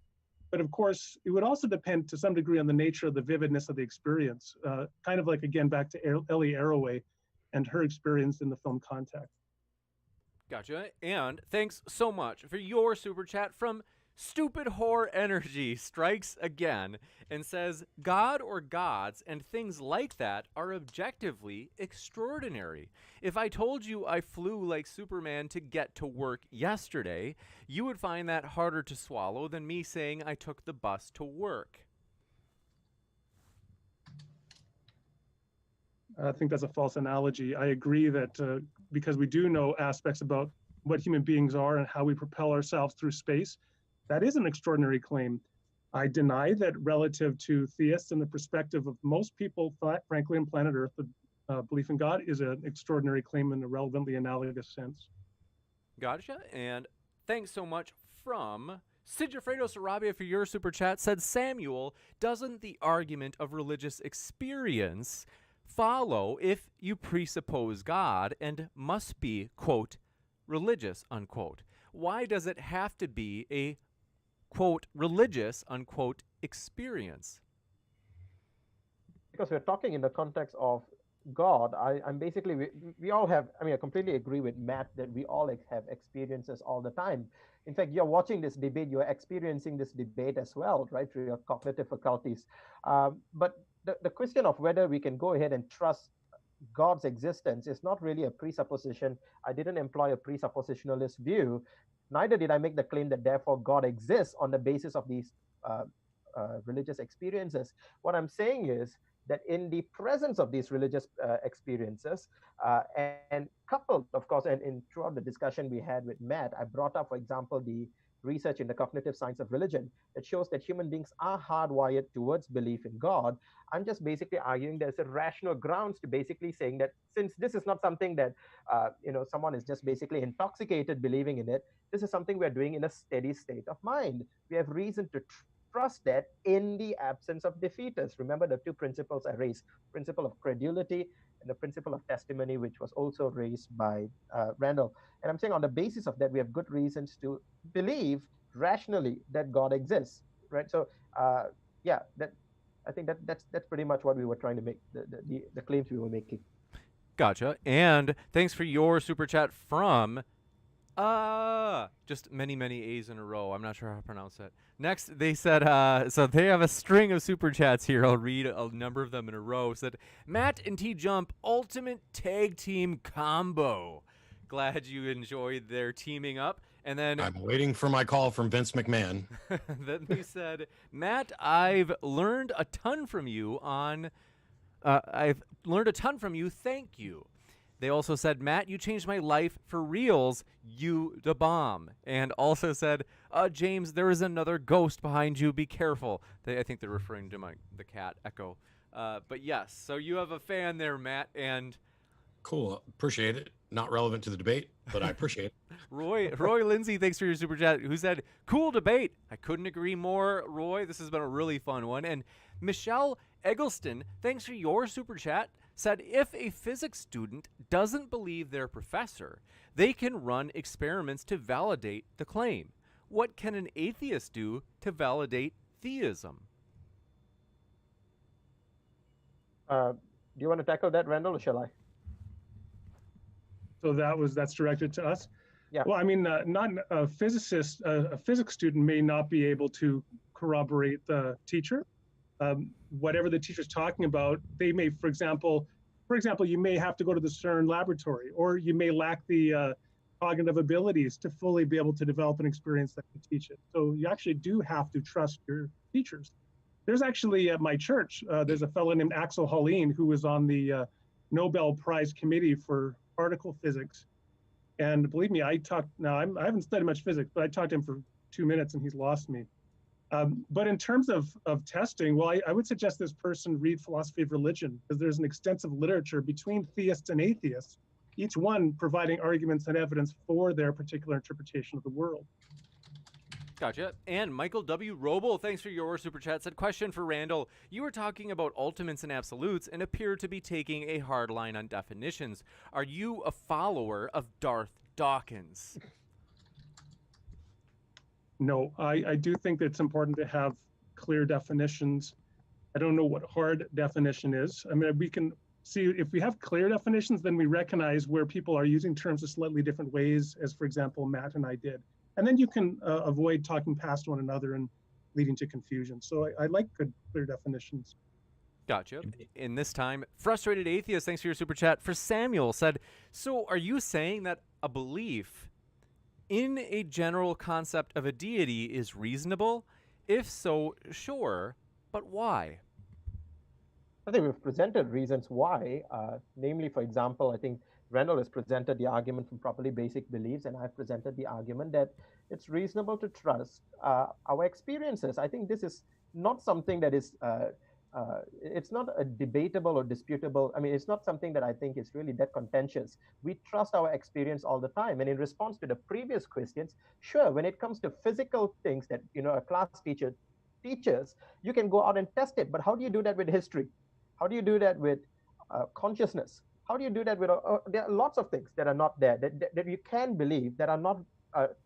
But of course, it would also depend to some degree on the nature of the vividness of the experience, kind of like, again, back to Ellie Arroway and her experience in the film Contact. Gotcha. And thanks so much for your super chat from Stupid Whore Energy strikes again and says, God or gods and things like that are objectively extraordinary. If I told you I flew like Superman to get to work yesterday, you would find that harder to swallow than me saying I took the bus to work. I think that's a false analogy. I agree that because we do know aspects about what human beings are and how we propel ourselves through space, that is an extraordinary claim. I deny that relative to theists and the perspective of most people, frankly, on planet Earth, the belief in God is an extraordinary claim in a relevantly analogous sense. Gotcha. And thanks so much from Sigifredo Sarabia for your super chat. Said, Samuel, doesn't the argument of religious experience follow if you presuppose God and must be, quote, religious, unquote? Why does it have to be a, quote, religious, unquote, experience? Because we're talking in the context of God. I'm basically, we all have, I completely agree with Matt that we all have experiences all the time. In fact, you're watching this debate, you're experiencing this debate as well, right, through your cognitive faculties. But the question of whether we can go ahead and trust God's existence is not really a presupposition. I didn't employ a presuppositionalist view. Neither did I make the claim that therefore God exists on the basis of these religious experiences. What I'm saying is that in the presence of these religious experiences, and coupled, of course, and throughout the discussion we had with Matt, I brought up, for example, the research in the cognitive science of religion that shows that human beings are hardwired towards belief in God. I'm just basically arguing there's a rational grounds to basically saying that since this is not something that someone is just basically intoxicated believing in it, this is something we're doing in a steady state of mind. We have reason to trust that in the absence of defeaters. Remember the two principles I raised, principle of credulity and the principle of testimony, which was also raised by Randall. And I'm saying on the basis of that, we have good reasons to believe rationally that God exists, right? So I think that's pretty much what we were trying to make, the claims we were making. Gotcha. And thanks for your super chat from just many A's in a row. I'm not sure how to pronounce it. Next, they said, so they have a string of super chats here. I'll read a number of them in a row. Said, Matt and TJump, ultimate tag team combo. Glad you enjoyed their teaming up. And then I'm waiting for my call from Vince McMahon. Then they said, Matt, I've learned a ton from you Thank you. They also said, Matt, you changed my life for reals. You the bomb. And also said, James, there is another ghost behind you. Be careful. I think they're referring to the cat, Echo. But yes, so you have a fan there, Matt. And cool. Appreciate it. Not relevant to the debate, but I appreciate it. Roy Lindsay, thanks for your super chat, who said, cool debate. I couldn't agree more, Roy. This has been a really fun one. And Michelle Eggleston, thanks for your super chat, said if a physics student doesn't believe their professor, they can run experiments to validate the claim. What can an atheist do to validate theism? Do you want to tackle that, Randall, or shall I? So that's directed to us? Yeah. Well, I mean, not a physicist, a physics student may not be able to corroborate the teacher. Whatever the teacher's talking about, they may, for example, you may have to go to the CERN laboratory, or you may lack the cognitive abilities to fully be able to develop an experience that can teach it. So you actually do have to trust your teachers. There's actually at my church, there's a fellow named Axel Holleen who was on the Nobel Prize Committee for Particle Physics. And believe me, I haven't studied much physics, but I talked to him for 2 minutes and he's lost me. But in terms of testing, well, I would suggest this person read Philosophy of Religion, because there's an extensive literature between theists and atheists, each one providing arguments and evidence for their particular interpretation of the world. Gotcha. And Michael W. Roble, thanks for your super chat, said, question for Randall. You were talking about ultimates and absolutes and appear to be taking a hard line on definitions. Are you a follower of Darth Dawkins? No, I do think that it's important to have clear definitions. I don't know what hard definition is. I mean, we can see if we have clear definitions, then we recognize where people are using terms in slightly different ways, as for example, Matt and I did. And then you can avoid talking past one another and leading to confusion. So I like good, clear definitions. Gotcha. In this time, Frustrated Atheist, thanks for your super chat, for Samuel, said, so are you saying that a belief in a general concept of a deity is reasonable? If so, sure, but why? I think we've presented reasons why, namely, for example, I think Randall has presented the argument from properly basic beliefs, and I've presented the argument that it's reasonable to trust our experiences. I think this is not something that is, it's not a debatable or disputable. I mean, it's not something that I think is really that contentious. We trust our experience all the time. And in response to the previous questions, sure, when it comes to physical things that, a class teacher teaches, you can go out and test it. But how do you do that with history? How do you do that with consciousness? How do you do that with, there are lots of things that are not there, that you can believe, that are not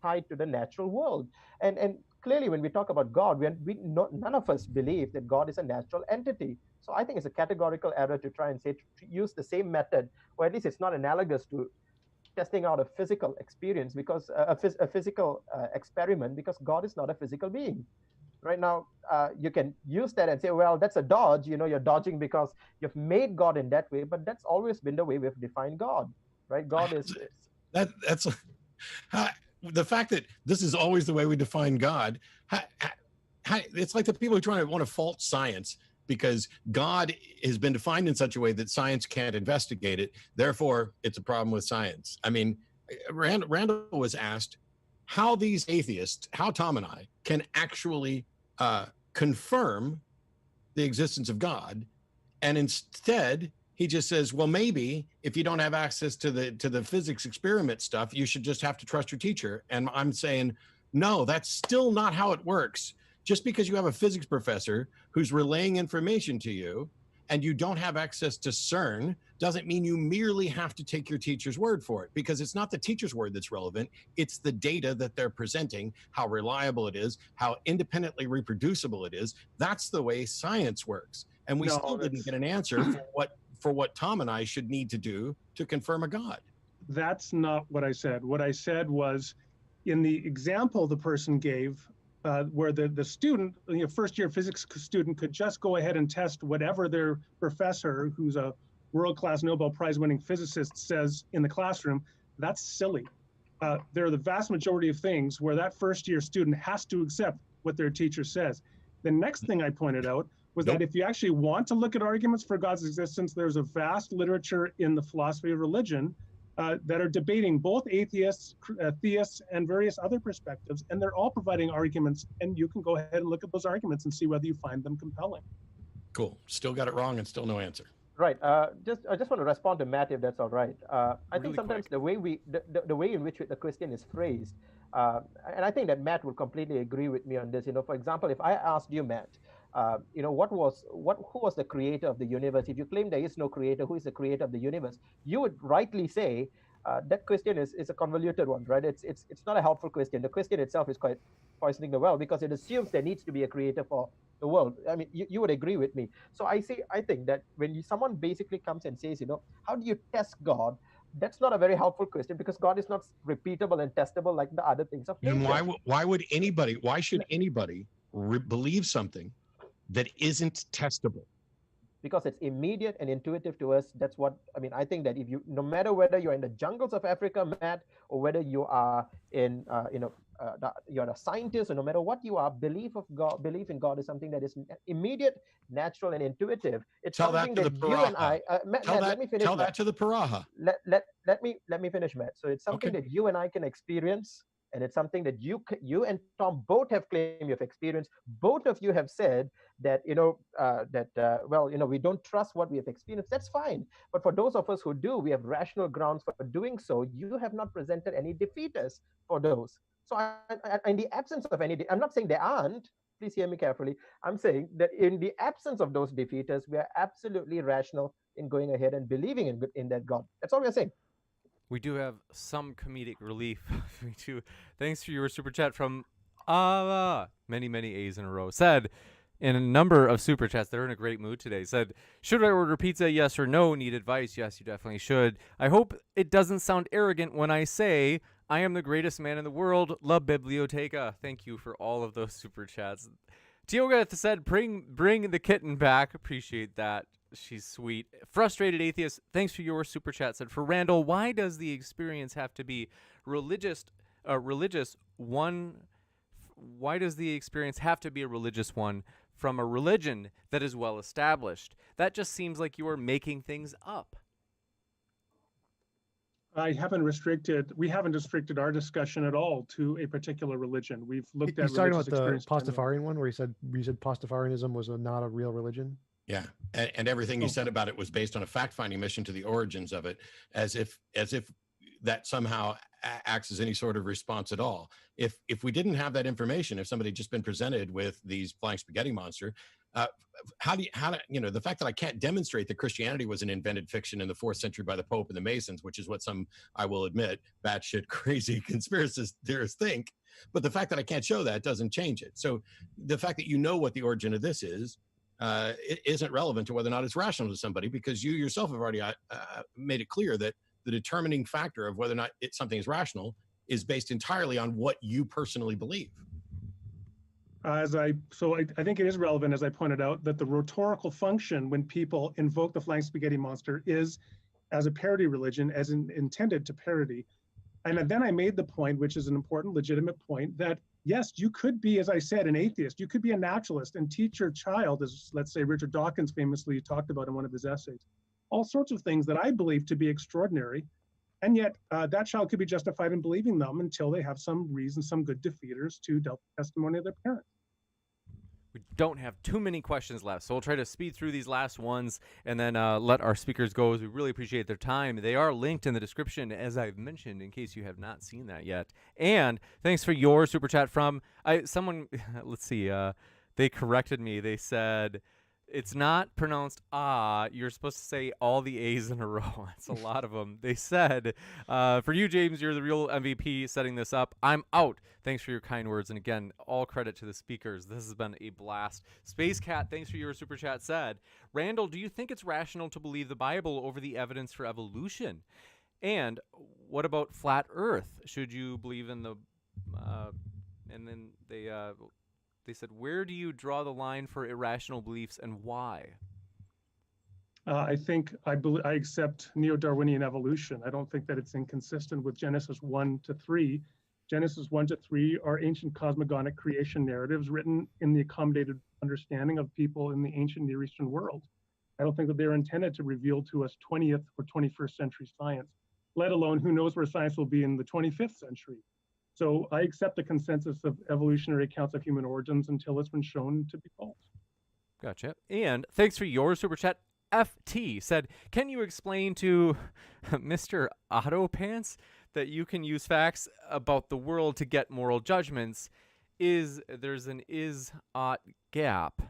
tied to the natural world. And clearly, when we talk about God, none of us believe that God is a natural entity. So I think it's a categorical error to try and say, to use the same method, or at least it's not analogous to testing out a physical experience, because a physical experiment, because God is not a physical being. Right now, you can use that and say, well, that's a dodge. You're dodging because you've made God in that way, but that's always been the way we've defined God, right? God is that's the fact that this is always the way we define God. It's like the people who want to fault science because God has been defined in such a way that science can't investigate it. Therefore, it's a problem with science. I mean, Randall was asked how these atheists, how Tom and I can actually confirm the existence of God, and instead he just says, well, maybe if you don't have access to the physics experiment stuff, you should just have to trust your teacher. And I'm saying, no, that's still not how it works. Just because you have a physics professor who's relaying information to you and you don't have access to CERN doesn't mean you merely have to take your teacher's word for it, because it's not the teacher's word that's relevant. It's the data that they're presenting, how reliable it is, how independently reproducible it is. That's the way science works. And we still didn't get an answer for what Tom and I should need to do to confirm a God. That's not what I said. What I said was, in the example the person gave, where the student, first year physics student, could just go ahead and test whatever their professor, who's a world-class Nobel Prize winning physicist, says in the classroom, that's silly. There are the vast majority of things where that first year student has to accept what their teacher says. The next thing I pointed out was that if you actually want to look at arguments for God's existence, there's a vast literature in the philosophy of religion that are debating both atheists, theists, and various other perspectives, and they're all providing arguments, and you can go ahead and look at those arguments and see whether you find them compelling. Cool. Still got it wrong and still no answer. Right. I just want to respond to Matt, if that's all right. I think sometimes the way in which the question is phrased, and I think that Matt would completely agree with me on this. For example, if I asked you, Matt, who was the creator of the universe? If you claim there is no creator, who is the creator of the universe? You would rightly say that question is a convoluted one, right? It's not a helpful question. The question itself is quite poisoning the well, because it assumes there needs to be a creator for the world. I mean, you would agree with me. So I think that when someone basically comes and says, how do you test God? That's not a very helpful question, because God is not repeatable and testable like the other things of nature. And why should anybody believe something that isn't testable? Because it's immediate and intuitive to us. That's what I mean. I think that no matter whether you're in the jungles of Africa, Matt, or whether you are in you're a scientist, or no matter what you are, belief in God is something that is immediate, natural, and intuitive. It's Tell something that to that the you and Paraha. Matt, let me finish, Tell Matt. that to the Paraha. Let me finish, Matt. So it's something Okay. that you and I can experience, and it's something that you and Tom both have claimed you've experienced. Both of you have said that we don't trust what we have experienced. That's fine. But for those of us who do, we have rational grounds for doing so. You have not presented any defeaters for those. So in the absence of any, I'm not saying there aren't. Please hear me carefully. I'm saying that in the absence of those defeaters, we are absolutely rational in going ahead and believing in that God. That's all we're saying. We do have some comedic relief. Me too. Thanks for your super chat from many A's in a row. Said in a number of super chats, they're in a great mood today. Said, should I order pizza? Yes or no? Need advice? Yes, you definitely should. I hope it doesn't sound arrogant when I say I am the greatest man in the world. La Biblioteca. Thank you for all of those super chats. Tioga said, bring the kitten back. Appreciate that. She's sweet. Frustrated Atheist, thanks for your super chat. Said, for Randall, why does the experience have to be religious? Why does the experience have to be a religious one from a religion that is well established? That just seems like you are making things up. We haven't restricted our discussion at all to a particular religion. We've looked at He's talking religious about the experience generally. Pastafarian one, where you said Pastafarianism was not a real religion. Yeah, and everything you said about it was based on a fact-finding mission to the origins of it, as if that somehow acts as any sort of response at all. If we didn't have that information, if somebody had just been presented with these flying spaghetti monster, the fact that I can't demonstrate that Christianity was an invented fiction in the 4th century by the Pope and the Masons, which is what some, I will admit, batshit crazy conspiracy theorists think, but the fact that I can't show that doesn't change it. So the fact that you know what the origin of this is, it isn't relevant to whether or not it's rational to somebody, because you yourself have already made it clear that the determining factor of whether or not something is rational is based entirely on what you personally believe. I think it is relevant, as I pointed out, that the rhetorical function when people invoke the flying spaghetti monster is as a parody religion, as intended to parody. And then I made the point, which is an important, legitimate point, that yes, you could be, as I said, an atheist. You could be a naturalist and teach your child, as let's say Richard Dawkins famously talked about in one of his essays, all sorts of things that I believe to be extraordinary. And yet that child could be justified in believing them until they have some reason, some good defeaters to doubt the testimony of their parents. We don't have too many questions left, so we'll try to speed through these last ones and then let our speakers go, as we really appreciate their time. They are linked in the description, as I've mentioned, in case you have not seen that yet. And thanks for your super chat from someone. Let's see. They corrected me. They said it's not pronounced ah. You're supposed to say all the A's in a row. That's a lot of them. They said, for you, James, you're the real MVP setting this up. I'm out. Thanks for your kind words. And again, all credit to the speakers. This has been a blast. Space Cat, thanks for your super chat. Said, Randall, do you think it's rational to believe the Bible over the evidence for evolution? And what about flat Earth? Should you believe in the... and then they said, where do you draw the line for irrational beliefs and why? I think I accept neo-Darwinian evolution. I don't think that it's inconsistent with Genesis 1-3. Genesis 1-3 are ancient cosmogonic creation narratives written in the accommodated understanding of people in the ancient Near Eastern world. I don't think that they're intended to reveal to us 20th or 21st century science, let alone who knows where science will be in the 25th century. So I accept the consensus of evolutionary accounts of human origins until it's been shown to be false. Gotcha. And thanks for your super chat. FT said, can you explain to Mr. Otto Pants that you can use facts about the world to get moral judgments? There's an is-ought gap.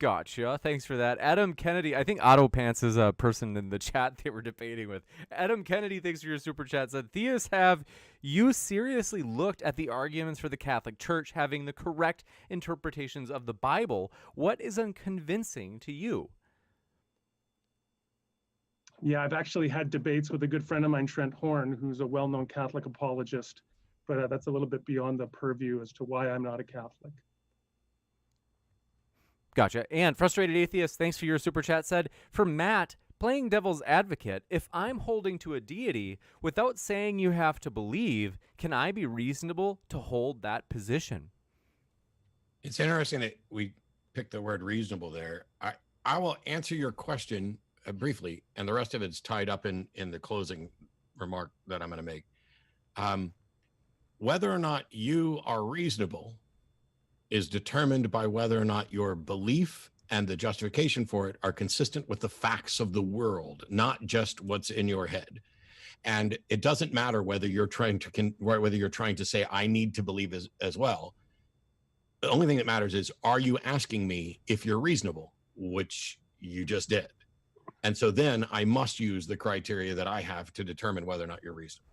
Gotcha. Thanks for that. Adam Kennedy, I think Otto Pants is a person in the chat they were debating with. Adam Kennedy, thanks for your super chat, said, theists, have you seriously looked at the arguments for the Catholic Church having the correct interpretations of the Bible? What is unconvincing to you? Yeah, I've actually had debates with a good friend of mine, Trent Horn, who's a well-known Catholic apologist, but that's a little bit beyond the purview as to why I'm not a Catholic. Gotcha. And Frustrated Atheist, thanks for your super chat, said, for Matt, playing devil's advocate, if I'm holding to a deity without saying you have to believe, can I be reasonable to hold that position? It's interesting that we picked the word reasonable there. I will answer your question briefly, and the rest of it's tied up in the closing remark that I'm going to make. Whether or not you are reasonable is determined by whether or not your belief and the justification for it are consistent with the facts of the world, not just what's in your head. And it doesn't matter whether you're trying to say I need to believe as well. The only thing that matters is, are you asking me if you're reasonable, which you just did. And so then I must use the criteria that I have to determine whether or not you're reasonable.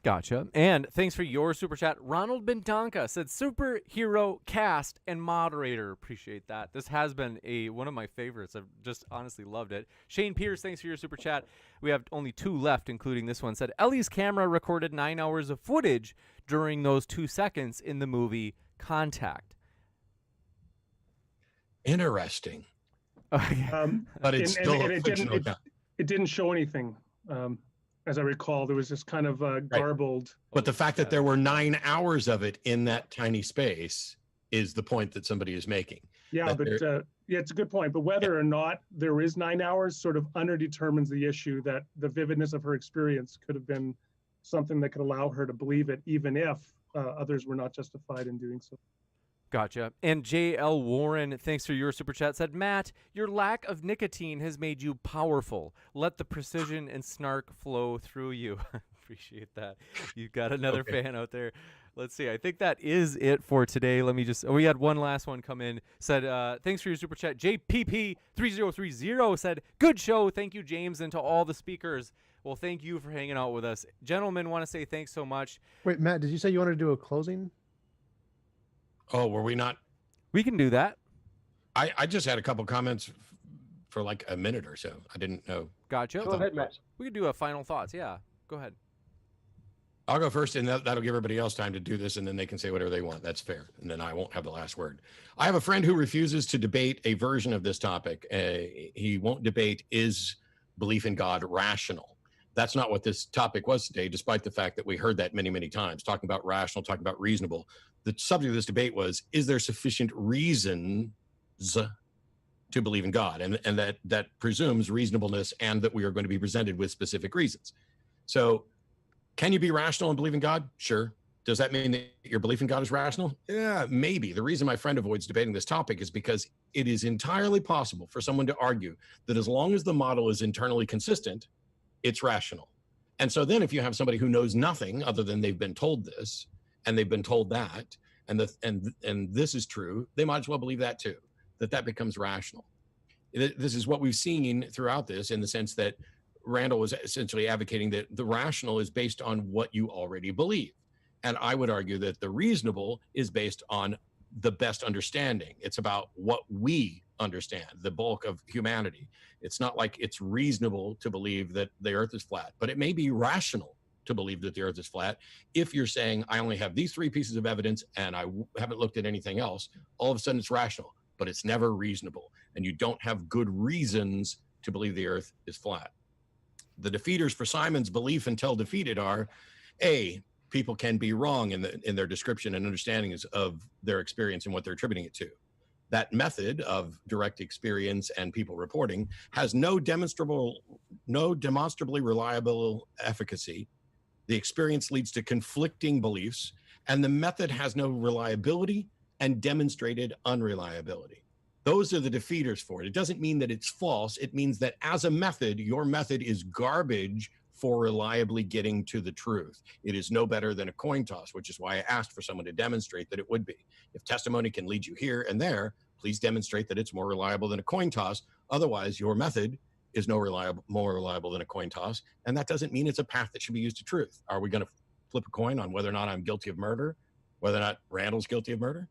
Gotcha. And thanks for your super chat. Ronald Bentonka said superhero cast and moderator. Appreciate that. This has been one of my favorites. I've just honestly loved it. Shane Pierce, thanks for your super chat. We have only 2 left, including this one. Said Ellie's camera recorded 9 hours of footage during those 2 seconds in the movie Contact. Interesting. Okay. But it's still a it fictional account. It didn't show anything. As I recall, there was this kind of garbled. But the fact that there were 9 hours of it in that tiny space is the point that somebody is making. Yeah, but yeah, it's a good point. But whether or not there is 9 hours sort of underdetermines the issue that the vividness of her experience could have been something that could allow her to believe it, even if others were not justified in doing so. Gotcha. And J.L. Warren, thanks for your super chat, said, Matt, your lack of nicotine has made you powerful. Let the precision and snark flow through you. Appreciate that. You've got another fan out there. Let's see. I think that is it for today. Let me just, we had one last one come in. Said, thanks for your super chat. JPP3030 said, good show. Thank you, James, and to all the speakers. Well, thank you for hanging out with us. Gentlemen, want to say thanks so much. Wait, Matt, did you say you wanted to do a closing? Oh, were we not? We can do that. I just had a couple comments for like a minute or so. I didn't know. Gotcha. Go ahead, Matt. We could do a final thoughts. Yeah, go ahead. I'll go first, and that'll give everybody else time to do this, and then they can say whatever they want. That's fair. And then I won't have the last word. I have a friend who refuses to debate a version of this topic. He won't debate, is belief in God rational? That's not what this topic was today, despite the fact that we heard that many, many times, talking about rational, talking about reasonable. The subject of this debate was, is there sufficient reasons to believe in God? And that presumes reasonableness, and that we are going to be presented with specific reasons. So can you be rational and believe in God? Sure. Does that mean that your belief in God is rational? Yeah, maybe. The reason my friend avoids debating this topic is because it is entirely possible for someone to argue that as long as the model is internally consistent, it's rational. And so then if you have somebody who knows nothing other than they've been told this, and they've been told that, and this is true, they might as well believe that too, that becomes rational. This is what we've seen throughout this, in the sense that Randall was essentially advocating that the rational is based on what you already believe. And I would argue that the reasonable is based on the best understanding. It's about what we understand, the bulk of humanity. It's not like it's reasonable to believe that the earth is flat, but it may be rational to believe that the earth is flat. If you're saying, I only have these 3 pieces of evidence and I haven't looked at anything else, all of a sudden it's rational, but it's never reasonable. And you don't have good reasons to believe the earth is flat. The defeaters for Simon's belief until defeated are, A, people can be wrong in their description and understandings of their experience and what they're attributing it to. That method of direct experience and people reporting has no demonstrably reliable efficacy. The experience leads to conflicting beliefs, and the method has no reliability and demonstrated unreliability. Those are the defeaters for it. It doesn't mean that it's false. It means that as a method, your method is garbage for reliably getting to the truth. It is no better than a coin toss, which is why I asked for someone to demonstrate that it would be. If testimony can lead you here and there, please demonstrate that it's more reliable than a coin toss. Otherwise, your method is more reliable than a coin toss. And that doesn't mean it's a path that should be used to truth. Are we going to flip a coin on whether or not I'm guilty of murder, whether or not Randall's guilty of murder?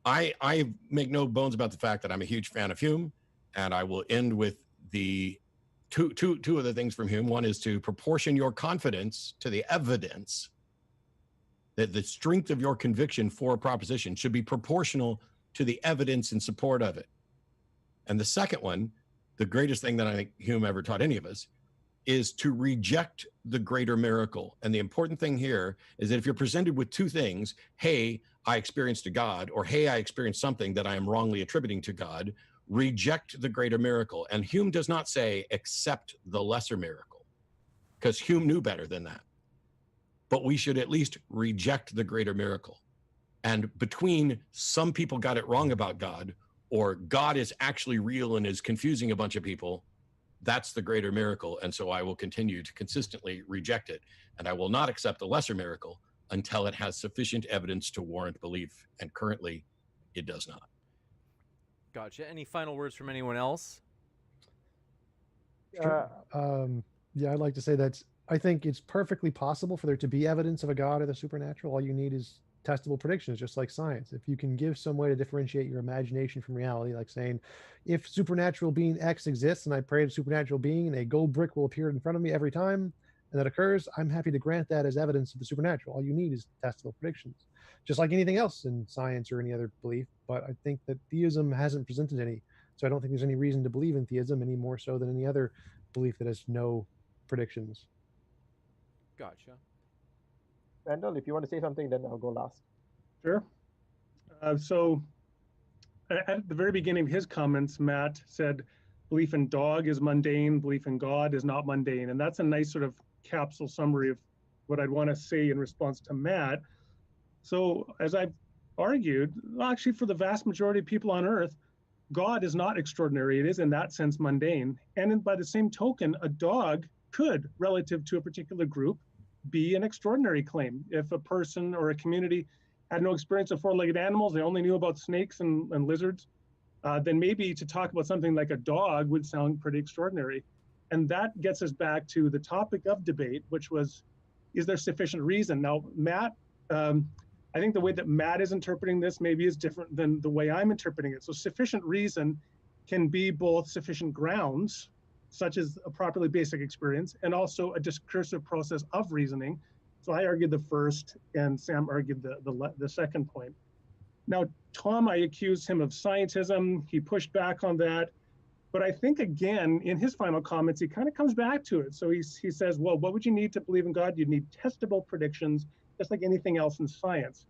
I make no bones about the fact that I'm a huge fan of Hume, and I will end with the two of the things from Hume. One is to proportion your confidence to the evidence, that the strength of your conviction for a proposition should be proportional to the evidence in support of it. And the second one, the greatest thing that I think Hume ever taught any of us is to reject the greater miracle. And the important thing here is that if you're presented with two things, hey, I experienced a God, or hey, I experienced something that I am wrongly attributing to God, reject the greater miracle. And Hume does not say accept the lesser miracle, because Hume knew better than that. But we should at least reject the greater miracle. And between some people got it wrong about God, or God is actually real and is confusing a bunch of people, that's the greater miracle. And so I will continue to consistently reject it. And I will not accept the lesser miracle until it has sufficient evidence to warrant belief. And currently, it does not. Gotcha. Any final words from anyone else? Sure. Yeah, I'd like to say that I think it's perfectly possible for there to be evidence of a God or the supernatural. All you need is testable predictions, just like science. If you can give some way to differentiate your imagination from reality, like saying, if supernatural being X exists and I pray to supernatural being and a gold brick will appear in front of me every time and that occurs, I'm happy to grant that as evidence of the supernatural. All you need is testable predictions, just like anything else in science or any other belief. But I think that theism hasn't presented any. So I don't think there's any reason to believe in theism any more so than any other belief that has no predictions. Gotcha. Randall, if you want to say something, then I'll go last. Sure. So at the very beginning of his comments, Matt said, belief in dog is mundane, belief in God is not mundane. And that's a nice sort of capsule summary of what I'd want to say in response to Matt. So as I've argued, actually for the vast majority of people on earth, God is not extraordinary. It is in that sense mundane. And by the same token, a dog could, relative to a particular group, be an extraordinary claim. If a person or a community had no experience of four-legged animals, they only knew about snakes and lizards, then maybe to talk about something like a dog would sound pretty extraordinary. And that gets us back to the topic of debate, which was, is there sufficient reason? Now, Matt, I think the way that Matt is interpreting this maybe is different than the way I'm interpreting it. So sufficient reason can be both sufficient grounds, such as a properly basic experience, and also a discursive process of reasoning. So I argued the first, and Sam argued the second point. Now, Tom, I accused him of scientism. He pushed back on that. But I think, again, in his final comments, he kind of comes back to it. So he says, well, what would you need to believe in God? You'd need testable predictions, just like anything else in science.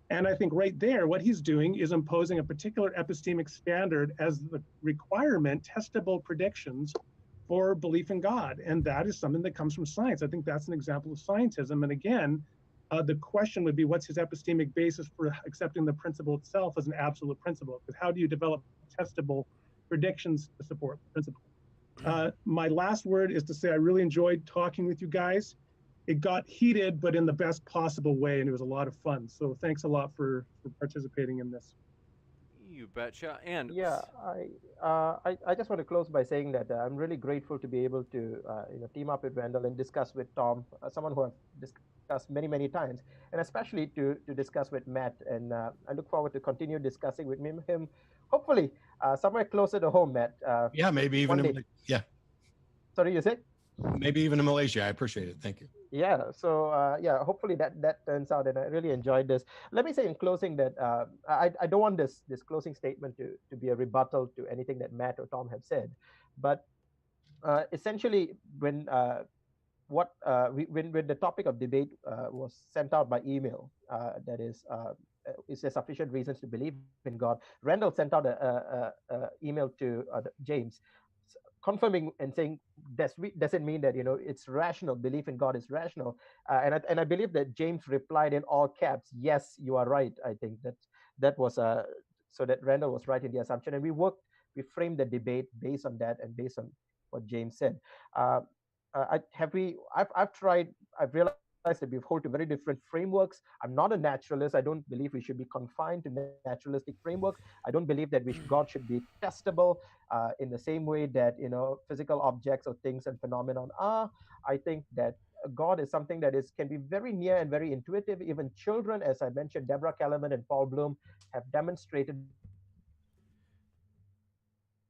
And I think right there, what he's doing is imposing a particular epistemic standard as the requirement, testable predictions for belief in God. And that is something that comes from science. I think that's an example of scientism. And again, the question would be, what's his epistemic basis for accepting the principle itself as an absolute principle? Because how do you develop testable predictions to support the principle? My last word is to say I really enjoyed talking with you guys. It got heated, but in the best possible way, and it was a lot of fun. So thanks a lot for participating in this. You betcha. And Yeah, I just want to close by saying that I'm really grateful to be able to team up with Randall and discuss with Tom, someone who I've discussed many times, and especially to discuss with Matt. And I look forward to continue discussing with him hopefully somewhere closer to home, Matt. Yeah, maybe even yeah. Sorry, you said? Maybe even in Malaysia. I appreciate it. Thank you. Yeah, so hopefully that turns out, and I really enjoyed this. Let me say in closing that I don't want this closing statement to be a rebuttal to anything that Matt or Tom have said, but essentially when when the topic of debate was sent out by email, that is there sufficient reasons to believe in God? Randall sent out a email to James, confirming and saying, does it mean that it's rational, belief in God is rational? And I believe that James replied in all caps, yes, you are right. I think that was so that Randall was right in the assumption, and we framed the debate based on that and based on what James said. I've realized that we hold to very different frameworks. I'm not a naturalist. I don't believe we should be confined to naturalistic frameworks. I don't believe that God should be testable in the same way that physical objects or things and phenomenon are. I think that God is something that can be very near and very intuitive. Even children, as I mentioned, Deborah Kellerman and Paul Bloom have demonstrated.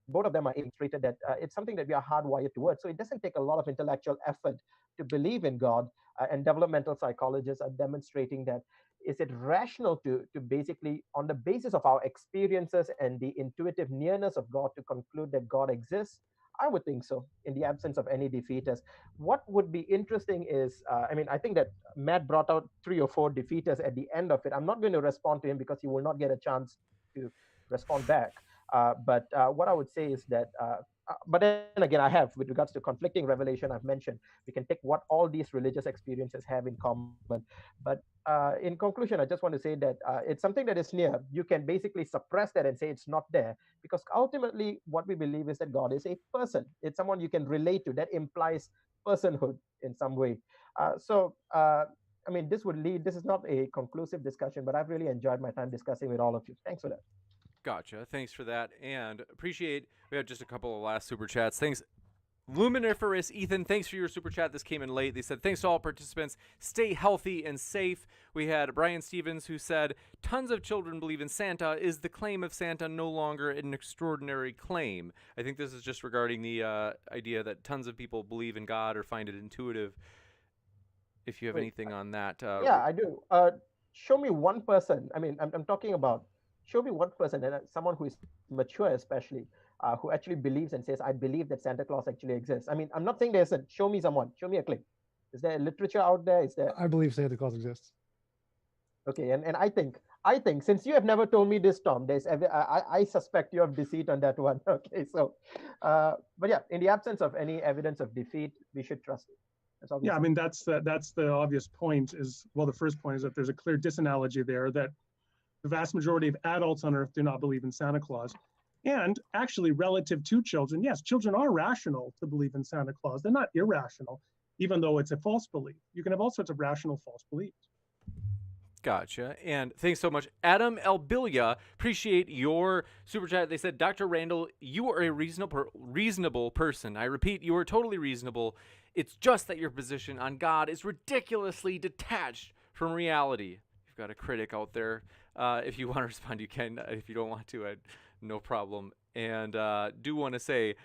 Both of them are illustrated that it's something that we are hardwired towards. So it doesn't take a lot of intellectual effort to believe in God. And developmental psychologists are demonstrating that is it rational to basically, on the basis of our experiences and the intuitive nearness of God, to conclude that God exists? I would think so, in the absence of any defeaters. What would be interesting is, I think that Matt brought out 3 or 4 defeaters at the end of it. I'm not going to respond to him because he will not get a chance to respond back. But what I would say is that, but then again, I have, with regards to conflicting revelation, I've mentioned, we can take what all these religious experiences have in common. But in conclusion, I just want to say that it's something that is near. You can basically suppress that and say it's not there, because ultimately what we believe is that God is a person. It's someone you can relate to. That implies personhood in some way. This is not a conclusive discussion, but I've really enjoyed my time discussing with all of you. Thanks for that. Gotcha. Thanks for that. And appreciate, we have just a couple of last super chats. Thanks. Luminiferous Ethan, thanks for your super chat. This came in late. They said, thanks to all participants. Stay healthy and safe. We had Brian Stevens, who said, tons of children believe in Santa. Is the claim of Santa no longer an extraordinary claim? I think this is just regarding the idea that tons of people believe in God or find it intuitive. If you have anything on that. Yeah, I do. Show me one person. I'm talking about, show me one person, and someone who is mature especially, who actually believes and says, I believe that Santa Claus actually exists. I'm not saying there isn't. Show me someone. Show me a claim. Is there literature out there? Is there? I believe Santa Claus exists. Okay, and I think since you have never told me this, Tom, I suspect you have deceit on that one. Okay, so, but yeah, in the absence of any evidence of defeat, we should trust it. Yeah, that's the obvious point. The first point is that there's a clear disanalogy there, that the vast majority of adults on Earth do not believe in Santa Claus. And actually, relative to children, yes, children are rational to believe in Santa Claus. They're not irrational, even though it's a false belief. You can have all sorts of rational false beliefs. Gotcha. And thanks so much. Adam Elbilia, appreciate your super chat. They said, Dr. Randall, you are a reasonable person. I repeat, you are totally reasonable. It's just that your position on God is ridiculously detached from reality. You've got a critic out there. If you want to respond, you can. If you don't want to, no problem. And do want to say,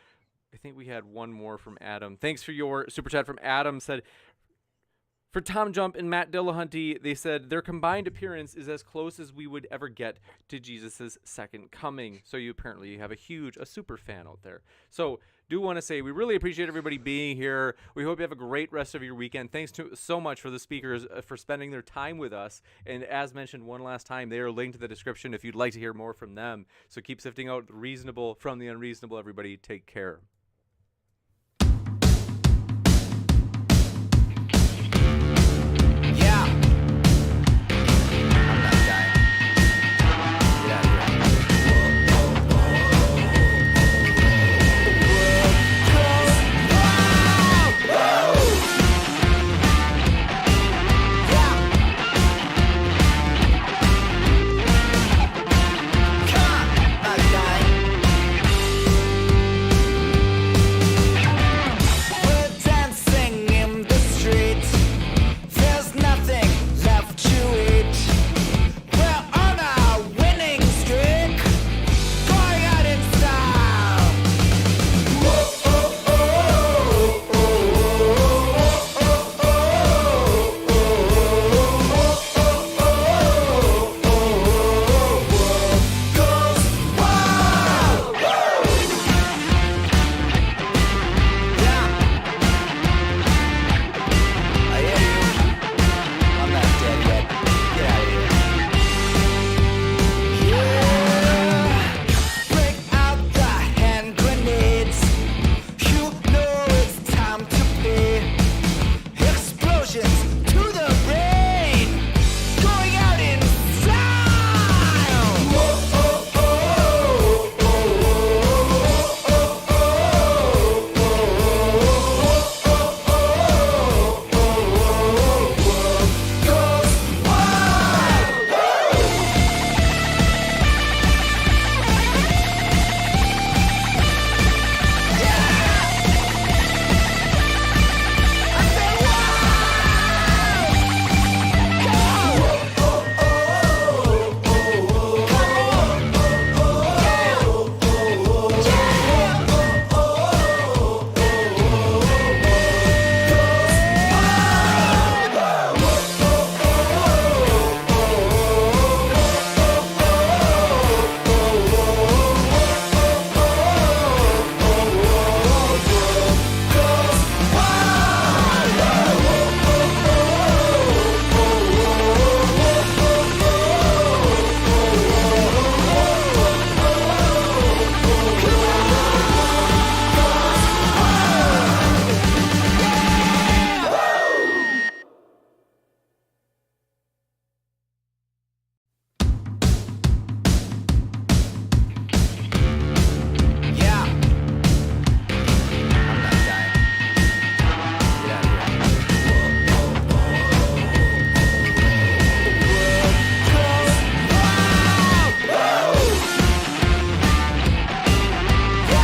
I think we had one more from Adam. Thanks for your super chat. From Adam, said, for TJump and Matt Dillahunty, they said their combined appearance is as close as we would ever get to Jesus' second coming. So you apparently have a super fan out there. So do want to say we really appreciate everybody being here. We hope you have a great rest of your weekend. Thanks so much for the speakers for spending their time with us. And as mentioned one last time, they are linked to the description if you'd like to hear more from them. So keep sifting out the reasonable from the unreasonable, everybody. Take care.